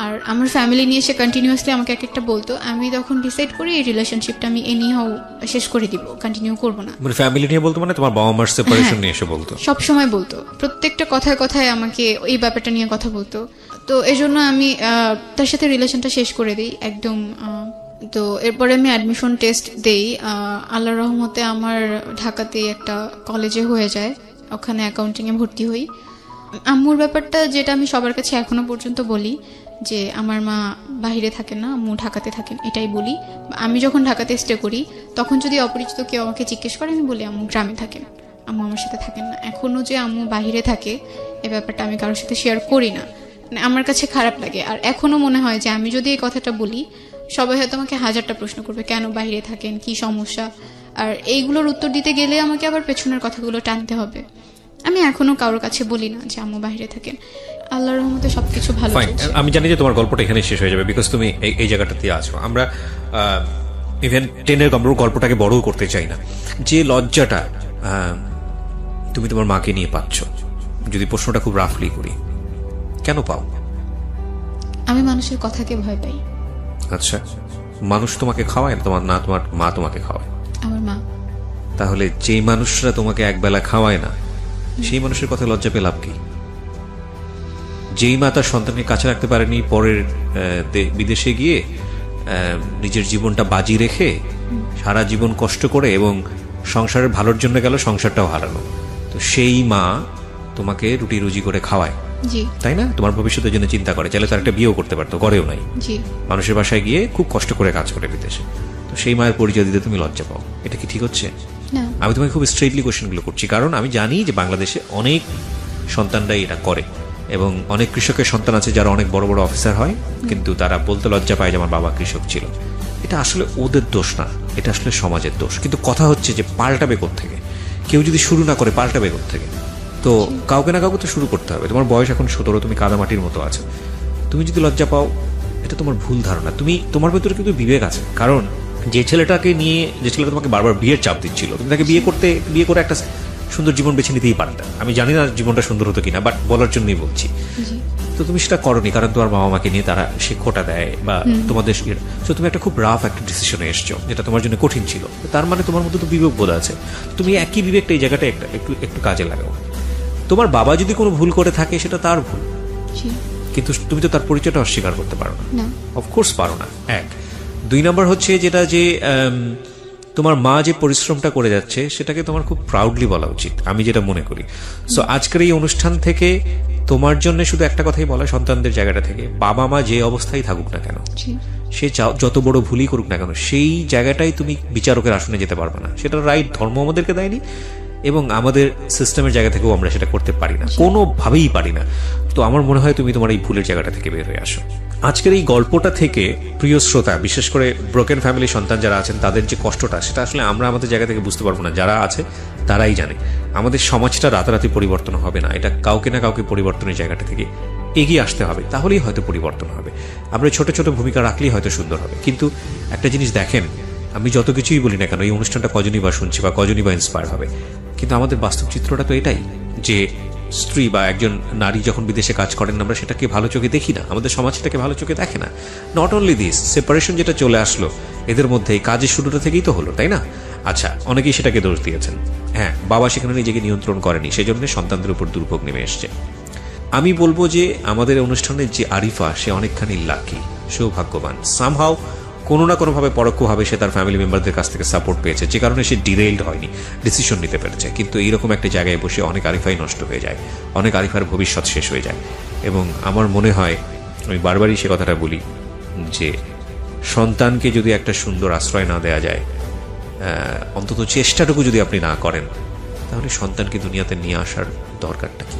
আর আমার ফ্যামিলি নিয়ে সে কন্টিনিউয়াসলি আমাকে একটা বলতো, আমি তখন ডিসাইড করি এই রিলেশনশিপটা আমি এনিহাউ শেষ করে দিব, কন্টিনিউ করব না। মানে ফ্যামিলি নিয়ে বলতো, মানে তোমার বাবা মার সেপারেশন নিয়ে এসে বলতো? সব সময় বলতো, প্রত্যেকটা কথায় কথায় আমাকে এই ব্যাপারটা নিয়ে কথা বলতো। তো এজন্য আমি তার সাথে রিলেশনটা শেষ করে দিই একদম। তো এরপরে আমি অ্যাডমিশন টেস্ট দেই, আল্লাহর রহমতে আমার ঢাকাতে একটা কলেজে হয়ে যায়, ওখানে অ্যাকাউন্টিংয়ে ভর্তি হই। আম্মুর ব্যাপারটা যেটা আমি সবার কাছে এখনো পর্যন্ত বলি, যে আমার মা বাইরে থাকেন না, আম্মু ঢাকাতে থাকেন, এটাই বলি। আমি যখন ঢাকাতে স্টে করি তখন যদি অপরিচিত কেউ আমাকে জিজ্ঞেস করে, আমি বলি আম্মু গ্রামে থাকেন, আম্মু আমার সাথে থাকেন না। এখনো যে আম্মু বাইরে থাকে এই ব্যাপারটা আমি কারোর সাথে শেয়ার করি না, মানে আমার কাছে খারাপ লাগে। আর এখনো মনে হয় যে আমি যদি এই কথাটা বলি, সবাই হয়তো আমাকে 1000টা প্রশ্ন করবে, কেন বাইরে থাকেন, কি সমস্যা। আর এইগুলোর উত্তর দিতে গেলে আমাকে আবার পেছনের কথাগুলো টানতে হবে। আমি এখনো কারোর কাছে বলি না যে আম্মু বাইরে থাকেন। আল্লাহর রহমতে সবকিছু ভালো চলছে। আমি জানি যে তোমার গল্পটা এখানে শেষ হয়ে যাবে, বিকজ তুমি এই জায়গাটাতে আছো। আমরা ইভেন 10-এর গল্পটাকে বড়ও করতে চাই না। যে লজ্জাটা তুমি তোমার মাকে নিয়ে পাচ্ছ, যদি প্রশ্নটা খুব রাফলি করি, কেন পাও? আমি মানুষের কথাকে ভয় পাই। আচ্ছা, মানুষ তোমাকে খাওয়ায় না? তোমার মা তোমাকে খাওয়ায়? আমার মা। তাহলে যেই মানুষরা তোমাকে একবেলা খাওয়ায় না, সেই মানুষের কথা লজ্জা পেয়ে লাভ কি? যেই মা তার সন্তানকে কাছে রাখতে পারেনি, পরের বিদেশে গিয়ে নিজের জীবনটা বাজি রেখে সারা জীবন কষ্ট করে এবং সংসারের ভালোর জন্য গেল, সংসারটাও হারালো, তো সেই মা তোমাকে রুটি রুজি করে খাওয়ায়, তাই না? তোমার ভবিষ্যতের জন্য চিন্তা করে, চাইলে তার একটা বিয়েও করতে পারতো, করেও নাই, মানুষের বাসায় গিয়ে খুব কষ্ট করে কাজ করে বিদেশে। তো সেই মায়ের পরিচয় দিতে তুমি লজ্জা পাও, এটা কি ঠিক হচ্ছে? আমি তোমাকে খুব স্ট্রেটলি কোশ্চেনগুলো করছি, কারণ আমি জানি যে বাংলাদেশে অনেক সন্তানরাই এটা করে, এবং অনেক কৃষকের সন্তান আছে যারা অনেক বড় বড় অফিসার হয়, কিন্তু তারা বলতে লজ্জা পায় যে আমার বাবা কৃষক ছিল। এটা আসলে ওদের দোষ না, এটা আসলে সমাজের দোষ। কিন্তু কথা হচ্ছে যে পাল্টাবে কোত্থেকে? কেউ যদি শুরু না করে পাল্টাবে কোত্থেকে? তো কাউকে না কাউকে তো শুরু করতে হবে। তোমার বয়স এখন 17, তুমি কাদামাটির মতো আছো। তুমি যদি লজ্জা পাও, এটা তোমার ভুল ধারণা। তোমার ভেতরে কিন্তু বিবেক আছে, কারণ যে ছেলেটাকে নিয়ে, যে ছেলেটা তোমাকে বারবার বিয়ের চাপ দিচ্ছিল, তুমি তাকে বিয়ে করে একটা সুন্দর জীবন বেছে নিতেই পারতে। আমি জানি না জীবনটা সুন্দর হতো কিনা, বাট বলার জন্যই বলছি। তো তুমি সেটা করনি, কারণ তোমার বাবা মাকে নিয়ে তারা সে খোটা দেয় বা তোমাদের, তো তুমি একটা খুব রাফ একটা ডিসিশনে এসছো, যেটা তোমার জন্য কঠিন ছিল। তার মানে তোমার মধ্যে তো বিবেক বোধ আছে, তুমি একই বিবেকটা এই জায়গাটা একটু কাজে লাগাও। তোমার বাবা যদি কোনো ভুল করে থাকে, সেটা তার ভুল, কিন্তু তুমি তো তার পরিচয়টা অস্বীকার করতে পারো না, অফকোর্স পারো না। 1, 2 নম্বর হচ্ছে যেটা, যে তোমার মা যে পরিশ্রমটা করে যাচ্ছে, সেটাকে তোমার খুব প্রাউডলি বলা উচিত, আমি যেটা মনে করি। সো আজকের এই অনুষ্ঠান থেকে তোমার জন্য শুধু একটা কথাই বলা, সন্তানদের জায়গাটা থেকে, বাবা মা যে অবস্থায় থাকুক না কেন, সে যত বড় ভুলই করুক না কেন, সেই জায়গাটাই তুমি বিচারকের আসনে যেতে পারবে না। সেটা রাইট ধর্ম আমাদেরকে দেয়নি, এবং আমাদের সিস্টেমের জায়গা থেকেও আমরা সেটা করতে পারি না, কোনোভাবেই পারি না। তো আমার মনে হয় তুমি তোমার এই ভুলের জায়গাটা থেকে বের হয়ে আসো। আজকের এই গল্পটা থেকে প্রিয় শ্রোতা, বিশেষ করে ব্রোকেন ফ্যামিলির সন্তান যারা আছেন, তাদের যে কষ্টটা, সেটা আসলে আমরা আমাদের জায়গা থেকে বুঝতে পারবো না, যারা আছে তারাই জানে। আমাদের সমাজটা রাতারাতি পরিবর্তন হবে না, এটা কাউকে না কাউকে পরিবর্তনের জায়গাটা থেকে এগিয়ে আসতে হবে, তাহলেই হয়তো পরিবর্তন হবে। আমরা ছোট ছোট ভূমিকা রাখলেই হয়তো সুন্দর হবে। কিন্তু একটা জিনিস দেখেন, আমি যত কিছুই বলি না কেন, এই অনুষ্ঠানটা কজনই বা শুনছি বা কজনই বা ইন্সপায়ার হবে, কিন্তু আমাদের বাস্তব চিত্রটা তো এটাই, যে স্ত্রী বা একজন নারী যখন বিদেশে কাজ করেন, আমরা সেটাকে ভালো চোখে দেখি না, আমাদের সমাজ সেটাকে ভালো চোখে দেখে না। নট অনলি দিস, সেপারেশন যেটা চলে আসলো এদের মধ্যে, এই কাজের শুরুটা থেকেই তো হলো, তাই না? আচ্ছা, অনেকেই সেটাকে দোষ দিয়েছেন, হ্যাঁ, বাবা সেখানে নিজেকে নিয়ন্ত্রণ করেনি, সেই জন্য সন্তানদের উপর দুর্ভোগ নেমে এসছে। আমি বলবো যে আমাদের অনুষ্ঠানের যে আরিফা, সে অনেকখানি লাকি, সৌভাগ্যবান। সামহাও কোনো না কোনোভাবে পরোক্ষভাবে সে তার ফ্যামিলি মেম্বারদের কাছ থেকে সাপোর্ট পেয়েছে, যে কারণে সে ডিরেইলড হয়নি, ডিসিশন নিতে পেরেছে। কিন্তু এইরকম একটা জায়গায় বসে অনেক আরিফাই নষ্ট হয়ে যায়, অনেক আরিফার ভবিষ্যৎ শেষ হয়ে যায়। এবং আমার মনে হয়, আমি বারবারই সে কথাটা বলি, যে সন্তানকে যদি একটা সুন্দর আশ্রয় না দেওয়া যায়, অন্তত চেষ্টাটুকু যদি আপনি না করেন, তাহলে সন্তানকে দুনিয়াতে নিয়ে আসার দরকারটা কি?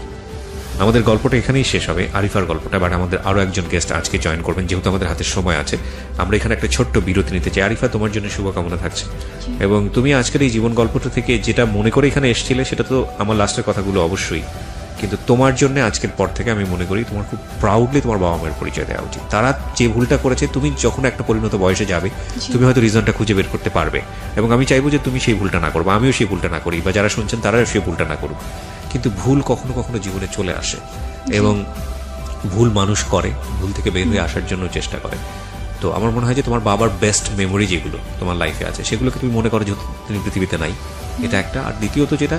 আমাদের গল্পটা এখানেই শেষ হবে, আরিফার গল্পটা। বাট আমাদের আরও একজন গেস্ট আজকে জয়েন করবেন, যেহেতু আমাদের হাতে সময় আছে। আমরা এখানে একটা ছোট্ট বিরতি নিতে চাই। আরিফা, তোমার জন্য শুভকামনা থাকছে, এবং তুমি আজকের এই জীবন গল্পটা থেকে যেটা মনে করে এখানে এসেছিলে, সেটা তো আমার লাস্টের কথাগুলো অবশ্যই, কিন্তু তোমার জন্য আজকের পর থেকে আমি মনে করি তোমার খুব প্রাউডলি তোমার বাবা মায়ের পরিচয় দেওয়া উচিত। তারা যে ভুলটা করেছে, তুমি যখন একটা পরিণত বয়সে যাবে, তুমি হয়তো রিজনটা খুঁজে বের করতে পারবে, এবং আমি চাইবো যে তুমি সেই ভুলটা না করবো, আমিও সেই ভুলটা না করি, বা যারা শুনছেন তারাও সেই ভুলটা না করুক। কিন্তু ভুল কখনো কখনো জীবনে চলে আসে, এবং ভুল মানুষ করে, ভুল থেকে বের হয়ে আসার জন্য চেষ্টা করে। তো আমার মনে হয় যে তোমার বাবার বেস্ট মেমোরি যেগুলো তোমার লাইফে আছে, সেগুলোকে তুমি মনে করো যে তুমি পৃথিবীতে নাই, এটা একটা। আর দ্বিতীয়ত যেটা,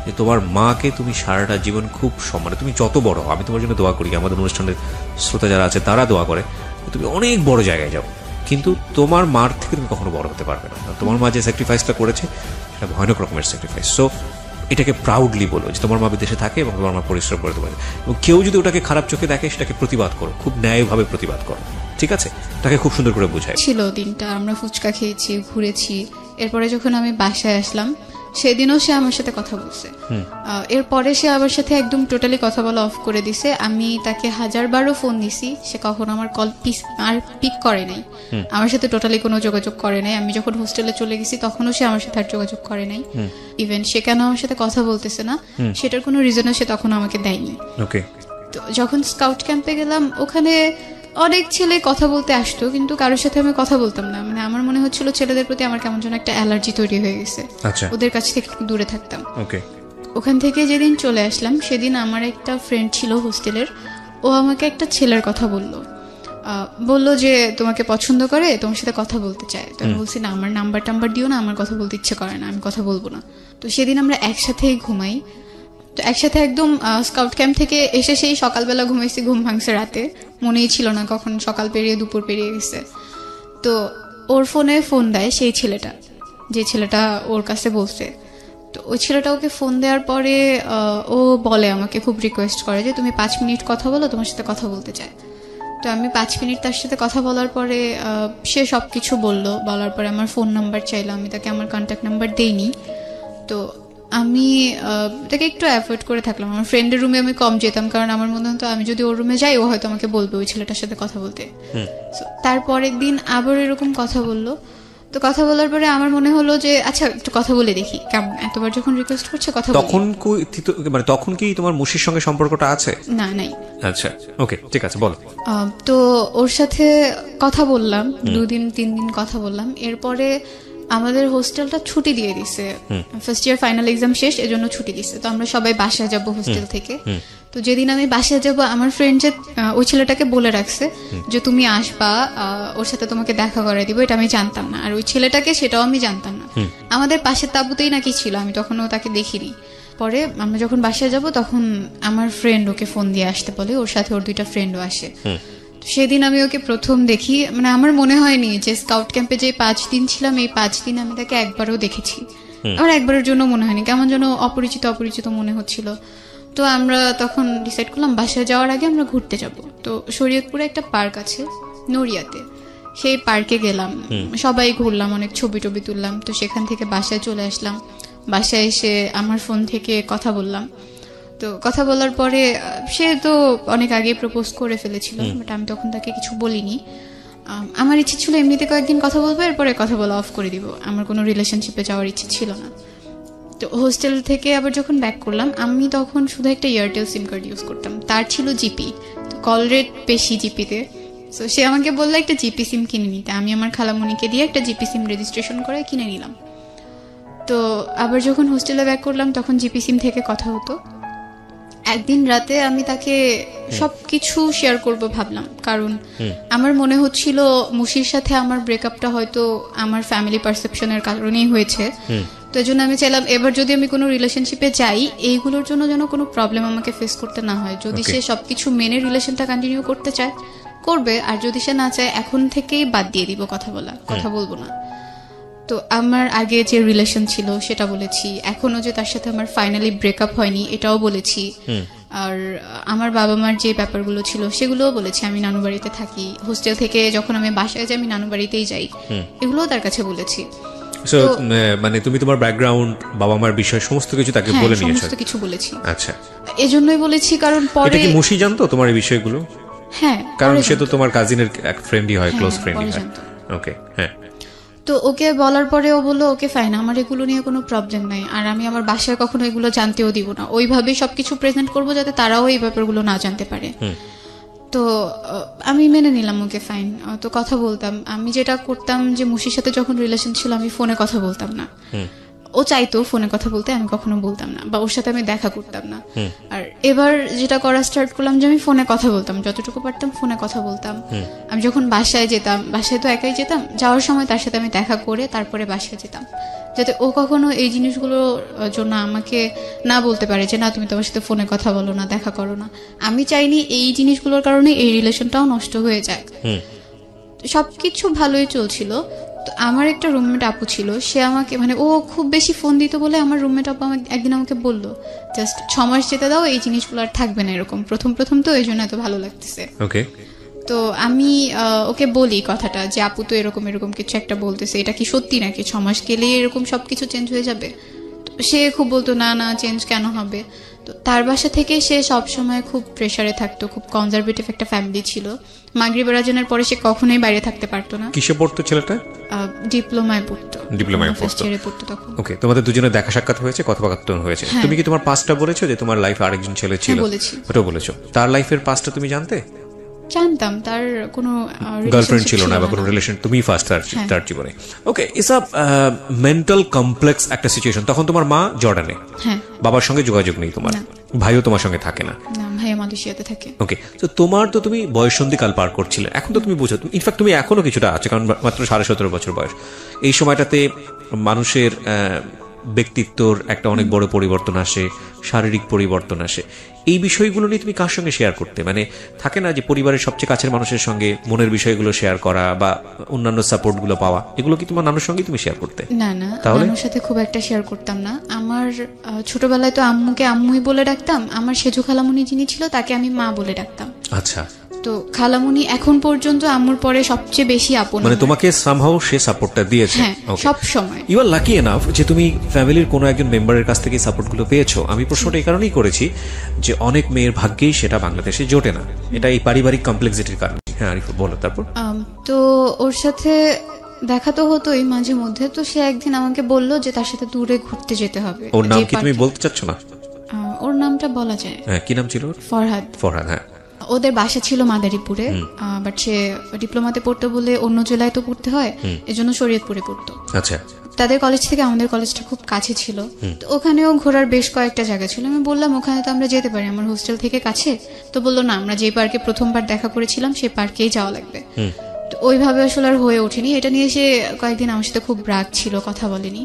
যে তোমার মাকে তুমি সারাটা জীবন খুব সম্মানে, তুমি যত বড় হও, আমি তোমার জন্য দোয়া করি, আমাদের অনুষ্ঠানের শ্রোতা যারা আছে তারা দোয়া করে, তুমি অনেক বড় জায়গায় যাও, কিন্তু তোমার মার থেকে তুমি কখনো বড় হতে পারবে না। তোমার মা যে স্যাক্রিফাইসটা করেছে, সেটা ভয়ানক রকমের স্যাক্রিফাইস। সো এটাকে প্রাউডলি বলো যে তোমার মা বিদেশে থাকে এবং তোমার মা পরিশ্রম করতে পারে, এবং কেউ যদি ওটাকে খারাপ চোখে দেখে, সেটাকে প্রতিবাদ করো, খুব ন্যায়ভাবে প্রতিবাদ করো, ঠিক আছে? তাকে খুব সুন্দর করে বোঝায়। ছিল দিনটা, আমরা ফুচকা খেয়েছি, ঘুরেছি। এরপরে যখন আমি বাসায় আসলাম, সেদিনও সে আমার সাথে কথা বলছে। এরপরে সে আমার সাথে একদম টোটালি কথা বলা অফ করে দিছে। আমি তাকে 1000বারও ফোন দিছি, সে কখনো আমার কল পিক করে নাই, আমার সাথে টোটালি কোনো যোগাযোগ করে নাই। আমি যখন হোস্টেলে চলে গেছি, তখনও সে আমার সাথে আর যোগাযোগ করে নাই। ইভেন সে কেন আমার সাথে কথা বলতেছে না, সেটার কোনো রিজনও সে তখন আমাকে দেয়নি। তো যখন স্কাউট ক্যাম্পে গেলাম, ওখানে অনেক ছেলে কথা বলতে আসতো, কিন্তু কারোর সাথে আমি কথা বলতাম না। মানে আমার মনে হচ্ছিল ছেলেদের প্রতি আমার কেমন যেন একটা অ্যালার্জি তৈরি হয়ে গেছে, ওদের কাছ থেকে দূরে থাকতাম। ওখান থেকে যেদিন চলে আসলাম, সেদিন আমার একটা ফ্রেন্ড ছিল হোস্টেলের, ও আমাকে একটা ছেলের কথা বললো যে তোমাকে পছন্দ করে, তোমার সাথে কথা বলতে চায়। তো আমি বলছি না, আমার নাম্বার দিও না, আমার কথা বলতে ইচ্ছে করে না, আমি কথা বলবো না। তো সেদিন আমরা একসাথেই ঘুমাই, তো একসাথে একদম স্কাউট ক্যাম্প থেকে এসে সেই সকালবেলা ঘুমাইছি, ঘুম ভাঙছে রাতে, মনেই ছিল না কখন সকাল পেরিয়ে দুপুর পেরিয়ে গেছে। তো ওর ফোনে ফোন দেয় সেই ছেলেটা, যে ছেলেটা ওর কাছে বলছে। তো ওই ছেলেটা ওকে ফোন দেওয়ার পরে ও বলে, আমাকে খুব রিকোয়েস্ট করে যে তুমি 5 মিনিট কথা বলো, তোমার সাথে কথা বলতে চায়। তো আমি 5 মিনিট তার সাথে কথা বলার পরে সে সব কিছু বলার পরে আমার ফোন নাম্বার চাইলো, আমি তাকে আমার কন্ট্যাক্ট নাম্বার দেইনি। তো আমি এটাকে একটু অ্যাভয়েড করে থাকলাম। আমার ফ্রেন্ডের রুমে আমি কম যেতাম, কারণ আমার মনে হতো আমি যদি ওর রুমে যাই ও হয়তো আমাকে বলবে ওই ছেলেটার সাথে কথা বলতে। তারপরের দিন আবার এরকম কথা বললো। তো কথা বলার পরে আমার মনে হলো যে আচ্ছা একটু কথা বলে দেখি কেমন, এতবার যখন রিকোয়েস্ট করছে কথা বলি। তখন কি তোমার মুশির সঙ্গে সম্পর্কটা আছে? না, নাই। আচ্ছা, ওকে, ঠিক আছে, বলো। তো ওর সাথে কথা বললাম, 2-3 দিন কথা বললাম। এরপরে আমাদের হোস্টেলটা ছুটি দিয়ে দিছে, ফার্স্ট ইয়ার ফাইনাল এক্সাম শেষ, এজন্য ছুটি দিছে। তো আমরা সবাই বাসায় যাব হোস্টেল থেকে। তো যেদিন আমি বাসায় যাব, আমার ফ্রেন্ড যে ওই ছেলেটাকে বলে রাখছে যে তুমি আসবা, ওর সাথে তোমাকে দেখা করে দিব, এটা আমি জানতাম না। আর ওই ছেলেটাকে সেটাও আমি জানতাম না। আমাদের পাশের তাঁবুতেই নাকি ছিল, আমি তখনও তাকে দেখিনি। পরে আমরা যখন বাসায় যাব তখন আমার ফ্রেন্ড ওকে ফোন দিয়ে আসতে বলে, ওর সাথে ওর 2টা ফ্রেন্ডও আসে। সেদিন আমি ওকে প্রথম দেখি, মানে আমার মনে হয়নি যে স্কাউট ক্যাম্পে যে 5 দিন ছিলাম এই 5 দিন আমি তাকে একবারও দেখেছি। আমার একবারের জন্য মনে হয়নি, কেমন যেন অপরিচিত অপরিচিত মনে হচ্ছিল। তো আমরা তখন ডিসাইড করলাম বাসায় যাওয়ার আগে আমরা ঘুরতে যাব। তো শরীয়তপুরে একটা পার্ক আছে নড়িয়াতে, সেই পার্কে গেলাম, সবাই ঘুরলাম, অনেক ছবি টবি তুললাম। তো সেখান থেকে বাসায় চলে আসলাম। বাসায় এসে আমার ফোন থেকে কথা বললাম। তো কথা বলার পরে সে তো অনেক আগে প্রপোজ করে ফেলেছিল, বাট আমি তখন তাকে কিছু বলিনি। আমার ইচ্ছে ছিল এমনিতে কয়েকদিন কথা বলবো, এরপরে কথা বলা অফ করে দিব, আমার কোনো রিলেশনশিপে যাওয়ার ইচ্ছে ছিল না। তো হোস্টেল থেকে আবার যখন ব্যাক করলাম, আমি তখন শুধু একটা এয়ারটেল সিম কার্ড ইউজ করতাম, তার ছিল জিপি। তো কল রেট বেশি জিপিতে। তো সে আমাকে বললো একটা জিপি সিম কিনে নিতে। আমি আমার খালামণিকে দিয়ে একটা জিপি সিম রেজিস্ট্রেশন করে কিনে নিলাম। তো আবার যখন হোস্টেলে ব্যাক করলাম তখন জিপি সিম থেকে কথা হতো। একদিন রাতে আমি তাকে সবকিছু শেয়ার করব ভাবলাম, কারণ আমার মনে হচ্ছিল মুশির সাথে আমার ব্রেকআপটা হয়তো আমার ফ্যামিলি পারসেপশনের কারণেই হয়েছে। তো এই জন্য আমি চাইলাম এবার যদি আমি কোনো রিলেশনশিপে যাই, এইগুলোর জন্য যেন কোনো প্রবলেম আমাকে ফেস করতে না হয়। যদি সে সবকিছু মেনে রিলেশনটা কন্টিনিউ করতে চায় করবে, আর যদি সে না চায় এখন থেকেই বাদ দিয়ে দিব কথা বলা, কথা বলবো না। তো আমার আগে যে রিলেশন ছিল সেটা বলেছি, এখনো যে তার সাথে আমার ফাইনালি ব্রেকআপ হয়নি এটাও বলেছি। আর আমার বাবা মার যে ব্যাপারগুলো ছিল সেগুলোও বলেছি। আমি নানু বাড়িতে থাকি, হোস্টেল থেকে যখন আমি বাসায় যাই আমি নানু বাড়িতেই যাই, এগুলোও তার কাছে বলেছি। মানে তুমি তোমার ব্যাকগ্রাউন্ড, বাবা মার বিষয় সমস্ত কিছু তাকে বলে নিয়েছো? সমস্ত কিছু বলেছি। আচ্ছা, এজন্যই বলেছি কারণ পরে এটা কি মুশি জানতো তোমার এই বিষয়গুলো? হ্যাঁ, কারণ সে তো তোমার কাজিনের এক ফ্রেন্ডই হয়, ক্লোজ ফ্রেন্ডই হয়। ওকে, হ্যাঁ। তো ওকে বলার পরে ও বললো ওকে ফাইন, আমার এগুলো নিয়ে কোনো প্রবলেম নাই, আর আমি আমার বাসায় কখনো এগুলো জানতেও দিব না, ওইভাবে সবকিছু প্রেজেন্ট করবো যাতে তারাও এই ব্যাপারগুলো না জানতে পারে। তো আমি মেনে নিলাম ওকে ফাইন। তো কথা বলতাম, আমি যেটা করতাম যে মুশির সাথে যখন রিলেশন ছিল আমি ফোনে কথা বলতাম না। ও চাইতো ফোনে কথা বলতে, আমি কখনো বলতাম না, বা ওর সাথে আমি দেখা করতাম না। আর এবার যেটা করা স্টার্ট করলাম যে আমি ফোনে কথা বলতাম, যতটুকু পারতাম ফোনে কথা বলতাম। আমি যখন বাসায় যেতাম, বাসায় তো একাই যেতাম, যাওয়ার সময় তার সাথে আমি দেখা করে তারপরে বাসায় যেতাম, যাতে ও কখনো এই জিনিসগুলোর জন্য আমাকে না বলতে পারে যে না তুমি তোমার সাথে ফোনে কথা বলো না, দেখা করো না। আমি চাইনি এই জিনিসগুলোর কারণে এই রিলেশনটাও নষ্ট হয়ে যাক। সবকিছু ভালোই চলছিল। আমার একটা রুমমেট আপু ছিল, সে আমাকে মানে ও খুব বেশি ফোন দিত বলে আমার রুমমেট আপু একদিন আমাকে বললো জাস্ট 6 মাস যেতে দাও, এই জিনিসগুলো আর থাকবে না এরকম, প্রথম তো এই জন্য এত ভালো লাগতেছে। তো আমি ওকে বলি কথাটা যে আপু তো এরকম কিছু একটা বলতেছে, এটা কি সত্যি নাকি 6 মাস গেলে এরকম সবকিছু চেঞ্জ হয়ে যাবে? সে খুব বলতো না না চেঞ্জ কেন হবে। তো তার বাসা থেকে সে সবসময় খুব প্রেসারে থাকতো, খুব কনজারভেটিভ একটা ফ্যামিলি ছিল। মাগরিবের আজানের পরে সে কখনোই বাইরে থাকতে পারতো না। কিসে পড়তো ছেলেটা? ডিপ্লোমায় পড়তো। তখন ওকে, তোমাদের দুজনের দেখা সাক্ষাৎ হয়েছে, কথাবার্তা হয়েছে। তুমি কি তোমার পাস্টটা বলেছো যে তোমার লাইফে আরেকজন ছেলে ছিল? ওটা বলেছো। তার লাইফের পাস্টটা তুমি জানতে? জানতাম, তার কোনো গার্লফ্রেন্ড ছিল না বা কোনো রিলেশন, তুমি ফার্স্ট তার জীবনে। ওকে, ইটস আ মেন্টাল কমপ্লেক্স একটা সিচুয়েশন। তখন তোমার মা জর্ডানে, বাবার সঙ্গে যোগাযোগ নেই তোমার, ভাইও তোমার সঙ্গে থাকে না? ভাই মালয়েশিয়াতে থাকে। ওকে, তো তোমার তো তুমি বয়ঃসন্ধিকাল পার করছিলে, এখন তো তুমি বুঝো, ইনফ্যাক্ট তুমি এখনো কিছুটা আছে, কারণ মাত্র 17.5 বছর বয়স। এই সময়টাতে মানুষের ব্যক্তিত্বর একটা অনেক বড় পরিবর্তন আসে, শারীরিক পরিবর্তন আসে। এই বিষয়গুলো নিয়ে তুমি কার সঙ্গে শেয়ার করতে? মানে থাকে না যে পরিবারের সবচেয়ে কাছের মানুষের সঙ্গে মনের বিষয়গুলো শেয়ার করা বা অন্যান্য সাপোর্টগুলো পাওয়া, এগুলো কি তোমার নানুর সঙ্গে তুমি শেয়ার করতে? না, নানুর সাথে খুব একটা শেয়ার করতাম না। আমার ছোটবেলায় তো আম্মুকে আম্মুই বলে ডাকতাম, আমার সেজু খালামুনি যিনি ছিল তাকে আমি মা বলে ডাকতাম। আচ্ছা। তো খালামুনি এখন পর্যন্ত আম্মুর পরে সবচেয়ে বেশি আপন, মানে তোমাকে সামহাউ সে সাপোর্টটা দিয়েছে সব সময়। ইউ আর লাকি এনাফ যে তুমি ফ্যামিলির কোনো একজন মেম্বারের কাছ থেকে সাপোর্ট গুলো পেয়েছো। আমি প্রশ্নটা এই কারণেই করেছি যে অনেক মেয়ের ভাগ্যেই সেটা বাংলাদেশে জোটে না, এটা এই পারিবারিক কমপ্লেক্সিটির কারণে। হ্যাঁ আরিফ বলো। তারপর তো ওর সাথে দেখা তো হতোই মাঝে মধ্যে, তো সে একদিন আমাকে বলল যে তার সাথে দূরে ঘুরতে যেতে হবে। ওর নাম কি তুমি বলতে চাচ্ছ না? ওর নামটা বলা যায়। হ্যাঁ, কি নাম ছিল? ফরহাদ। ফরহাদ, হ্যাঁ। ওদের বাসা ছিল মাদারীপুরে, বাট সে ডিপ্লোমাতে পড়তো বলে অন্য জেলায় তো পড়তে হয়, এজন্য শরীয়তপুরে পড়তো। আচ্ছা। তাদের কলেজ থেকে আমাদের কলেজটা খুব কাছে ছিল, তো ওখানেও ঘোরার বেশ কয়েকটা জায়গা ছিল। আমি বললাম ওখানে তো আমরা যেতে পারি, আমার হোস্টেল থেকে কাছে। তো বললো না, আমরা যে পার্কে প্রথমবার দেখা করেছিলাম সেই পার্কেই যাওয়া লাগবে। তো ওইভাবে আসলে আর হয়ে ওঠেনি। এটা নিয়ে সে কয়েকদিন আমার সাথে খুব রাগ ছিল, কথা বলেনি।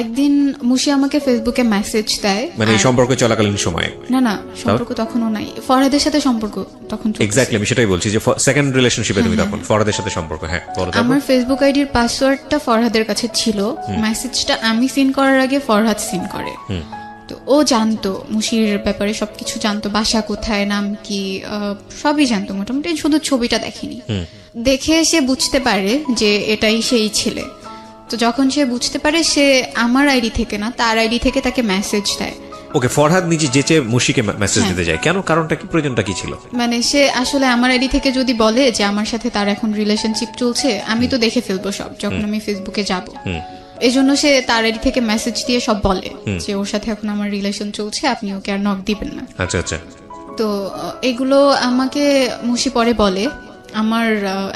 একদিন মুশি আমাকে ফেসবুকে মেসেজ দেয়, মানে এই সম্পর্ক চলাকালীন সময়ে? না, সম্পর্ক তখনও নাই, ফরহাদের সাথে সম্পর্ক তখন। এক্স্যাক্টলি, আমি সেটাই বলছি যে সেকেন্ড রিলেশনশিপে তুমি তখন ফরহাদের সাথে সম্পর্ক। হ্যাঁ, আমার ফেসবুক আইডির পাসওয়ার্ডটা ফরহাদের কাছে ছিল, মেসেজটা আমি সিন করার আগে ফরহাদ সিন করে। তো ও জানতো মুশির ব্যাপারে, সবকিছু জানতো, বাসা কোথায়, নাম কি, সবই জানতো মোটামুটি, শুধু ছবিটা দেখেনি। দেখে সে বুঝতে পারে যে এটাই সেই ছেলে। তো যখন সে বুঝতে পারে, সে আমার আইডি থেকে না, তার আইডি থেকে তাকে মেসেজ দেয়। ওকে, ফরহাদ নিজে যেচে মুশিকে মেসেজ দিতে যায় কেন? কারণটা কি, প্রয়োজনটা কি ছিল? মানে সে আসলে আমার আইডি থেকে যদি বলে যে আমার সাথে তার এখন রিলেশনশিপ চলছে, আমি তো দেখে ফেলবো সব যখন আমি ফেসবুকে যাব। এই জন্য সে তার আইডি থেকে মেসেজ দিয়ে সব বলে যে ওর সাথে এখন আমার রিলেশন চলছে, আপনি ওকে আর নক দিবেন না। আচ্ছা আচ্ছা। তো এগুলো আমাকে মুশি পরে বলে, আমার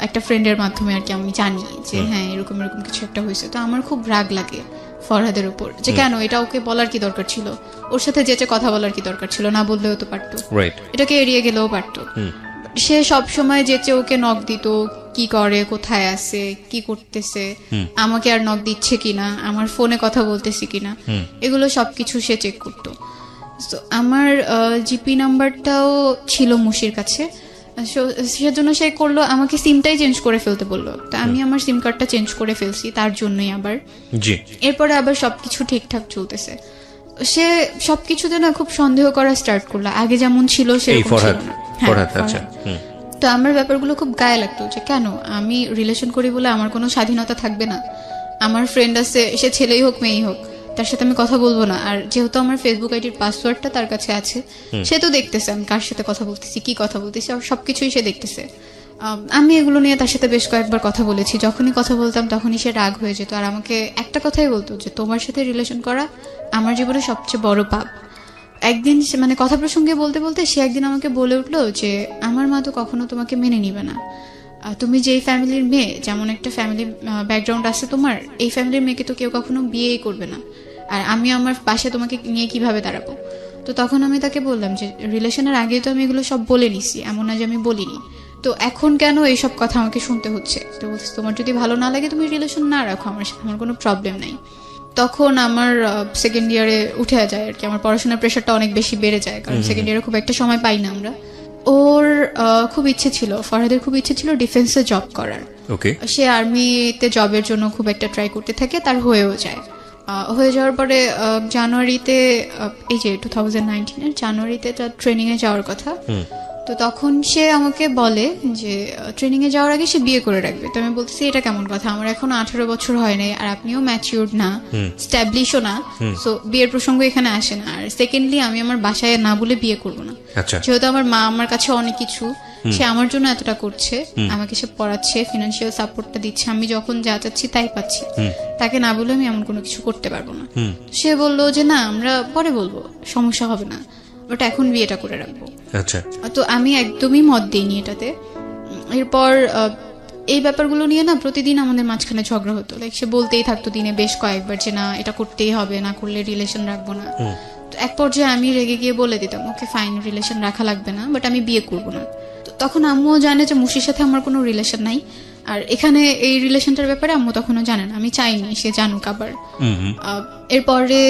একটা ফ্রেন্ডের মাধ্যমে আর কি আমি জানি যে হ্যাঁ এরকম এরকম কিছু একটা হয়েছে। তো আমার খুব রাগ লাগে ফরহাদের উপর, যে কেন এটা ওকে বলার কি দরকার ছিল, ওর সাথে যেচে কথা বলার কি দরকার ছিল, না বললেও তো পারতো, এটাকে এড়িয়ে গেলেও পারতো। সে সব সময় যেচে ওকে নক দিত, কি করে, কোথায় আছে, কি করতেছে, আমাকে আর নক দিচ্ছে কিনা, আমার ফোনে কথা বলতেছি কিনা, এগুলো সবকিছু সে চেক করতো। তো আমার জিপি নাম্বারটাও ছিল মুশির কাছে, সেজন্য সে করলো আমাকে সিমটাই চেঞ্জ করে ফেলতে বললো। তো আমি আমার সিম কার্ডটা চেঞ্জ করে ফেলছি তার জন্যই আবার। এরপরে আবার সবকিছু ঠিকঠাক চলতেছে। সে সবকিছুতে না খুব সন্দেহ করা স্টার্ট করলো, আগে যেমন ছিল সেরকম ছিল না। তো আমার ব্যাপারগুলো খুব গায়ে লাগতো, যে কেন আমি রিলেশন করি বলে আমার কোনো স্বাধীনতা থাকবে না? আমার ফ্রেন্ড আছে, সে ছেলেই হোক মেয়েই হোক, তার সাথে আমি কথা বলবো না? আর যেহেতু আমার ফেসবুক আইডির পাসওয়ার্ডটা তার কাছে আছে, সে তো দেখতেছে আমি কার সাথে কথা বলতেছি, কি কথা বলতেছি, আর সবকিছুই সে দেখতেছে। আমি এগুলো নিয়ে তার সাথে বেশ কয়েকবার কথা বলেছি, যখনই কথা বলতাম তখনই সে রাগ হয়ে যেত, আর আমাকে একটা কথাই বলতো যে তোমার সাথে রিলেশন করা আমার জীবনে সবচেয়ে বড় পাপ। একদিন মানে কথা প্রসঙ্গে বলতে বলতে সে একদিন আমাকে বলে উঠলো যে আমার মা তো কখনো তোমাকে মেনে নিবে না, তুমি যেই ফ্যামিলির মেয়ে, যেমন একটা ফ্যামিলি ব্যাকগ্রাউন্ড আছে তোমার, এই ফ্যামিলির মেয়েকে তো কেউ কখনো বিয়েই করবে না, আর আমি আমার বাসায় তোমাকে নিয়ে কিভাবে দাঁড়াবো? তো তখন আমি তাকে বললাম যে রিলেশনের আগে তো আমি এগুলো সব বলে নিছি, এমন না যে আমি বলিনি, তো এখন কেন এইসব কথা আমাকে শুনতে হচ্ছে? তো বলছে তোমার যদি ভালো না লাগে তুমি রিলেশন না রাখো আমার সাথে, আমার কোনো প্রবলেম নাই। তখন আমার সেকেন্ড ইয়ারে উঠে যায় আর কি, আমার পড়াশোনার প্রেশারটা অনেক বেশি বেড়ে যায়, কারণ সেকেন্ড ইয়ারে খুব একটা সময় পাই না আমরা। ওর খুব ইচ্ছে ছিল, ফরহাদের খুব ইচ্ছে ছিল ডিফেন্সে জব করার। সে আর্মিতে জবের জন্য খুব একটা ট্রাই করতে থাকে, তার হয়েও যায়। হয়ে যাওয়ার পরে জানুয়ারিতে, এই যে 2019 জানুয়ারিতে তার ট্রেনিং এ যাওয়ার কথা। তো তখন সে আমাকে বলে যে ট্রেনিং এ যাওয়ার আগে সে বিয়ে করে রাখবে। তো আমি বলতেছি এটা কেমন কথা, আমার এখন 18 বছর হয় নাই, আর আপনিও ম্যাচিউরড না, স্ট্যাবলিশও না, সো বিয়ের প্রসঙ্গ এখানে আসে না। আর সেকেন্ডলি আমি আমার বাসায় না বলে বিয়ে করবো না, যেহেতু আমার মা আমার কাছে অনেক কিছু, সে আমার জন্য এতটা করছে, আমাকে সে পড়াচ্ছে, ফিনান্সিয়াল সাপোর্টটা দিচ্ছে, আমি যখন যা চাচ্ছি তাই পাচ্ছি, তাকে না বলে আমি এমন কোনো কিছু করতে পারবো না। সে বললো যে না আমরা পরে বলবো, সমস্যা হবে না, বাট এখন বিয়েটা করে রাখবো। তো আমি একদমই মত দিইনি এটাতে। এরপর এই ব্যাপারগুলো নিয়ে না প্রতিদিন আমাদের মাঝখানে ঝগড়া হতো, লাইক সে বলতেই থাকতো দিনে বেশ কয়েকবার যে না এটা করতেই হবে, না করলে রিলেশন রাখবো না। তো এক পর্যায়ে আমি রেগে গিয়ে বলে দিতাম ওকে ফাইন, রিলেশন রাখা লাগবে না, বাট আমি বিয়ে করবো না। তো তখন আম্মুও জানে যে মুশির সাথে আমার কোনো রিলেশন নাই, আর এখানে এই রিলেশনটার ব্যাপারে আম্মু তখনও জানে না, আমি চাইনি সে জানুক আবার। এরপরে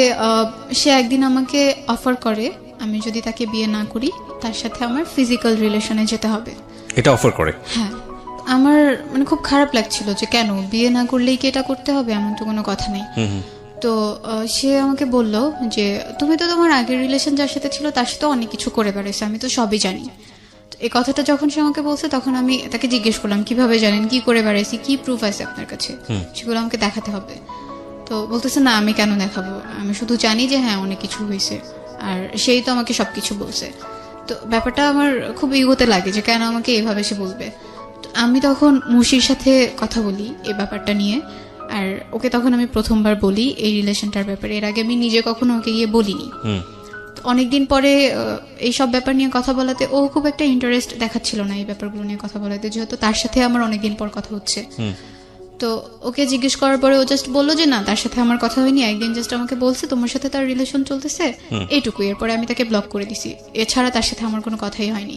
সে একদিন আমাকে অফার করে আমি যদি তাকে বিয়ে না করি তার সাথে আমার ফিজিক্যাল রিলেশনে যেতে হবে। এটা অফার করে? হ্যাঁ। আমার মানে খুব খারাপ লাগছিল যে কেন বিয়ে না করলেই কি এটা করতে হবে, এমন তো কোনো কথা নেই। তো সে আমাকে বলল যে তুমি তো তোমার আগের রিলেশন যার সাথে ছিল তার সাথে অনেক কিছু করে বেড়াইছো, আমি তো সবই জানি। এই কথাটা যখন সে আমাকে বলছে তখন আমি তাকে জিজ্ঞেস করলাম কিভাবে জানেন, কি করে বেড়াইছি, কি প্রুফ আছে আপনার কাছে, সেগুলো আমাকে দেখাতে হবে। তো বলতেছে না আমি কেন দেখাবো, আমি শুধু জানি যে হ্যাঁ অনেক কিছু হয়েছে, আর সেই তো আমাকে সবকিছু বলছে। তো ব্যাপারটা আমার খুব ইগোতে লাগে যে কেন আমাকে এভাবে সে বলবে। আমি তখন মুশির সাথে কথা বলি এই ব্যাপারটা নিয়ে, আর ওকে তখন আমি প্রথমবার বলি এই রিলেশনটার ব্যাপারে। এর আগে আমি নিজে কখনো ওকে গিয়ে বলিনি। অনেকদিন পরে এই সব ব্যাপার নিয়ে কথা বলাতে ও খুব একটা ইন্টারেস্ট দেখাচ্ছিল না এই ব্যাপারগুলো নিয়ে কথা বলাতে, যেহেতু তার সাথে আমার অনেকদিন পর কথা হচ্ছে। তো ওকে জিজ্ঞেস করার পরে ও জাস্ট বললো যে না তার সাথে আমার কথা হয়নি, একদিন জাস্ট আমাকে বলছে তোমার সাথে তার রিলেশন চলতেছে, এইটুকুই। এরপরে আমি তাকে ব্লক করে দিছি, এছাড়া তার সাথে আমার কোনো কথাই হয়নি।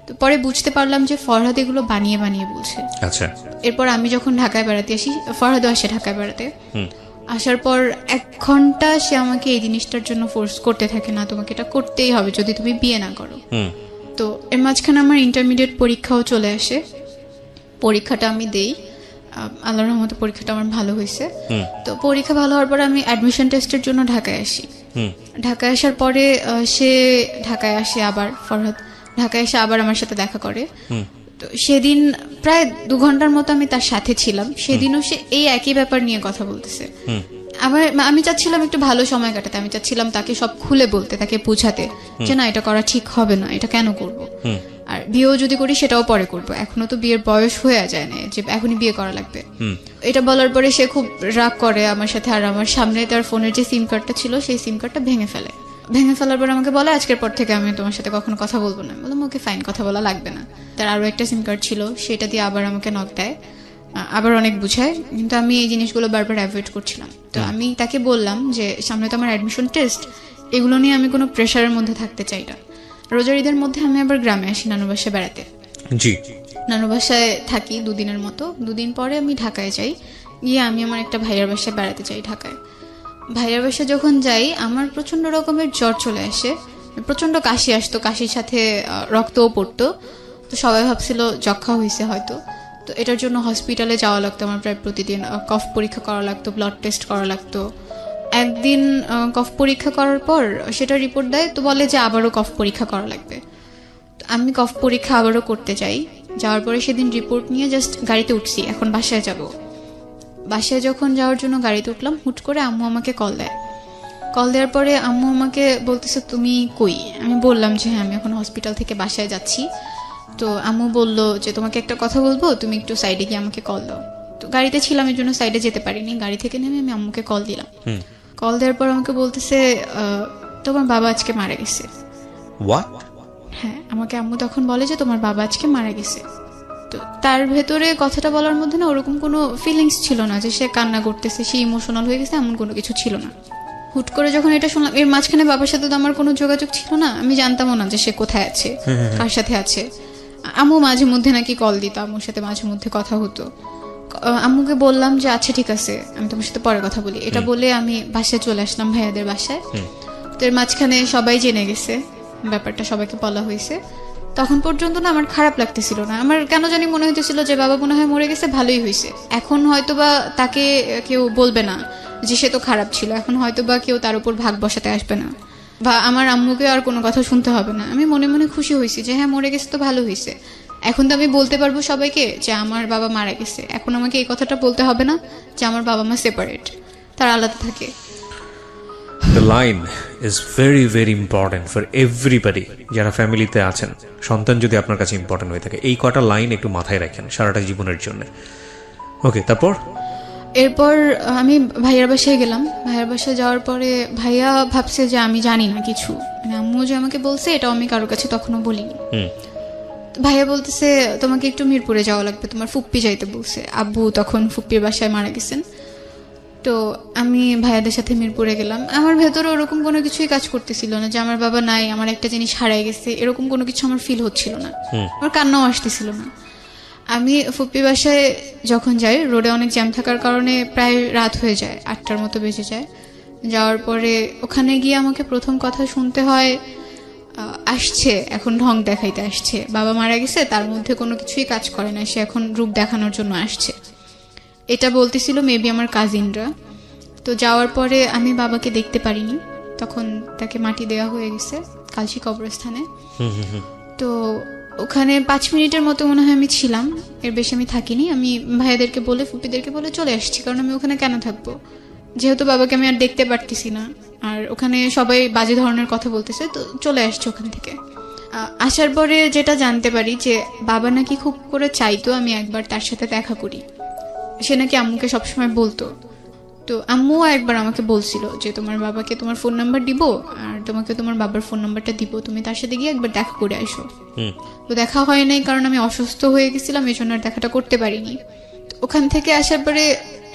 তো পরে বুঝতে পারলাম যে ফরহাদ এগুলো বানিয়ে বানিয়ে বলছে। আচ্ছা। এরপর আমি যখন ঢাকায় বেড়াতে আসি, ফরহাদও আসে ঢাকায় বেড়াতে, আসার পর 1 ঘন্টা সে আমাকে এই জিনিসটার জন্য ফোর্স করতে থাকে, না তোমাকে এটা করতেই হবে যদি তুমি বিয়ে না করো। তো এর মাঝখানে আমার ইন্টারমিডিয়েট পরীক্ষাও চলে আসে, পরীক্ষাটা আমি দেই, আল্লাহর রহমতে পরীক্ষাটা আমার ভালো হয়েছে। তো পরীক্ষা ভালো হওয়ার পরে আমি অ্যাডমিশন টেস্টের জন্য ঢাকায় আসি। ঢাকায় আসার পরে সে ঢাকায় আসে, আবার ফরহাদ ঢাকায় এসে আবার আমার সাথে দেখা করে। তো সেদিন প্রায় 2 ঘন্টার মতো আমি তার সাথে ছিলাম। সেদিনও সে এই একই ব্যাপার নিয়ে কথা বলতেছে। আমি চাচ্ছিলাম একটু ভালো সময় কাটাতে, আমি চাচ্ছিলাম তাকে সব খুলে বলতে, তাকে বোঝাতে যে না এটা করা ঠিক হবে না, এটা কেন করব, আর বিয়েও যদি করি সেটাও পরে করব, এখনো তো বিয়ের বয়স হয়ে যায় না যে এখনই বিয়ে করা লাগবে। এটা বলার পরে সে খুব রাগ করে আমার সাথে, আর আমার সামনে তার ফোনের যে সিম কার্ডটা ছিল সেই সিম কার্ডটা ভেঙে ফেলার পর আমাকে বলে আজকের পর থেকে আমি তোমার সাথে কখনো কথা বলবো না। বললাম ওকে ফাইন, কথা বলা লাগবে না। তার আরো একটা সিম কার্ড ছিল, সেটা দিয়ে আবার আমাকে নক দেয়, আবার অনেক বুঝায়, কিন্তু আমি এই জিনিসগুলো বারবার অ্যাভয়েড করছিলাম। তো আমি তাকে বললাম যে সামনে তো আমার অ্যাডমিশন টেস্ট, এগুলো নিয়ে আমি কোনো প্রেশারের মধ্যে থাকতে চাই না। রোজার ঈদের মধ্যে আমি আবার গ্রামে আসি নানু বাসায় বেড়াতে। নানু বাসায় থাকি 2 দিনের মতো। 2 দিন পরে আমি ঢাকায় যাই, গিয়ে আমি আমার একটা ভাইয়ার বাসায় বেড়াতে চাই ঢাকায়। ভাইয়ার বাসায় যখন যাই আমার প্রচন্ড রকমের জ্বর চলে আসে, প্রচন্ড কাশি আসতো, কাশির সাথে রক্তও পড়তো। তো সবাই ভাবছিল যক্ষা হয়েছে হয়তো। তো এটার জন্য হসপিটালে যাওয়া লাগতো আমার প্রায় প্রতিদিন, কফ পরীক্ষা করা লাগতো, ব্লাড টেস্ট করা লাগতো। একদিন কফ পরীক্ষা করার পর সেটা রিপোর্ট দেয়, তো বলে যে আবারও কফ পরীক্ষা করা লাগবে। আমি কফ পরীক্ষা আবারও করতে যাই। যাওয়ার পরে সেদিন রিপোর্ট নিয়ে জাস্ট গাড়িতে উঠছি, এখন বাসায় যাব। বাসায় যখন যাওয়ার জন্য গাড়িতে উঠলাম, হুট করে আম্মু আমাকে কল দেওয়ার পরে আম্মু আমাকে বলতেছে তুমি কই। আমি বললাম যে হ্যাঁ আমি এখন হসপিটাল থেকে বাসায় যাচ্ছি। তো আম্মু বলল যে তোমাকে একটা কথা বলবো, তুমি একটু সাইডে গিয়ে আমাকে কল দাও। তো গাড়িতে ছিলাম এর জন্য সাইডে যেতে পারিনি, গাড়ি থেকে নেমে আমি আম্মুকে কল দিলাম। কল দেওয়ার পর আমাকে বলতেছে তোমার বাবা আজকে মারা গেছে। হ্যাঁ, আমাকে আম্মু তখন বলে যে তোমার বাবা আজকে মারা গেছে। তো তার ভেতরে কথাটা বলার মধ্যে না ওরকম কোনো ফিলিংস ছিল না যে সে কান্না করতেছে, সে ইমোশনাল হয়ে গেছে, এমন কোনো কিছু ছিল না। হুট করে যখন এটা শুনলাম, এর মাঝখানে বাবার সাথে তো আমার কোনো যোগাযোগ ছিল না, আমি জানতামও না যে সে কোথায় আছে, কার সাথে আছে। আম্মু মাঝে মধ্যে নাকি কল দিত, আম্মুর সাথে মাঝে মধ্যে কথা হতো। আম্মুকে বললাম যে আচ্ছা ঠিক আছে আমি তোমার সাথে পরে কথা বলি, এটা বলে আমি বাসায় চলে আসলাম, ভাইয়াদের বাসায়। তো এর মাঝখানে সবাই জেনে গেছে ব্যাপারটা, সবাইকে বলা হয়েছে। তখন পর্যন্ত না আমার খারাপ লাগতেছিল না, আমার কেন জানি মনে হইতেছিল যে বাবা মনে হয় মরে গেছে, ভালোই হয়েছে। এখন হয়তো বা তাকে কেউ বলবে না যে সে তো খারাপ ছিল, এখন হয়তো বা কেউ তার উপর ভাগ বসাতে আসবে না, বা আমার আম্মুকে আর কোনো কথা শুনতে হবে না। আমি মনে মনে খুশি হয়েছি যে হ্যাঁ মরে গেছে তো ভালো হয়েছে। এখন তো আমি বলতে পারবো সবাইকে যে আমার বাবা মারা গেছে, এখন আমাকে এই কথাটা বলতে হবে না যে আমার বাবা মা সেপারেট, তারা আলাদা থাকে। The line is very very important for everybody যারা ফ্যামিলিতে আছেন। সন্তান যদি আপনার কাছে ইম্পর্টেন্ট হয়ে থাকে, এই কটা লাইন একটু মাথায় রাখেন সারাটা জীবনের জন্য। ওকে, এরপর আমি ভাইয়ার বাসায় গেলাম। ভাইয়ার বাসায় যাওয়ার পরে ভাইয়া ভাবছে যে আমি জানি না কিছু, আম্মু যে আমাকে বলছে এটাও আমি কারোর কাছে তখনও বলিনি। ভাইয়া বলতেছে তোমাকে একটু মিরপুরে যাওয়া লাগবে, তোমার ফুপ্পি যাইতে বলছে। আব্বু তখন ফুপ্পির বাসায় মারা গেছেন। তো আমি ভাইয়াদের সাথে মিরপুরে গেলাম। আমার ভেতরে ওরকম কোনো কিছুই কাজ করতেছিল না যে আমার বাবা নাই, আমার একটা জিনিস হারাই গেছে, এরকম কোনো কিছু আমার ফিল হচ্ছিল না, আমার কান্নাও আসতেছিল না। আমি ফুপ্পি বাসায় যখন যাই, রোডে অনেক জ্যাম থাকার কারণে প্রায় রাত হয়ে যায়, 8টার মতো বেজে যায়। যাওয়ার পরে ওখানে গিয়ে আমাকে প্রথম কথা শুনতে হয় আসছে এখন ঢং দেখাইতে আসছে, বাবা মারা গেছে, তার মধ্যে কোনো কিছুই কাজ করে না, সে এখন রূপ দেখানোর জন্য আসছে, এটা বলতেছিল মেবি আমার কাজিনরা। তো যাওয়ার পরে আমি বাবাকে দেখতে পারিনি, তখন তাকে মাটি দেওয়া হয়ে গেছে কালশি কবরস্থানে। তো ওখানে 5 মিনিটের মতো মনে হয় আমি ছিলাম, এর বেশি আমি থাকিনি। আমি ভাইয়াদেরকে বলে ফুপিদেরকে বলে চলে আসছি, কারণ আমি ওখানে কেন থাকবো, যেহেতু বাবাকে আমি আর দেখতে পারতেছি না, আর ওখানে সবাই বাজে ধরনের কথা বলতেছে, তো চলে আসছে ওখান থেকে। আসার পরে যেটা জানতে পারি যে বাবা নাকি খুব করে চাইতো আমি একবার তার সাথে দেখা করি, সে নাকি আম্মুকে সবসময় বলতো। তো আম্মুও একবার আমাকে বলছিল যে তোমার বাবাকে তোমার ফোন নাম্বার দিব, আর তোমাকে তোমার বাবার ফোন নাম্বারটা দিব, তুমি তার সাথে গিয়ে একবার দেখা করে আসো। তো দেখা হয় নাই, কারণ আমি অসুস্থ হয়ে গেছিলাম, এই জন্য আর দেখাটা করতে পারিনি। ওখান থেকে আসার পরে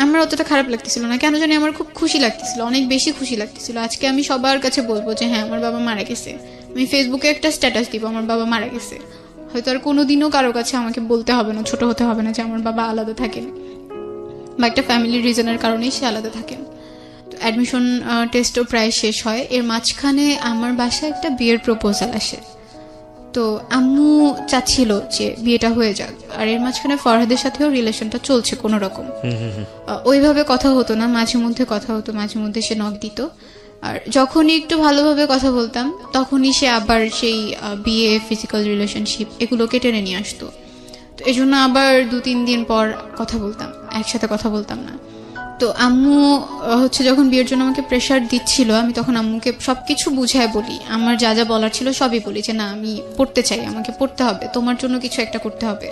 আমার অতটা খারাপ লাগতেছিল না, কেন জানি আমার খুব খুশি লাগতেছিল, অনেক বেশি খুশি লাগতেছিল। আজকে আমি সবার কাছে বলবো যে হ্যাঁ আমার বাবা মারা গেছে, আমি ফেসবুকে একটা স্ট্যাটাস দিব আমার বাবা মারা গেছে। হয়তো আর কোনোদিনও কারো কাছে আমাকে বলতে হবে না, ছোট হতে হবে না যে আমার বাবা আলাদা থাকেন, বা একটা ফ্যামিলির রিজনের কারণেই সে আলাদা থাকেন। তো অ্যাডমিশন টেস্টও প্রায় শেষ হয়, এর মাঝখানে আমার বাসায় একটা বিয়ের প্রপোজাল আসে। তো আম্মু চাচ্ছিল যে বিয়েটা হয়ে যাক, আর এর মাঝখানে ফরহাদের সাথেও রিলেশনটা চলছে কোনো রকম। ওইভাবে কথা হতো না, মাঝে মধ্যে কথা হতো, মাঝে মধ্যে সে নক দিত, আর যখনই একটু ভালোভাবে কথা বলতাম তখনই সে আবার সেই বিয়ে, ফিজিক্যাল রিলেশনশিপ এগুলোকে টেনে নিয়ে আসতো। তো এই জন্য আবার 2-3 দিন পর কথা বলতাম, একসাথে কথা বলতাম না। তো আম্মু হচ্ছে যখন বিয়ের জন্য আমাকে প্রেশার দিচ্ছিল, আমি তখন আম্মুকে সবকিছু বুঝায় বলি, আমার যা যা বলার ছিল সবই বলি, যে না আমি পড়তে চাই, আমাকে পড়তে হবে, তোমার জন্য কিছু একটা করতে হবে।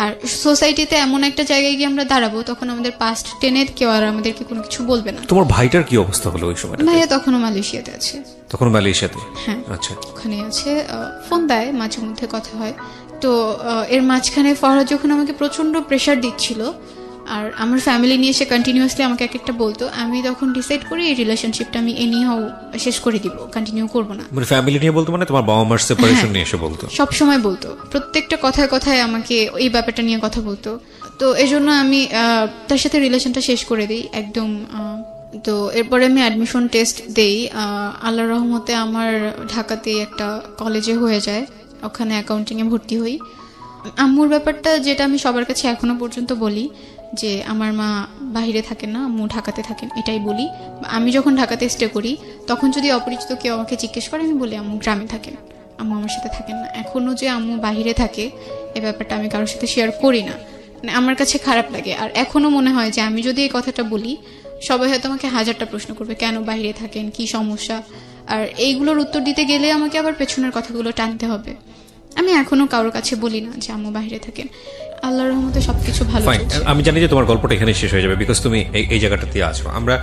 আর সোসাইটিতে এমন একটা জায়গায় গিয়ে আমরা দাঁড়াবো, তখন আমাদের পাস্ট টেনে কেউ আর আমাদেরকে কোনো কিছু বলবে না। তোমার ভাইটার কি অবস্থা হলো ওই সময়? ভাইয়া তখনও মালয়েশিয়াতে আছে। তখন মালয়েশিয়াতে? হ্যাঁ, আচ্ছা, ওখানে আছে, ফোন দেয়, মাঝে মধ্যে কথা হয়। তো এর মাঝখানে ফরহাদ যখন আমাকে প্রচন্ড প্রেশার দিচ্ছিল, আর আমার ফ্যামিলি নিয়ে সে কন্টিনিউয়াসলি আমাকে এক একটা বলতো, আমি তখন ডিসাইড করি এই রিলেশনশিপটা আমি এনিহাও শেষ করে দিব, কন্টিনিউ করব না। মানে ফ্যামিলি নিয়ে বলতো, মানে তোমার বাবা মার সেপারেশন নিয়ে এসে বলতো? সব সময় বলতো, প্রত্যেকটা কথায় কথায় আমাকে এই ব্যাপারটা নিয়ে কথা বলতো। তো এজন্য আমি তার সাথে রিলেশনটা শেষ করে দিই একদম। তো এরপরে আমি অ্যাডমিশন টেস্ট দেই, আল্লাহর রহমতে আমার ঢাকাতে একটা কলেজে হয়ে যায়, ওখানে অ্যাকাউন্টিং এ ভর্তি হই। আম্মুর ব্যাপারটা যেটা আমি সবার কাছে এখনো পর্যন্ত বলি, যে আমার মা বাহিরে থাকেন না, আম্মু ঢাকাতে থাকেন, এটাই বলি। আমি যখন ঢাকাতে স্টে করি তখন যদি অপরিচিত কেউ আমাকে জিজ্ঞেস করে, আমি বলি আম্মু গ্রামে থাকেন, আম্মু আমার সাথে থাকেন না। এখনো যে আম্মু বাহিরে থাকে এই ব্যাপারটা আমি কারোর সাথে শেয়ার করি না, মানে আমার কাছে খারাপ লাগে। আর এখনো মনে হয় যে আমি যদি এই কথাটা বলি, সবাই হয়তো আমাকে 1000টা প্রশ্ন করবে, কেন বাহিরে থাকেন, কি সমস্যা। আর এইগুলোর উত্তর দিতে গেলে আমাকে আবার পেছনের কথাগুলো টানতে হবে। আমি এখনো কারোর কাছে বলি না যে আম্মু বাহিরে থাকেন। আল্লাহর রহমতে সবকিছু ভালো চলছে। আমি জানি যে তোমার গল্পটা এখানে শেষ হয়ে যাবে, বিকজ তুমি এই জায়গাটাতে আছো। আমরা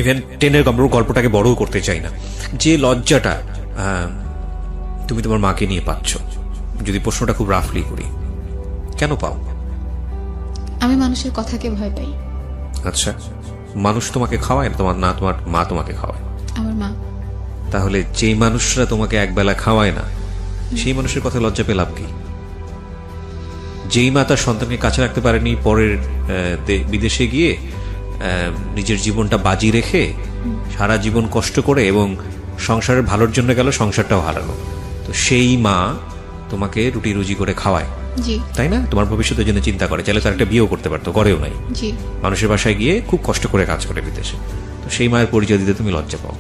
ইভেন 10-এর গল্পটাকে বড়ও করতে চাই না। যে লজ্জাটা তুমি তোমার মাকে নিয়ে পাচ্ছ, যদি প্রশ্নটা খুব রাফলি করি, কেন পাও? আমি মানুষের কথাকে ভয় পাই। আচ্ছা, মানুষ তোমাকে খাওয়ায় না? তোমার মা তোমাকে খাওয়ায়? আমার মা। তাহলে যেই মানুষরা তোমাকে একবেলা খাওয়ায় না, সেই মানুষের কথা লজ্জা পেয়ে লাভ কি? যেই মা তার সন্তানকে কাছে রাখতে পারেনি, পরের বিদেশে গিয়ে নিজের জীবনটা বাজি রেখে সারা জীবন কষ্ট করে এবং সংসারের ভালোর জন্য গেল, সংসারটাও হারালো, তো সেই মা তোমাকে রুটি রুজি করে খাওয়ায়, তাই না? তোমার ভবিষ্যতের জন্য চিন্তা করে, চাইলে তার একটা বিয়েও করতে পারতো, করেও নাই, মানুষের বাসায় গিয়ে খুব কষ্ট করে কাজ করে বিদেশে। তো সেই মায়ের পরিচয় দিতে তুমি লজ্জা পাও,